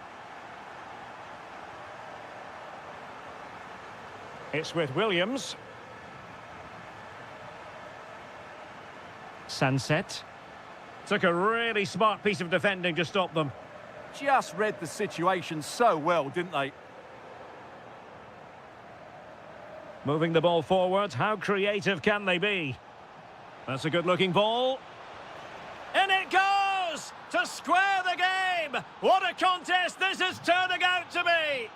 It's with Williams. Sunset. Took a really smart piece of defending to stop them. Just read the situation so well, didn't they? Moving the ball forward. How creative can they be? That's a good-looking ball. In it goes! To square the game! What a contest this is turning out to be!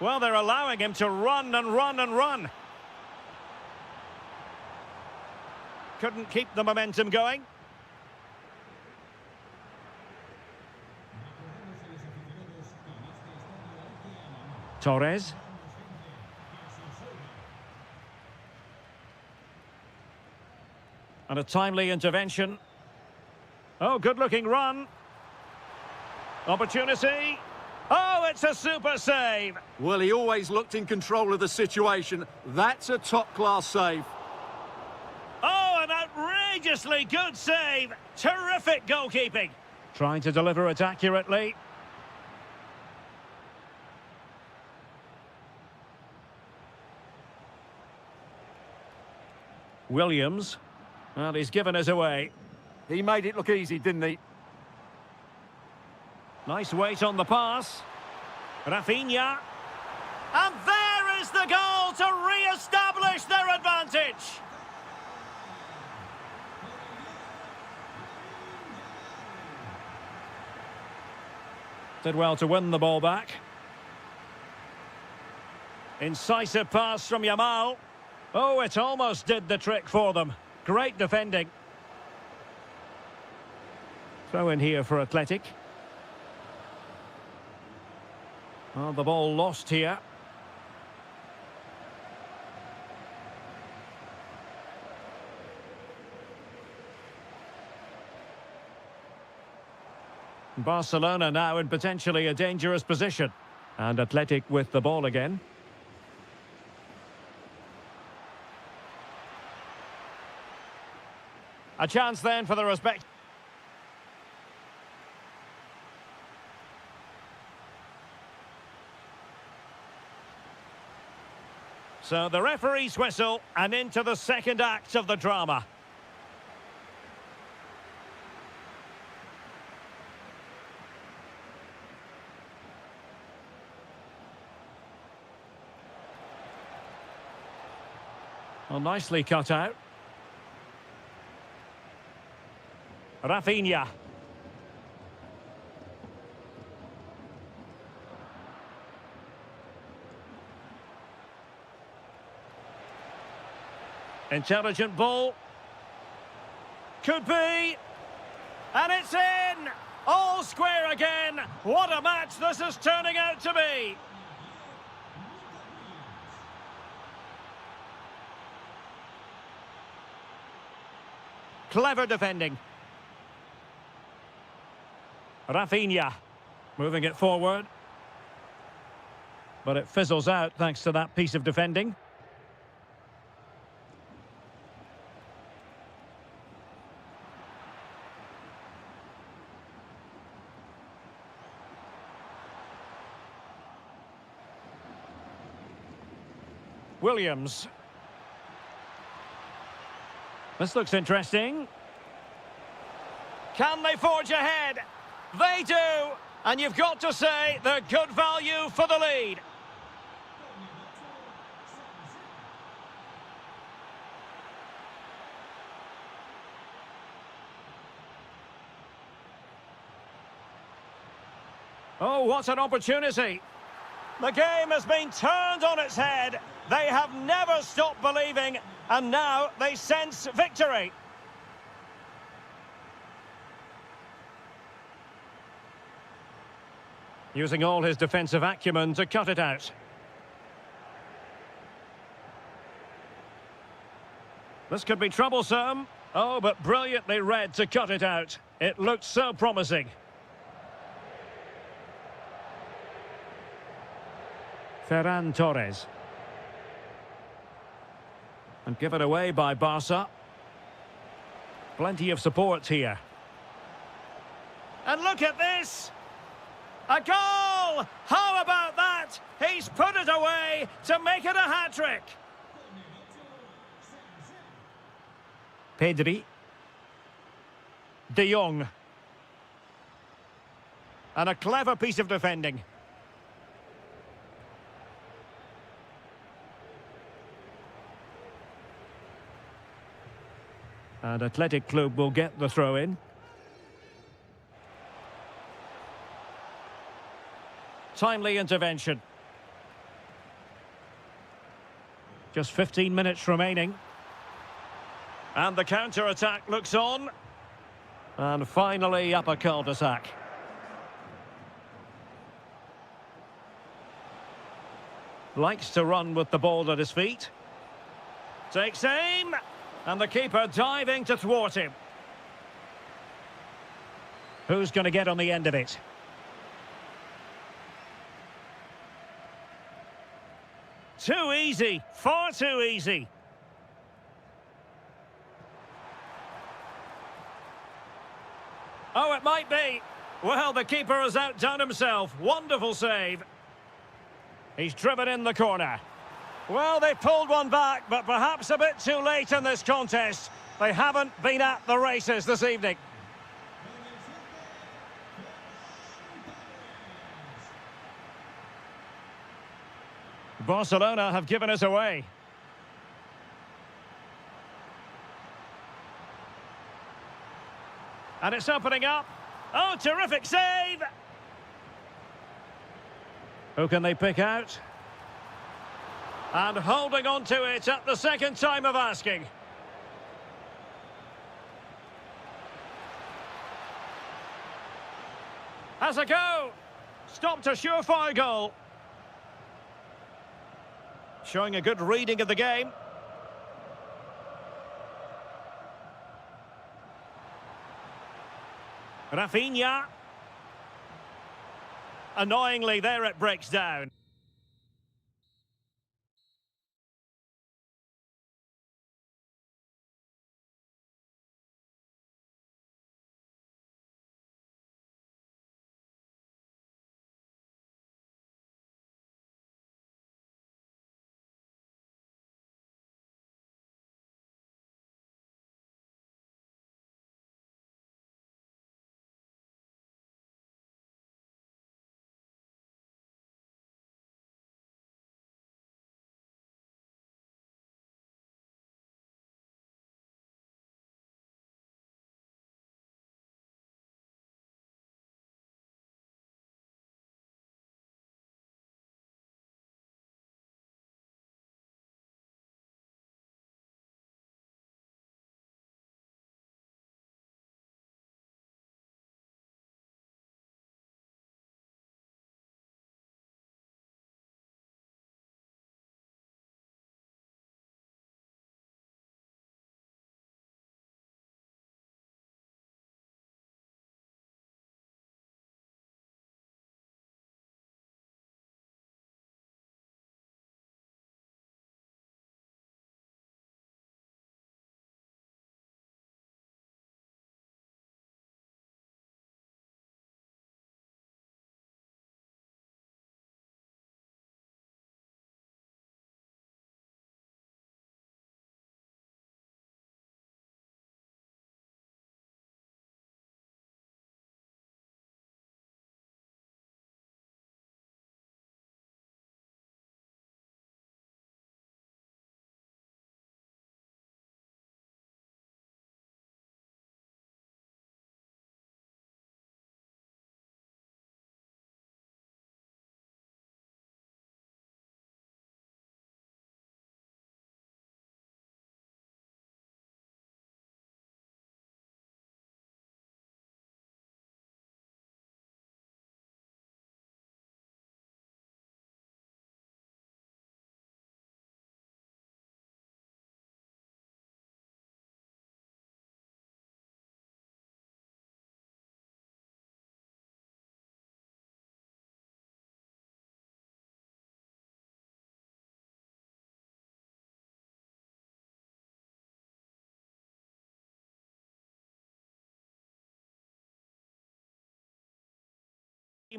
Well, they're allowing him to run and run and run. Couldn't keep the momentum going. Torres. And a timely intervention. Oh, good-looking run. Opportunity. Oh, it's a super save. Well, he always looked in control of the situation. That's a top-class save. Oh, an outrageously good save. Terrific goalkeeping. Trying to deliver it accurately. Williams. Well, he's given us away. He made it look easy, didn't he? Nice weight on the pass. Rafinha. And there is the goal to re-establish their advantage. Did well to win the ball back. Incisive pass from Yamal. Oh, it almost did the trick for them. Great defending. Throw in here for Athletic. Oh, the ball lost here. Barcelona now in potentially a dangerous position. And Athletic with the ball again. A chance then for the respect. So the referee's whistle and into the second act of the drama. Well, nicely cut out. Rafinha. Intelligent ball. Could be. And it's in! All square again. What a match this is turning out to be. Clever defending. Rafinha moving it forward. But it fizzles out thanks to that piece of defending. Williams. This looks interesting. Can they forge ahead? They do! And you've got to say they're good value for the lead. Oh, what an opportunity. The game has been turned on its head. They have never stopped believing, and now they sense victory. Using all his defensive acumen to cut it out. This could be troublesome. Oh, but brilliantly read to cut it out. It looked so promising. Ferran Torres. And given away by Barca. Plenty of support here. And look at this! A goal! How about that? He's put it away to make it a hat-trick. Pedri. De Jong. And a clever piece of defending. And Athletic Club will get the throw-in. Timely intervention. Just 15 minutes remaining. And the counter-attack looks on. And finally up a cul-de-sac. Likes to run with the ball at his feet. Takes aim. And the keeper diving to thwart him. Who's going to get on the end of it? Too easy. Far too easy. Oh, it might be. Well, the keeper has outdone himself. Wonderful save. He's driven in the corner. Well, they pulled one back, but perhaps a bit too late in this contest. They haven't been at the races this evening. Barcelona have given us away. And it's opening up. Oh, terrific save! Who can they pick out? And holding on to it at the second time of asking. Has a go. Stopped a surefire goal. Showing a good reading of the game. Rafinha. Annoyingly, there it breaks down.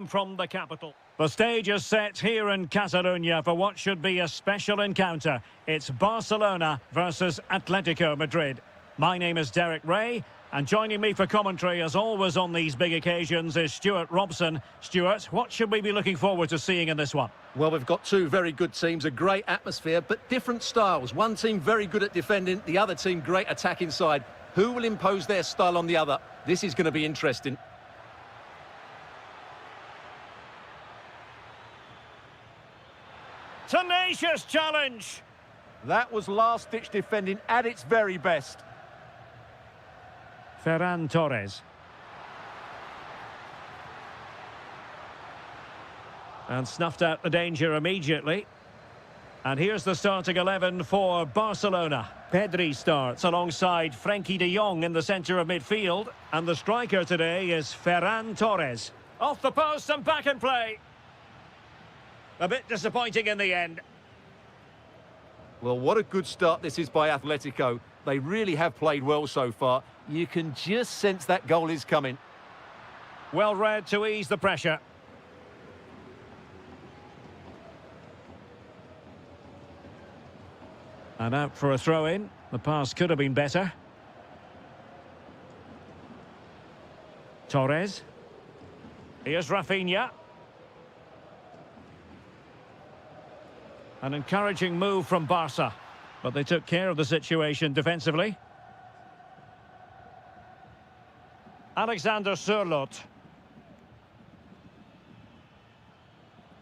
From the capital. The stage is set here in Catalonia for what should be a special encounter. It's Barcelona versus Atletico Madrid. My name is Derek Ray, and joining me for commentary, as always on these big occasions, is Stuart Robson. Stuart, what should we be looking forward to seeing in this one? Well, we've got two very good teams, a great atmosphere, but different styles. One team very good at defending, the other team great attack inside. Who will impose their style on the other? This is going to be interesting. Tenacious challenge. That was last-ditch defending at its very best. Ferran Torres. And snuffed out the danger immediately. And here's the starting 11 for Barcelona. Pedri starts alongside Frenkie de Jong in the centre of midfield. And the striker today is Ferran Torres. Off the post and back in play. A bit disappointing in the end. Well, what a good start this is by Atletico. They really have played well so far. You can just sense that goal is coming. Well read to ease the pressure. And out for a throw-in. The pass could have been better. Torres. Here's Rafinha. An encouraging move from Barca, but they took care of the situation defensively. Alexander Sørloth.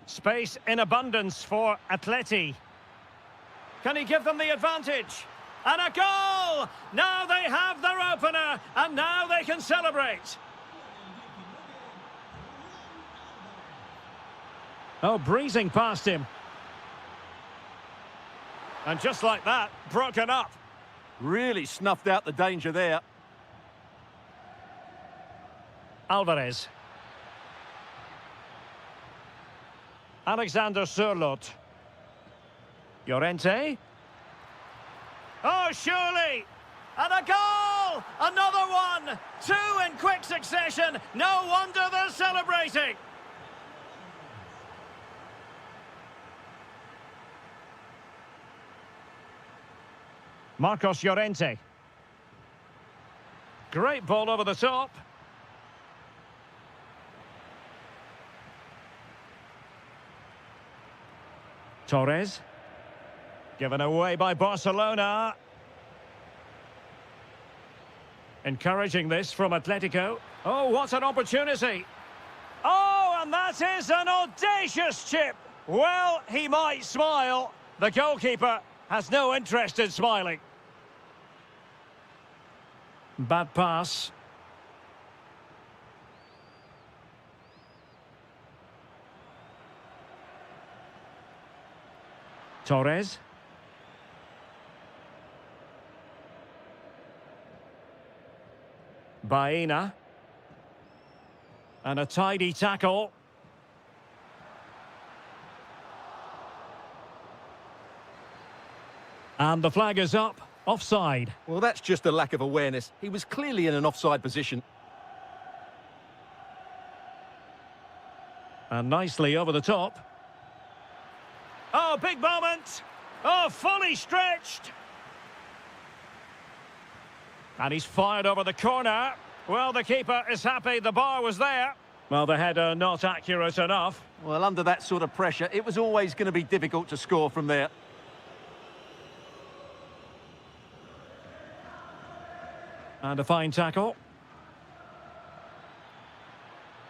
Space in abundance for Atleti. Can he give them the advantage? And a goal! Now they have their opener, and now they can celebrate. Oh, breezing past him. And just like that, broken up. Really snuffed out the danger there. Alvarez. Alexander Sørloth. Llorente. Oh, surely! And a goal! Another one! Two in quick succession. No wonder they're celebrating. Marcos Llorente. Great ball over the top. Torres. Given away by Barcelona. Encouraging this from Atletico. Oh, what an opportunity. Oh, and that is an audacious chip. Well, he might smile. The goalkeeper has no interest in smiling. Bad pass. Torres. Baena. And a tidy tackle. And the flag is up. Offside. Well, that's just a lack of awareness. He was clearly in an offside position. And nicely over the top. Oh, big moment. Oh, fully stretched. And he's fired over the corner. Well, the keeper is happy the bar was there. Well, the header not accurate enough. Well, under that sort of pressure, it was always going to be difficult to score from there. And a fine tackle.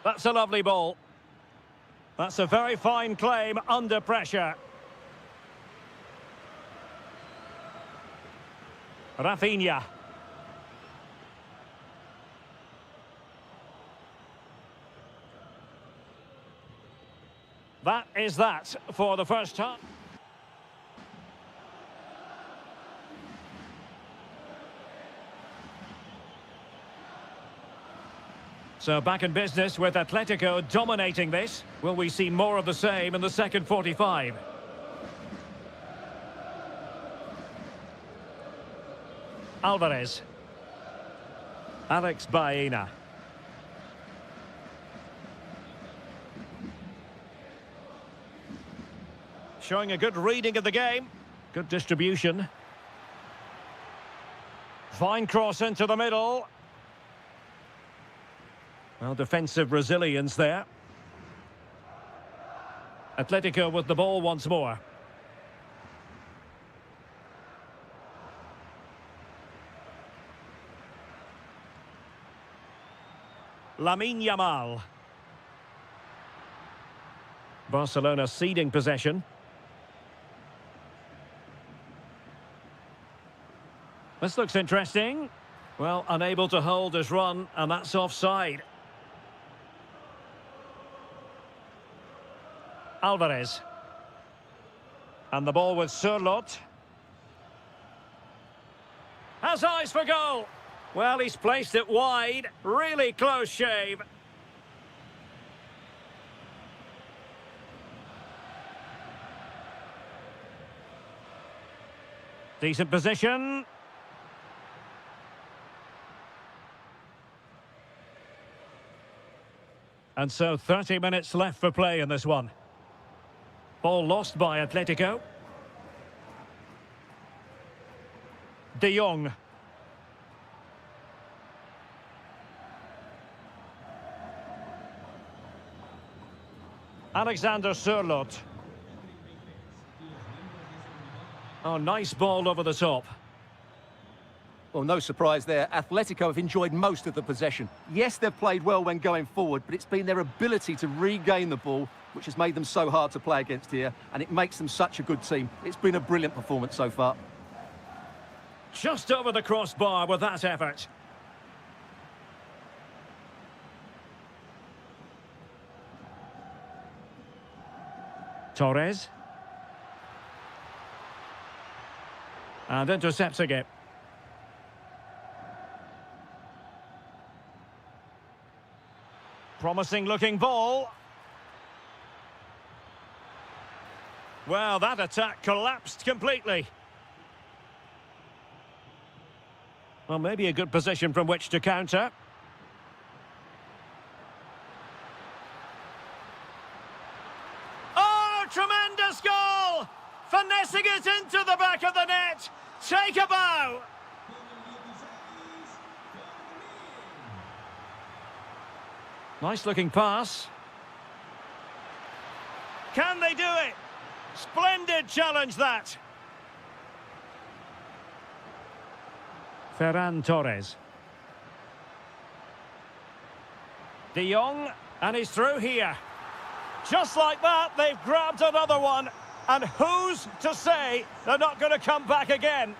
That's a lovely ball. That's a very fine claim under pressure. Rafinha. That is that for the first time. So back in business with Atletico dominating this. Will we see more of the same in the second 45? Alvarez. Alex Baena. showing a good reading of the game. Good distribution. Fine cross into the middle. Well, defensive resilience there. Atletico with the ball once more. Lamine Yamal. Barcelona ceding possession. This looks interesting. Well, unable to hold his run, and that's offside. Alvarez. And the ball with Sørloth. Has eyes for goal. Well, he's placed it wide. Really close shave. Decent position. And so 30 minutes left for play in this one. Ball lost by Atletico. De Jong. Alexander Sørloth. Oh, nice ball over the top. Well, no surprise there. Atletico have enjoyed most of the possession. Yes, they've played well when going forward, but it's been their ability to regain the ball which has made them so hard to play against here, and it makes them such a good team. It's been a brilliant performance so far. Just over the crossbar with that effort. Torres. And intercepting it. Promising looking ball. Well, that attack collapsed completely. Well, maybe a good position from which to counter. Oh, tremendous goal! Finessing it into the back of the net. Take a bow. Nice looking pass. Can they do it? Splendid challenge that. Ferran Torres. De Jong, and he's through here. Just like that, they've grabbed another one. And who's to say they're not going to come back again?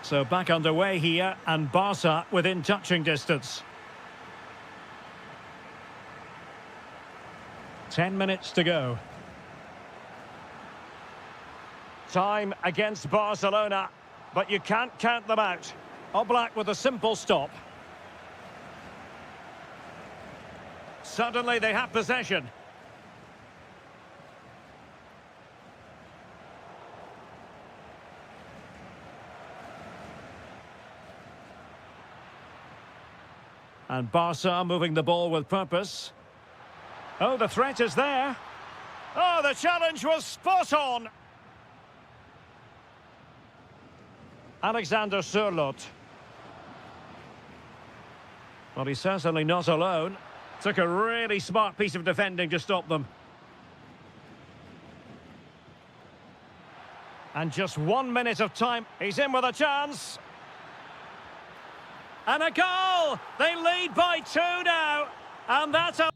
So back underway here, and Barca within touching distance. 10 minutes to go. Time against Barcelona, but you can't count them out. Oblak with a simple stop. Suddenly they have possession. And Barca moving the ball with purpose. Oh, the threat is there. Oh, the challenge was spot on. Alexander Sørloth. Well, he's certainly not alone. Took a really smart piece of defending to stop them. And just 1 minute of time. He's in with a chance. And a goal! They lead by 2 now. And that's a...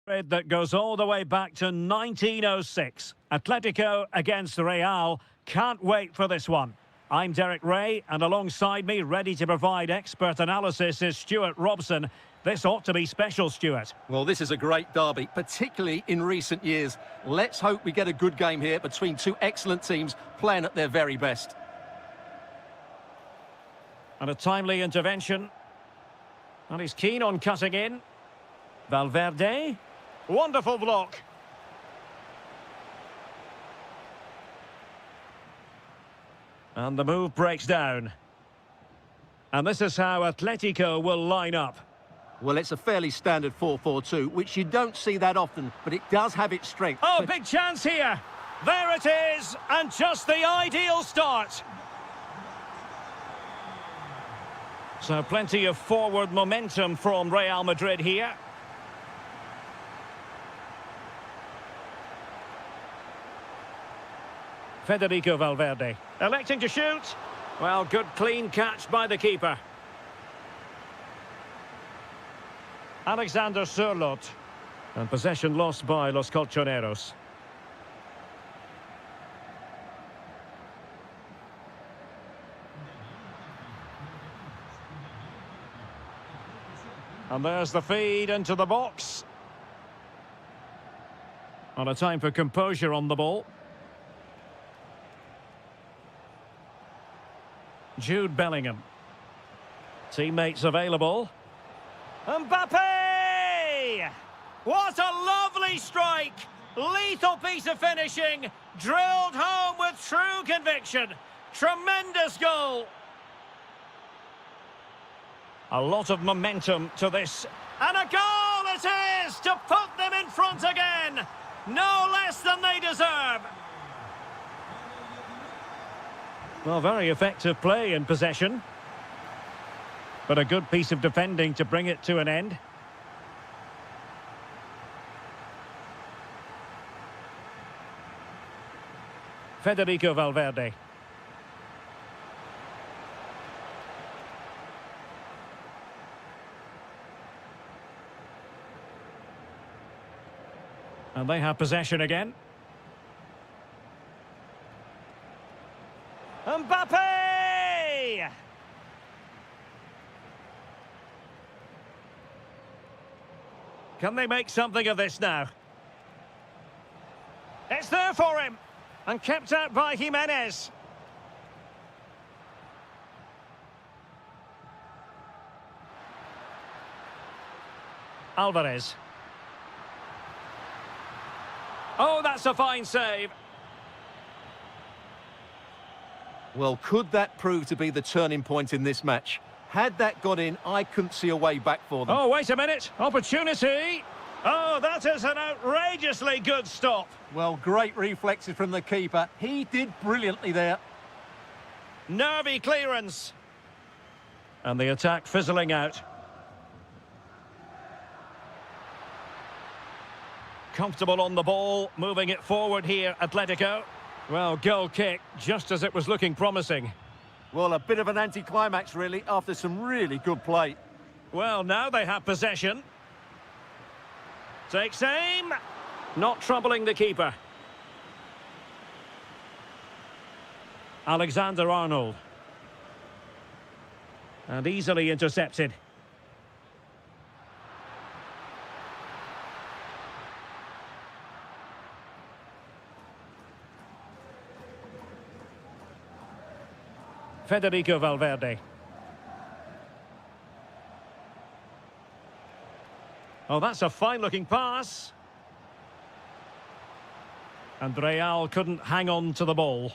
That goes all the way back to 1906. Atletico against Real. Can't wait for this one. I'm Derek Ray, and alongside me, ready to provide expert analysis, is Stuart Robson. This ought to be special, Stuart. Well, this is a great derby, particularly in recent years. Let's hope we get a good game here between two excellent teams playing at their very best. And a timely intervention. And he's keen on cutting in. Valverde. Wonderful block. And the move breaks down. And this is how Atletico will line up. Well, it's a fairly standard 4-4-2, which you don't see that often, but it does have its strength. Oh, big chance here. There it is, and just the ideal start. So plenty of forward momentum from Real Madrid here. Federico Valverde, electing to shoot. Well, good clean catch by the keeper. Alexander Sørloth. And possession lost by Los Colchoneros. And there's the feed into the box. On a time for composure on the ball. Jude Bellingham. Teammates available. Mbappe! What a lovely strike! Lethal piece of finishing. Drilled home with true conviction. Tremendous goal. A lot of momentum to this. And a goal it is to put them in front again. No less than they deserve. Well, very effective play in possession. But a good piece of defending to bring it to an end. Federico Valverde. And they have possession again. Mbappe! Can they make something of this now? It's there for him! And kept out by Jimenez. Alvarez. Oh, that's a fine save. Well, could that prove to be the turning point in this match? Had that got in, I couldn't see a way back for them. Oh, wait a minute. Opportunity. Oh, that is an outrageously good stop. Well, great reflexes from the keeper. He did brilliantly there. Nervy clearance. And the attack fizzling out. Comfortable on the ball, moving it forward here, Atletico. Well, goal kick, just as it was looking promising. Well, a bit of an anticlimax, really, after some really good play. Well, now they have possession. Takes aim. Not troubling the keeper. Alexander-Arnold. And easily intercepted. Federico Valverde. Oh, that's a fine-looking pass. And Real couldn't hang on to the ball.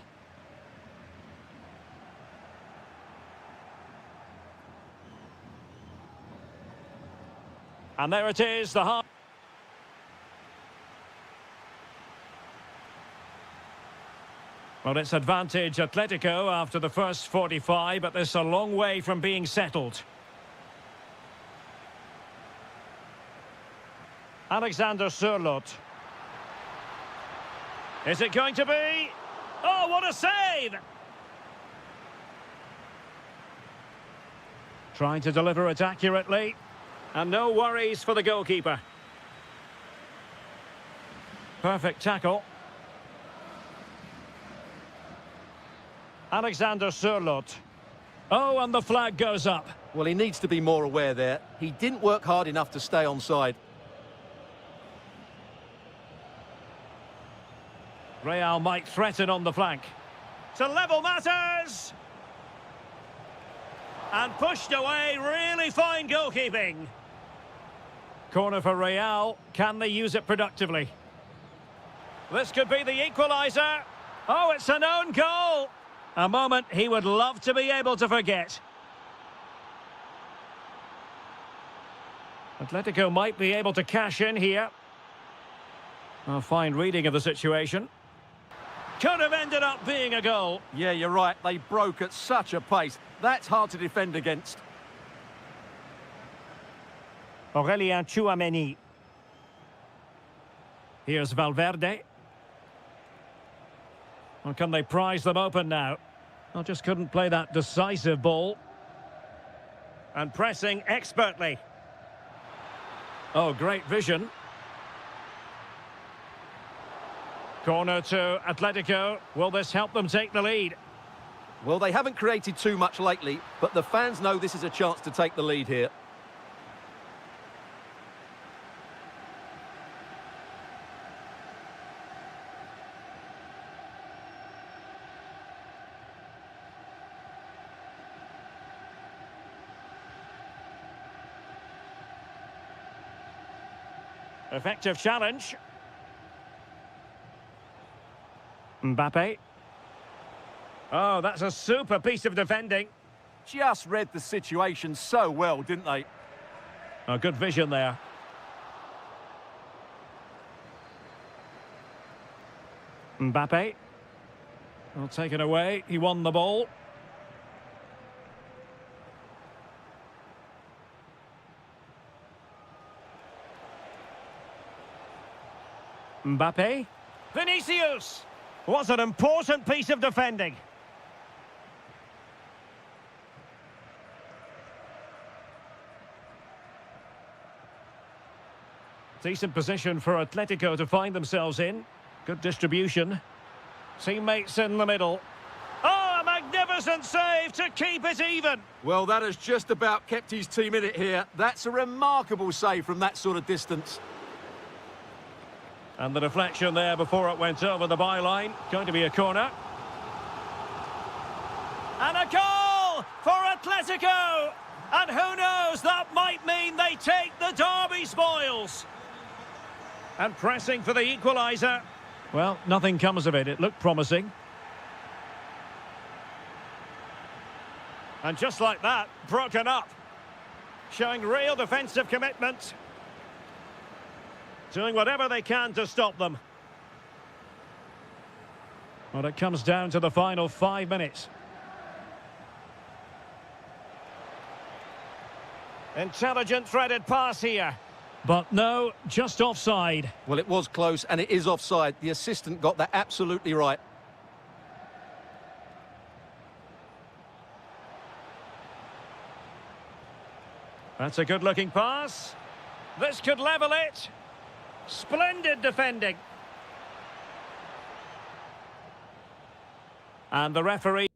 And there it is, the half. Well, it's advantage Atletico after the first 45, but this is a long way from being settled. Alexander Sørloth. Is it going to be? Oh, what a save! Trying to deliver it accurately. And no worries for the goalkeeper. Perfect tackle. Alexander Sørloth. Oh, and the flag goes up. Well, he needs to be more aware there. He didn't work hard enough to stay onside. Real might threaten on the flank. To level matters! And pushed away, really fine goalkeeping. Corner for Real. Can they use it productively? This could be the equaliser. Oh, it's an own goal. A moment he would love to be able to forget. Atletico might be able to cash in here. A fine reading of the situation. Could have ended up being a goal. Yeah, you're right. They broke at such a pace. That's hard to defend against. Aurélien Tchouameni. Here's Valverde. Or can they prize them open now? Well, just couldn't play that decisive ball. And pressing expertly. Oh, great vision. Corner to Atletico. Will this help them take the lead? Well, they haven't created too much lately, but the fans know this is a chance to take the lead here. Effective challenge. Mbappe. Oh, that's a super piece of defending. Just read the situation so well, didn't they? Oh, good vision there. Mbappe. Well, taken away. He won the ball. Mbappe. Vinicius! What an important piece of defending. Decent position for Atletico to find themselves in. Good distribution. Teammates in the middle. Oh, a magnificent save to keep it even. Well, that has just about kept his team in it here. That's a remarkable save from that sort of distance. And the deflection there before it went over the byline. Going to be a corner. And a goal for Atletico! And who knows, that might mean they take the Derby spoils. And pressing for the equaliser. Well, nothing comes of it. It looked promising. And just like that, broken up. Showing real defensive commitment. Doing whatever they can to stop them. Well, it comes down to the final 5 minutes. Intelligent threaded pass here. But no, just offside. Well, it was close, and it is offside. The assistant got that absolutely right. That's a good-looking pass. This could level it. Splendid defending. And the referee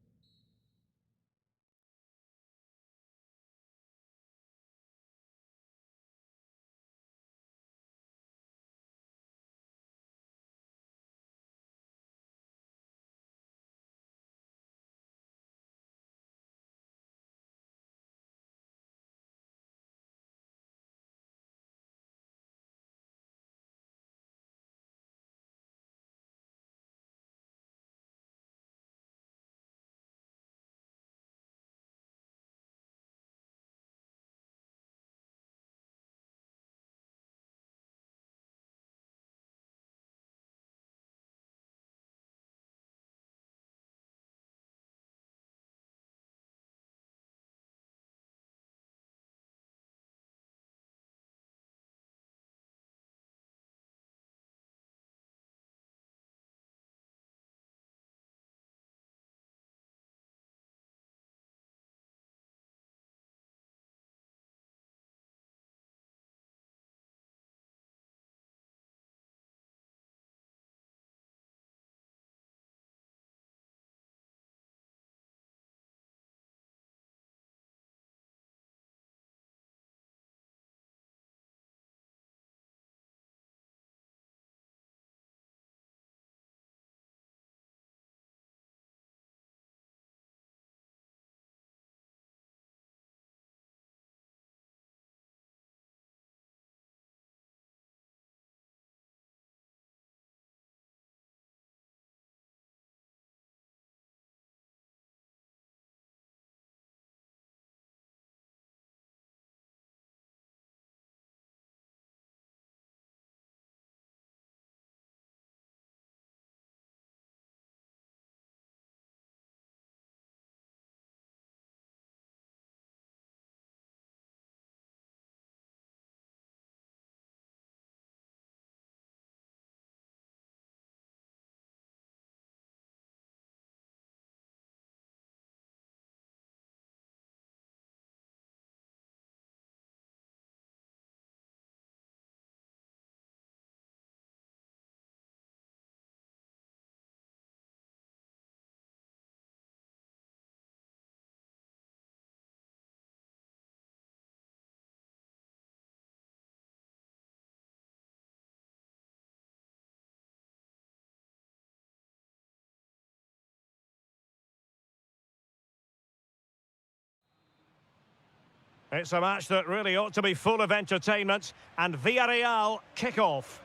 It's a match that really ought to be full of entertainment, and Villarreal kick off.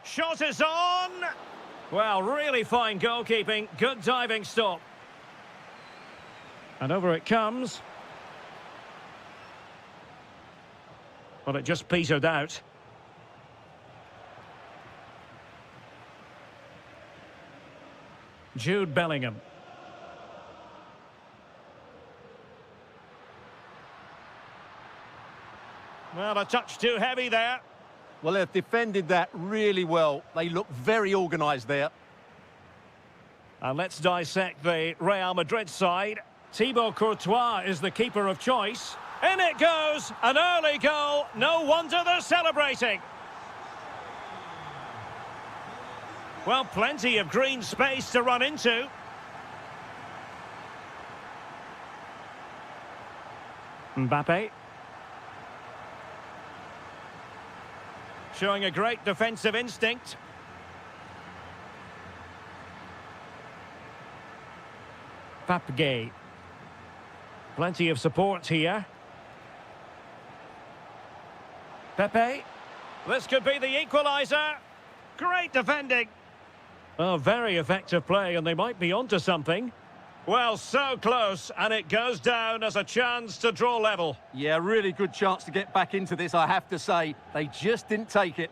Shot is on! Well, really fine goalkeeping, good diving stop. And over it comes. Well, it just petered out. Jude Bellingham. Well, a touch too heavy there. Well, they've defended that really well. They look very organised there. And let's dissect the Real Madrid side. Thibaut Courtois is the keeper of choice. In it goes, an early goal. No wonder they're celebrating. Well, plenty of green space to run into. Mbappe. Showing a great defensive instinct. Pape. Plenty of support here. Pepe. This could be the equaliser. Great defending. Oh, very effective play, and they might be onto something. Well, so close, and it goes down as a chance to draw level. Yeah, really good chance to get back into this, I have to say. They just didn't take it.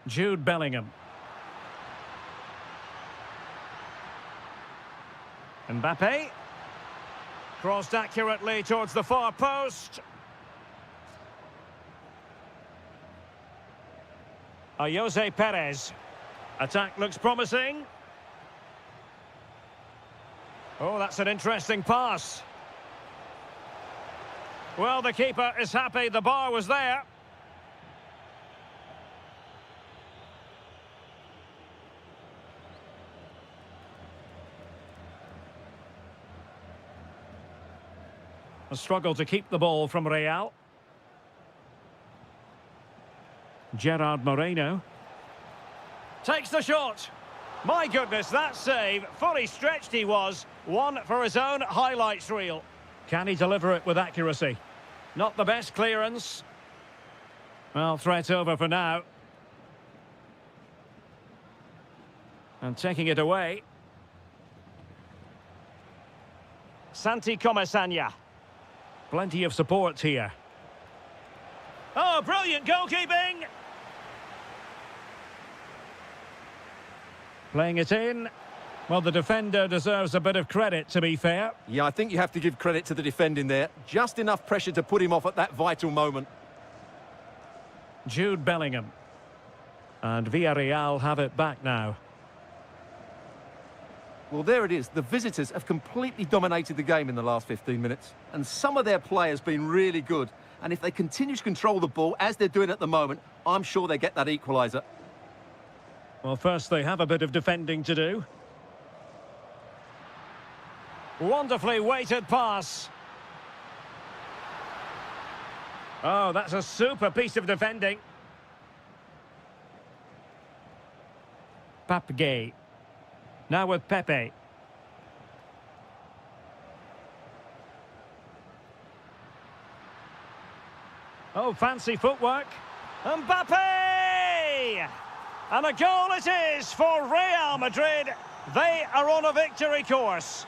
Jude Bellingham. Mbappe. Crossed accurately towards the far post. Jose Perez. Attack looks promising. Oh, that's an interesting pass. Well, the keeper is happy the bar was there. A struggle to keep the ball from Real. Gerard Moreno. Takes the shot. My goodness, that save. Fully stretched he was. One for his own highlights reel. Can he deliver it with accuracy? Not the best clearance. Well, threat over for now. And taking it away. Santi Comesaña. Plenty of support here. Oh, brilliant goalkeeping! Playing it in. Well, the defender deserves a bit of credit, to be fair. Yeah, I think you have to give credit to the defending there. Just enough pressure to put him off at that vital moment. Jude Bellingham. And Villarreal have it back now. Well, there it is. The visitors have completely dominated the game in the last 15 minutes. And some of their players have been really good. And if they continue to control the ball, as they're doing at the moment, I'm sure they get that equaliser. Well, first they have a bit of defending to do. Wonderfully weighted pass. Oh, that's a super piece of defending. Pape. Now with Pepe. Oh, fancy footwork. Mbappe! And a goal it is for Real Madrid. They are on a victory course.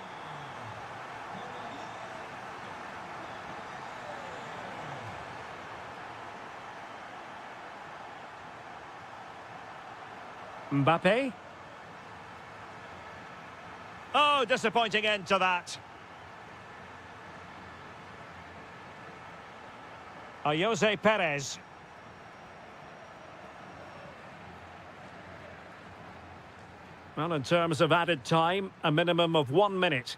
Mbappe. Oh, disappointing end to that. Jose Perez. Well, in terms of added time, a minimum of 1 minute.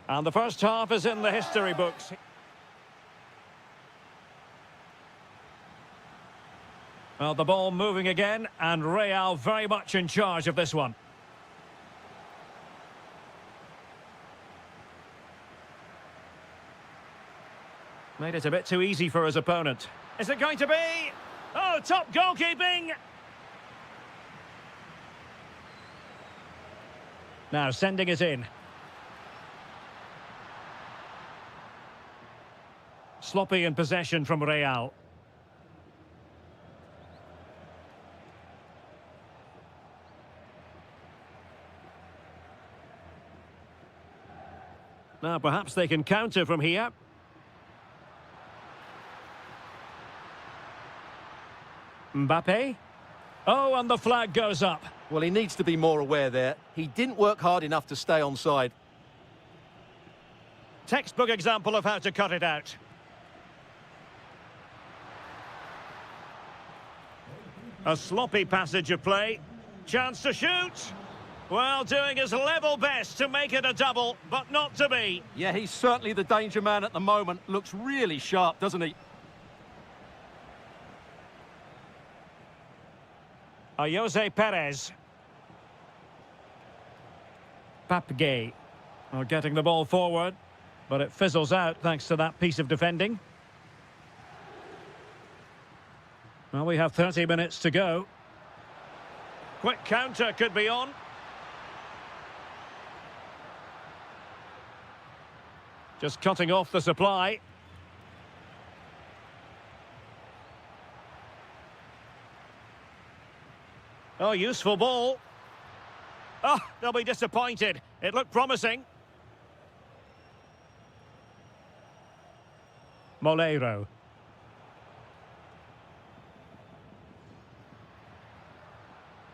And the first half is in the history books. Well, the ball moving again, and Real very much in charge of this one. Made it a bit too easy for his opponent. Is it going to be? Oh, top goalkeeping! Now sending it in. Sloppy in possession from Real. Now perhaps they can counter from here. Mbappe. Oh, and the flag goes up. Well, he needs to be more aware there. He didn't work hard enough to stay onside. Textbook example of how to cut it out. A sloppy passage of play. Chance to shoot. Well, doing his level best to make it a double, but not to be. Yeah, he's certainly the danger man at the moment. Looks really sharp, doesn't he? Jose Perez. Papgay. Getting the ball forward, but it fizzles out thanks to that piece of defending. Well, we have 30 minutes to go. Quick counter could be on. Just cutting off the supply. Oh, useful ball. Oh, they'll be disappointed. It looked promising. Moleiro.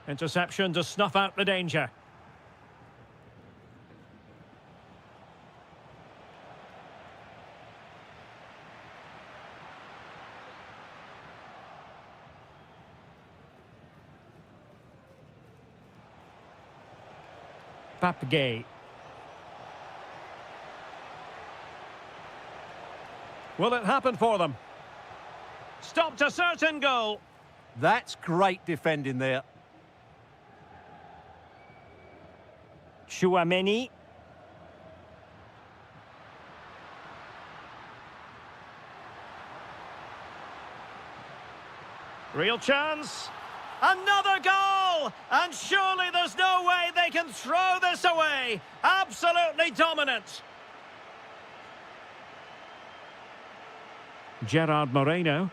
Interception to snuff out the danger. Papgay. Will it happen for them? Stopped a certain goal. That's great defending there. Chouameni. Real chance. Another goal! And surely there's no way they can throw this away. Absolutely dominant. Gerard Moreno.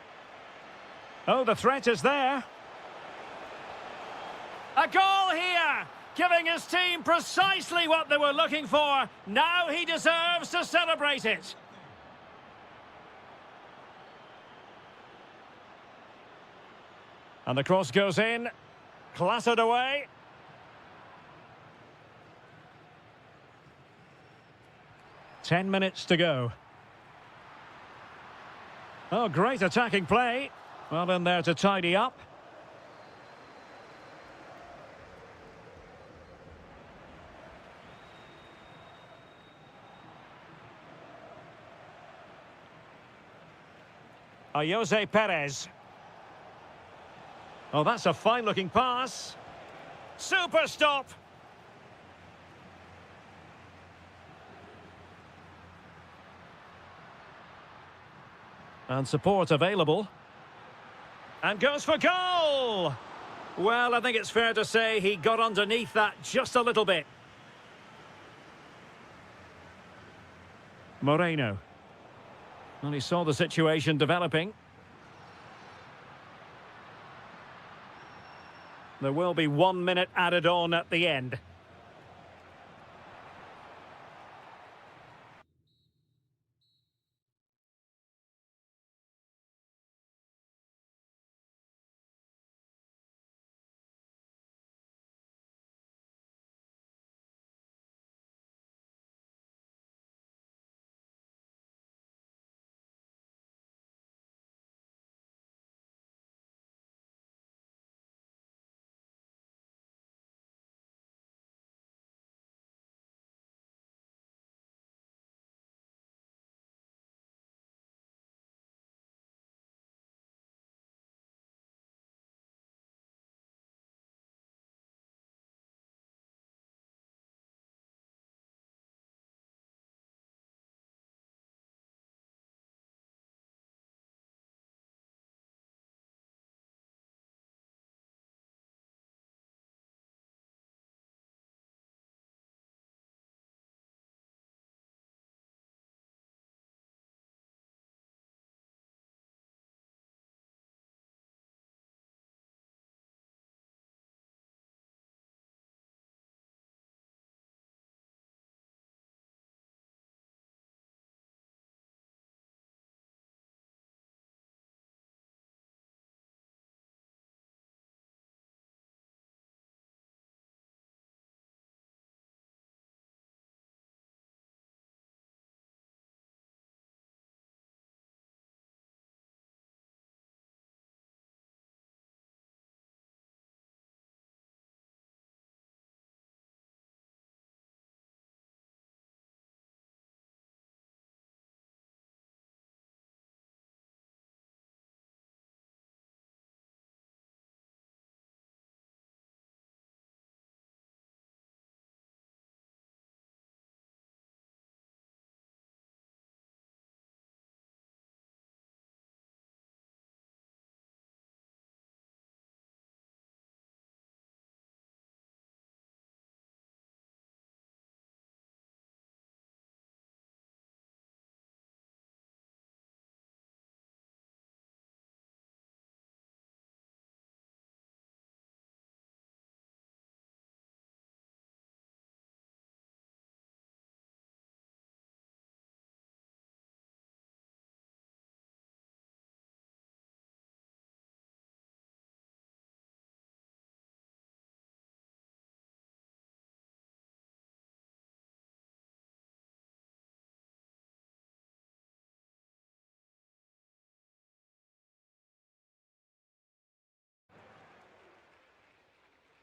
Oh, the threat is there. A goal here, giving his team precisely what they were looking for. Now he deserves to celebrate it. And the cross goes in, clattered away. Ten minutes to go. Oh, great attacking play. Well in there to tidy up. Jose Perez. Oh, that's a fine-looking pass. Super stop. And support available. And goes for goal! Well, I think it's fair to say he got underneath that just a little bit. Moreno. Well, he saw the situation developing. There will be 1 minute added on at the end.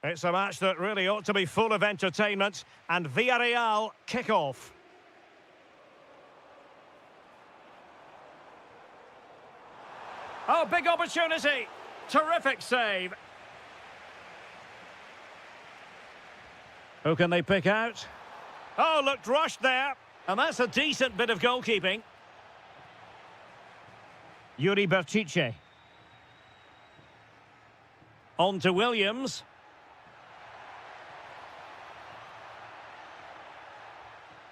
It's a match that really ought to be full of entertainment, and Villarreal kick off. Oh, big opportunity. Terrific save. Who can they pick out? Oh, looked rushed there. And that's a decent bit of goalkeeping. Yuri Berchiche. On to Williams.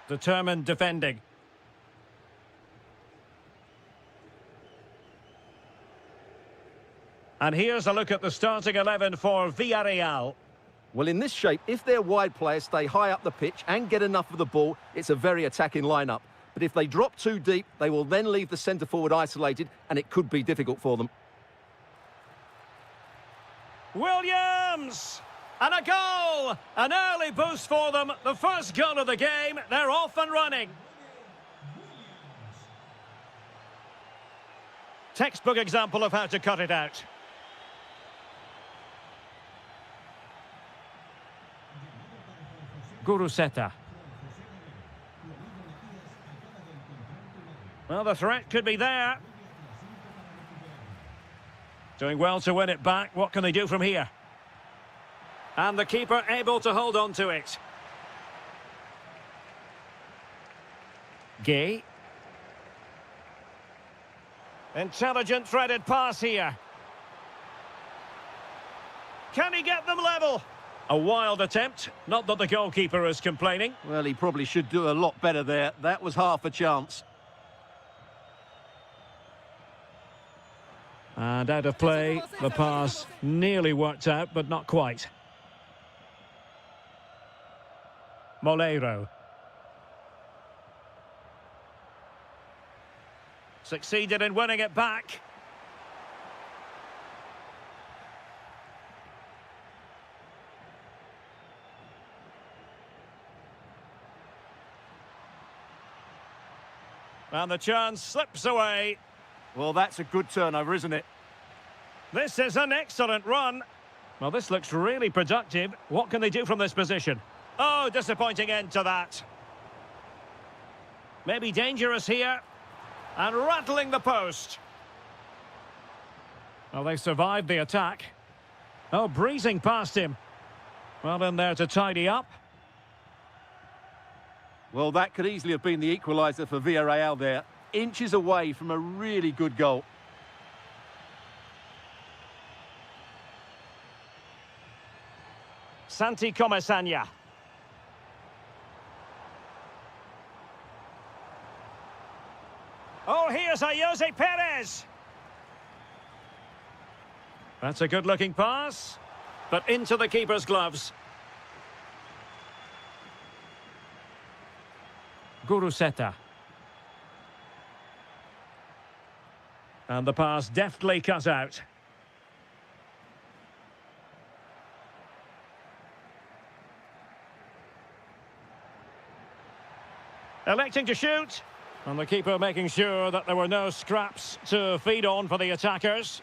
Determined defending. And here's a look at the starting 11 for Villarreal. Well, in this shape, if their wide players stay high up the pitch and get enough of the ball, it's a very attacking lineup. But if they drop too deep, they will then leave the centre-forward isolated, and it could be difficult for them. Williams! And a goal! An early boost for them. The first goal of the game. They're off and running. Textbook example of how to cut it out. Guruseta. Well, the threat could be there. Doing well to win it back. What can they do from here? And the keeper able to hold on to it. Gay. Intelligent threaded pass here. Can he get them level? A wild attempt. Not that the goalkeeper is complaining. Well, he probably should do a lot better there. That was half a chance. And out of play, the pass nearly worked out, but not quite. Moleiro. Succeeded in winning it back. And the chance slips away. Well, that's a good turnover, isn't it? This is an excellent run. Well, this looks really productive. What can they do from this position? Oh, disappointing end to that. Maybe dangerous here. And rattling the post. Well, they survived the attack. Oh, breezing past him. Well, in there to tidy up. Well, that could easily have been the equaliser for Villarreal there. Inches away from a really good goal. Santi Comesanya. Oh, here's a Jose Perez. That's a good-looking pass, but into the keeper's gloves. Guruseta. And the pass deftly cut out. Electing to shoot. And the keeper making sure that there were no scraps to feed on for the attackers.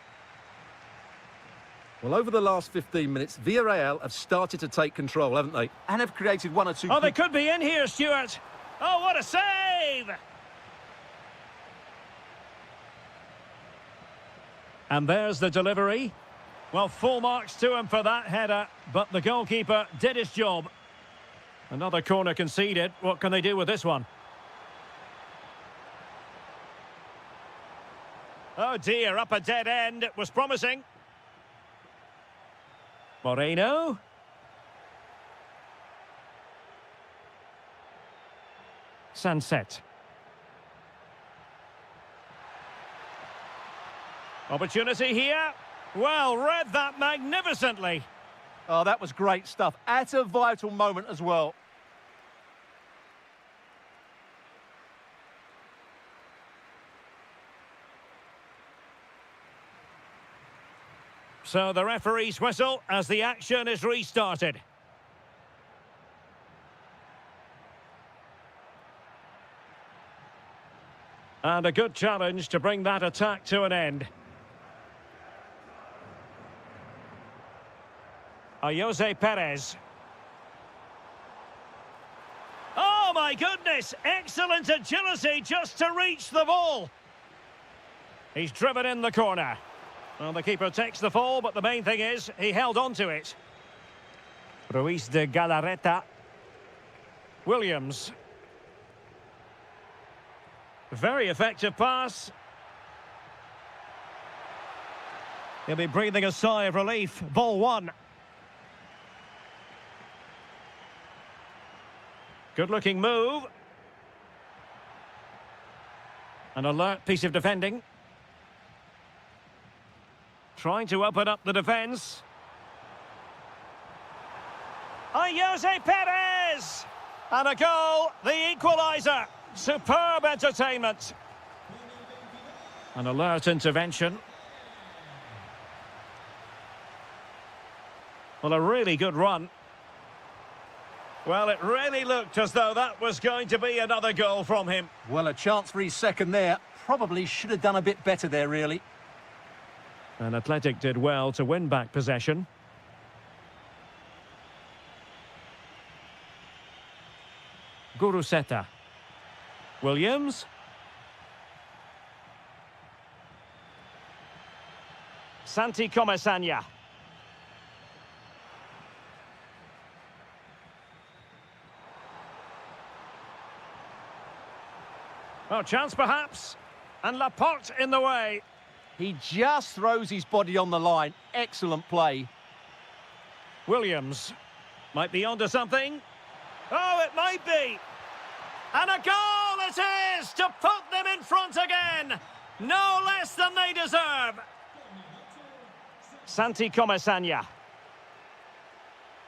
Well, over the last 15 minutes, Villarreal have started to take control, haven't they? And have created one or two... Oh, they could be in here, Stuart. Oh, what a save! And there's the delivery. Well, full marks to him for that header, but the goalkeeper did his job. Another corner conceded. What can they do with this one? Oh dear, up a dead end. It was promising. Moreno. Sunset. Opportunity here. Well, read that magnificently. Oh, that was great stuff. At a vital moment as well. So the referee's whistle as the action is restarted. And a good challenge to bring that attack to an end. Jose Perez. Oh my goodness! Excellent agility just to reach the ball. He's driven in the corner. Well, the keeper takes the fall, but the main thing is he held on to it. Ruiz de Galarreta. Williams. Very effective pass. He'll be breathing a sigh of relief. Ball one. Good-looking move. An alert piece of defending. Trying to open up the defence. Jose Perez! And a goal, the equaliser. Superb entertainment. An alert intervention. Well, a really good run. Well, it really looked as though that was going to be another goal from him. Well, a chance for his second there. Probably should have done a bit better there, really. And Athletic did well to win back possession. Guruseta. Williams. Santi Comesanya. Oh, chance perhaps. And Laporte in the way. He just throws his body on the line. Excellent play. Williams. Might be onto something. Oh, it might be. And a goal it is to put them in front again. No less than they deserve. Santi Comesanya.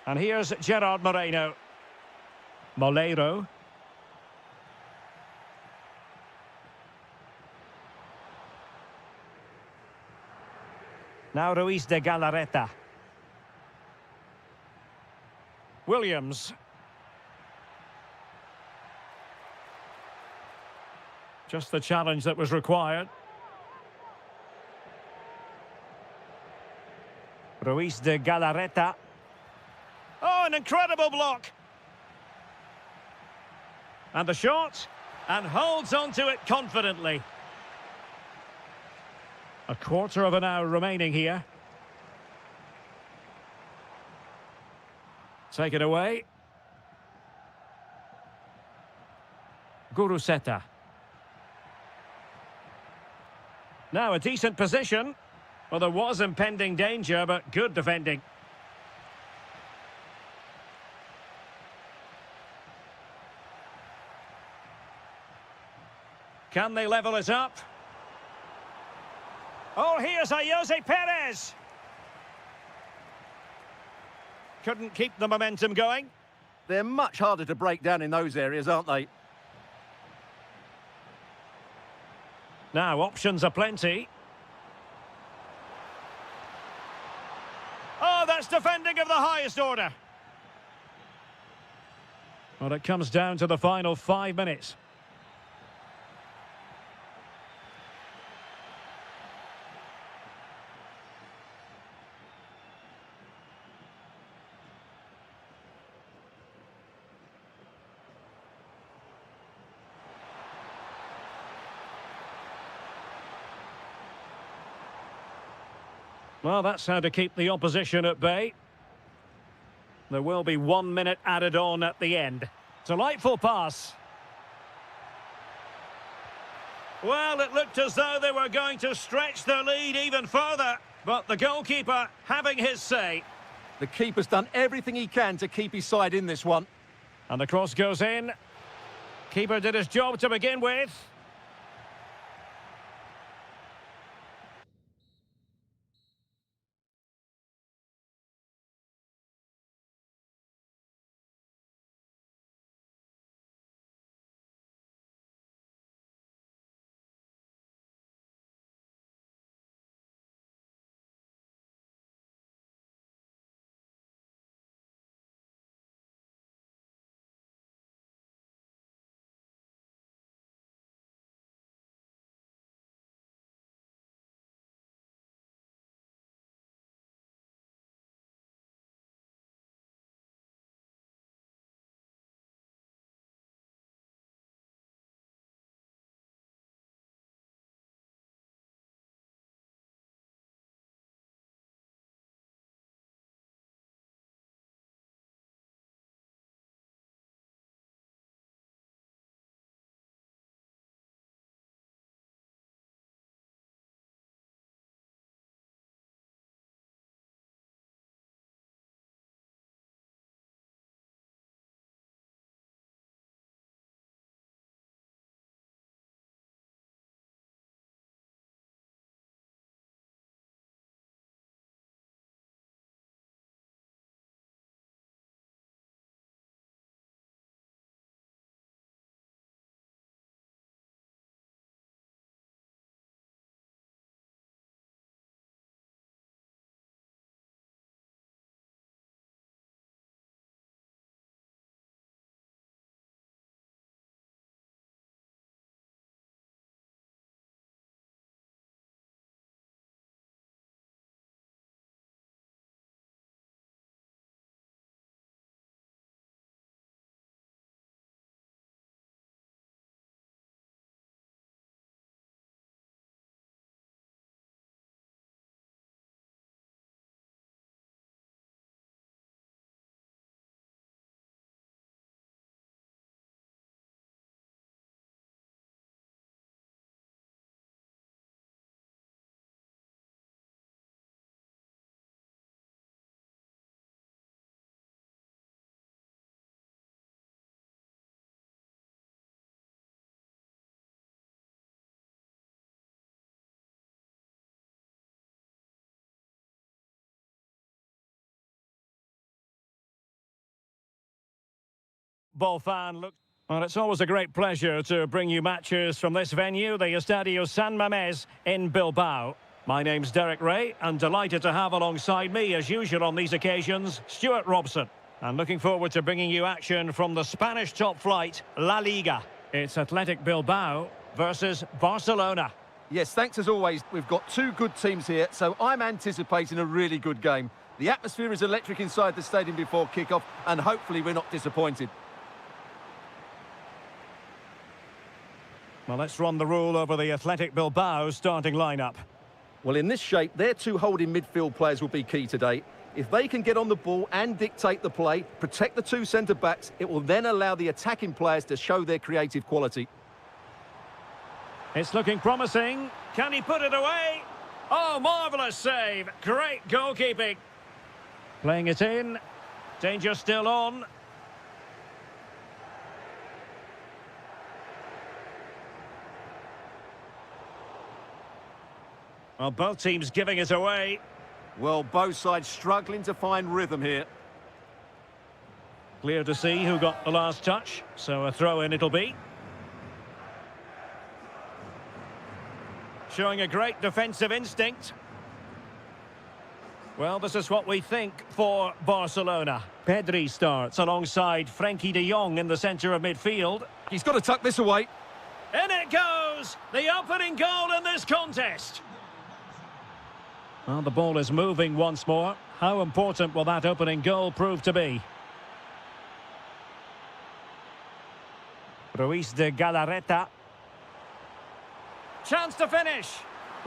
And here's Gerard Moreno. Moleiro. Now Ruiz de Galarreta. Williams. Just the challenge that was required. Ruiz de Galarreta. Oh, an incredible block. And the shot. And holds on to it confidently. A quarter of an hour remaining here. Take it away. Guruseta. Now a decent position. Well, there was impending danger, but good defending. Can they level it up? Oh, here's Jose Perez. Couldn't keep the momentum going. They're much harder to break down in those areas, aren't they? Now, options are plenty. Oh, that's defending of the highest order. Well, it comes down to the final 5 minutes. Well, that's how to keep the opposition at bay. There will be 1 minute added on at the end. Delightful pass. Well, it looked as though they were going to stretch their lead even further, but the goalkeeper having his say. The keeper's done everything he can to keep his side in this one. And the cross goes in. Keeper did his job to begin with. football fan look... Well, it's always a great pleasure to bring you matches from this venue, the Estadio San Mamés in Bilbao. My name's Derek Ray, and delighted to have alongside me, as usual on these occasions, Stuart Robson. And looking forward to bringing you action from the Spanish top flight, La Liga. It's Athletic Bilbao versus Barcelona. Yes, thanks as always. We've got two good teams here, so I'm anticipating a really good game. The atmosphere is electric inside the stadium before kick-off, and hopefully we're not disappointed. Well, let's run the rule over the Athletic Bilbao starting lineup. Well, in this shape, their two holding midfield players will be key today. If they can get on the ball and dictate the play, protect the two centre-backs, it will then allow the attacking players to show their creative quality. It's looking promising. Can he put it away? Oh, marvellous save. Great goalkeeping. Playing it in. Danger still on. Well, both teams giving it away. Well, both sides struggling to find rhythm here. Clear to see who got the last touch, so a throw-in it'll be. Showing a great defensive instinct. Well, this is what we think for Barcelona. Pedri starts alongside Frenkie de Jong in the centre of midfield. He's got to tuck this away. In it goes! The opening goal in this contest. Well, the ball is moving once more. How important will that opening goal prove to be? Ruiz de Galarreta. Chance to finish.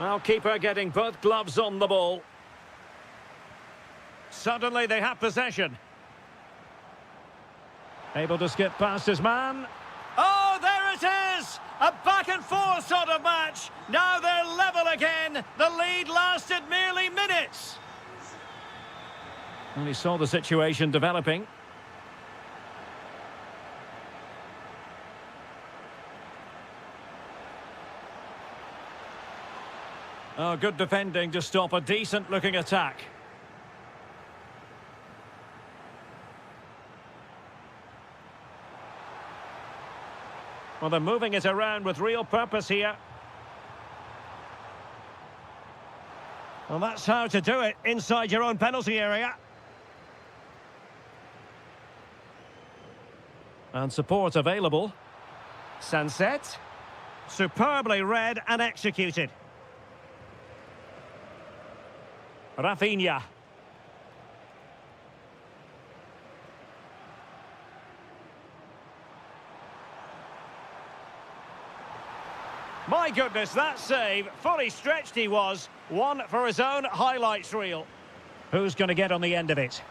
Well, keeper getting both gloves on the ball. Suddenly they have possession. Able to skip past his man. Oh, there it is! A back-and-forth sort of match. Now they're level again. The lead lasted merely minutes. And he saw the situation developing. Oh, good defending to stop a decent-looking attack. Well, they're moving it around with real purpose here. Well, that's how to do it inside your own penalty area. And support available. Sunset. Superbly read and executed. Rafinha. My goodness, that save, fully stretched he was. One for his own highlights reel. Who's going to get on the end of it?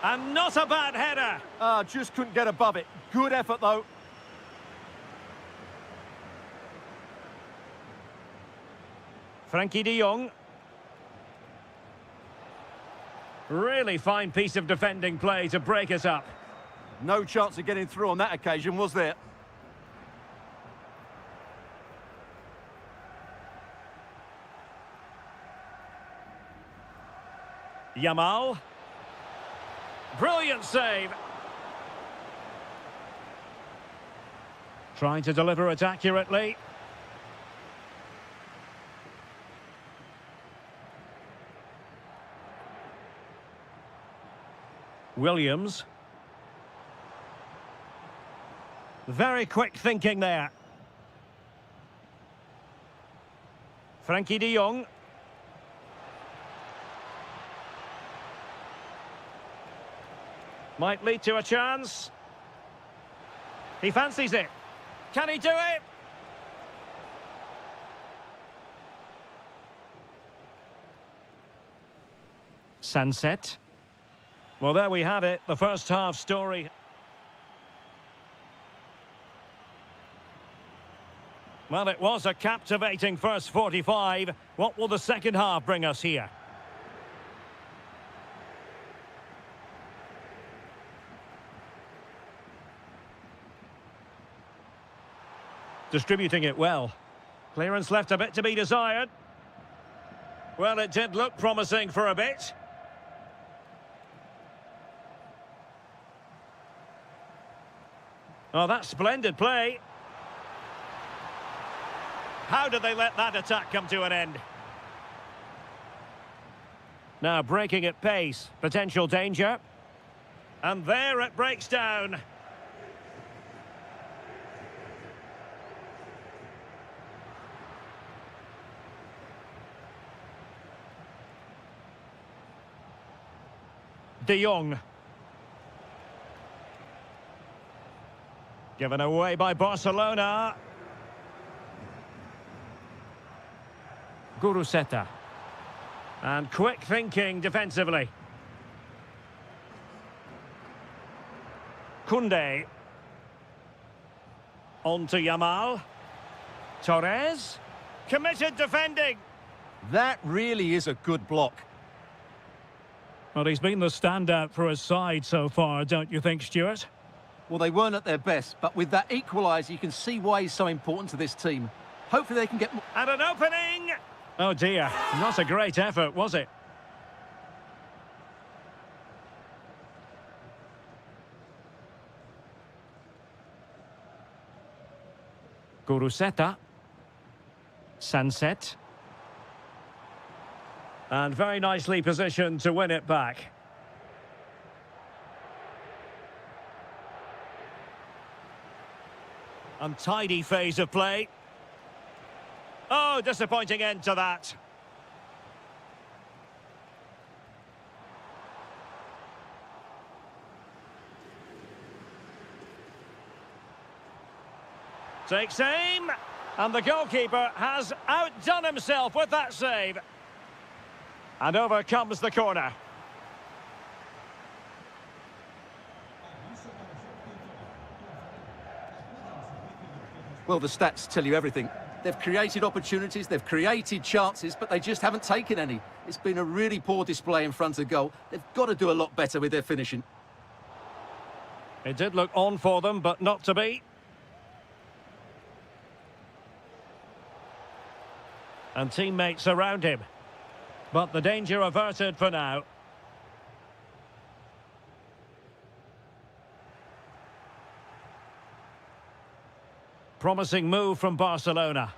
And not a bad header. Just couldn't get above it. Good effort, though. Frenkie de Jong. Really fine piece of defending play to break it up. No chance of getting through on that occasion, was there? Yamal. Brilliant save. Trying to deliver it accurately. Williams. Very quick thinking there. Frenkie de Jong. Might lead to a chance. He fancies it. Can he do it? Sunset. Well, there we have it, the first half story. Well, it was a captivating first 45. What will the second half bring us here? Distributing it well. Clearance left a bit to be desired. Well, it did look promising for a bit. Oh, that's splendid play. How did they let that attack come to an end? Now breaking at pace, potential danger. And there it breaks down. De Jong. Given away by Barcelona. Guruseta. And quick thinking defensively. Koundé. On to Yamal. Torres. Committed defending. That really is a good block. Well, he's been the standout for his side so far, don't you think, Stuart? Well, they weren't at their best, but with that equaliser, you can see why he's so important to this team. Hopefully they can get... And an opening! Oh dear, not a great effort, was it? Guruseta. Sunset. And very nicely positioned to win it back. Untidy phase of play. Oh, disappointing end to that. Takes aim. And the goalkeeper has outdone himself with that save. And over comes the corner. Well, the stats tell you everything. They've created opportunities, they've created chances, but they just haven't taken any. It's been a really poor display in front of goal. They've got to do a lot better with their finishing. It did look on for them, but not to be. And teammates around him. But the danger averted for now. Promising move from Barcelona.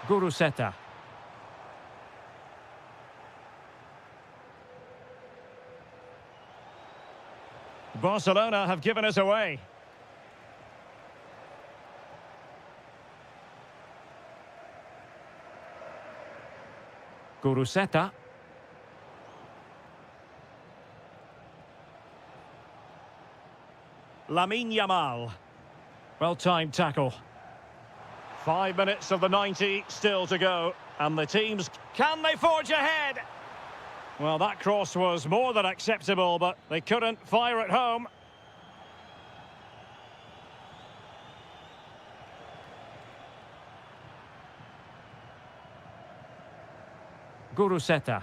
Guruseta. Barcelona have given us away. Guruseta. Lamine Yamal. Well-timed tackle. 5 minutes of the 90 still to go. And the teams, can they forge ahead? Well, that cross was more than acceptable, but they couldn't fire it home. Guruseta.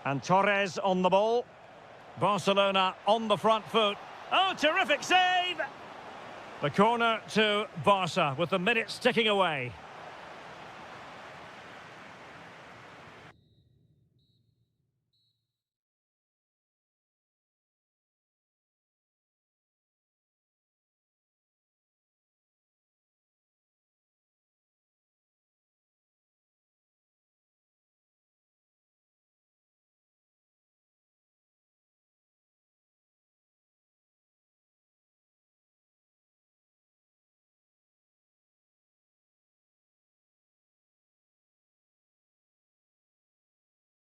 And Torres on the ball. Barcelona on the front foot. Oh, terrific save! The corner to Barca with the minutes ticking away.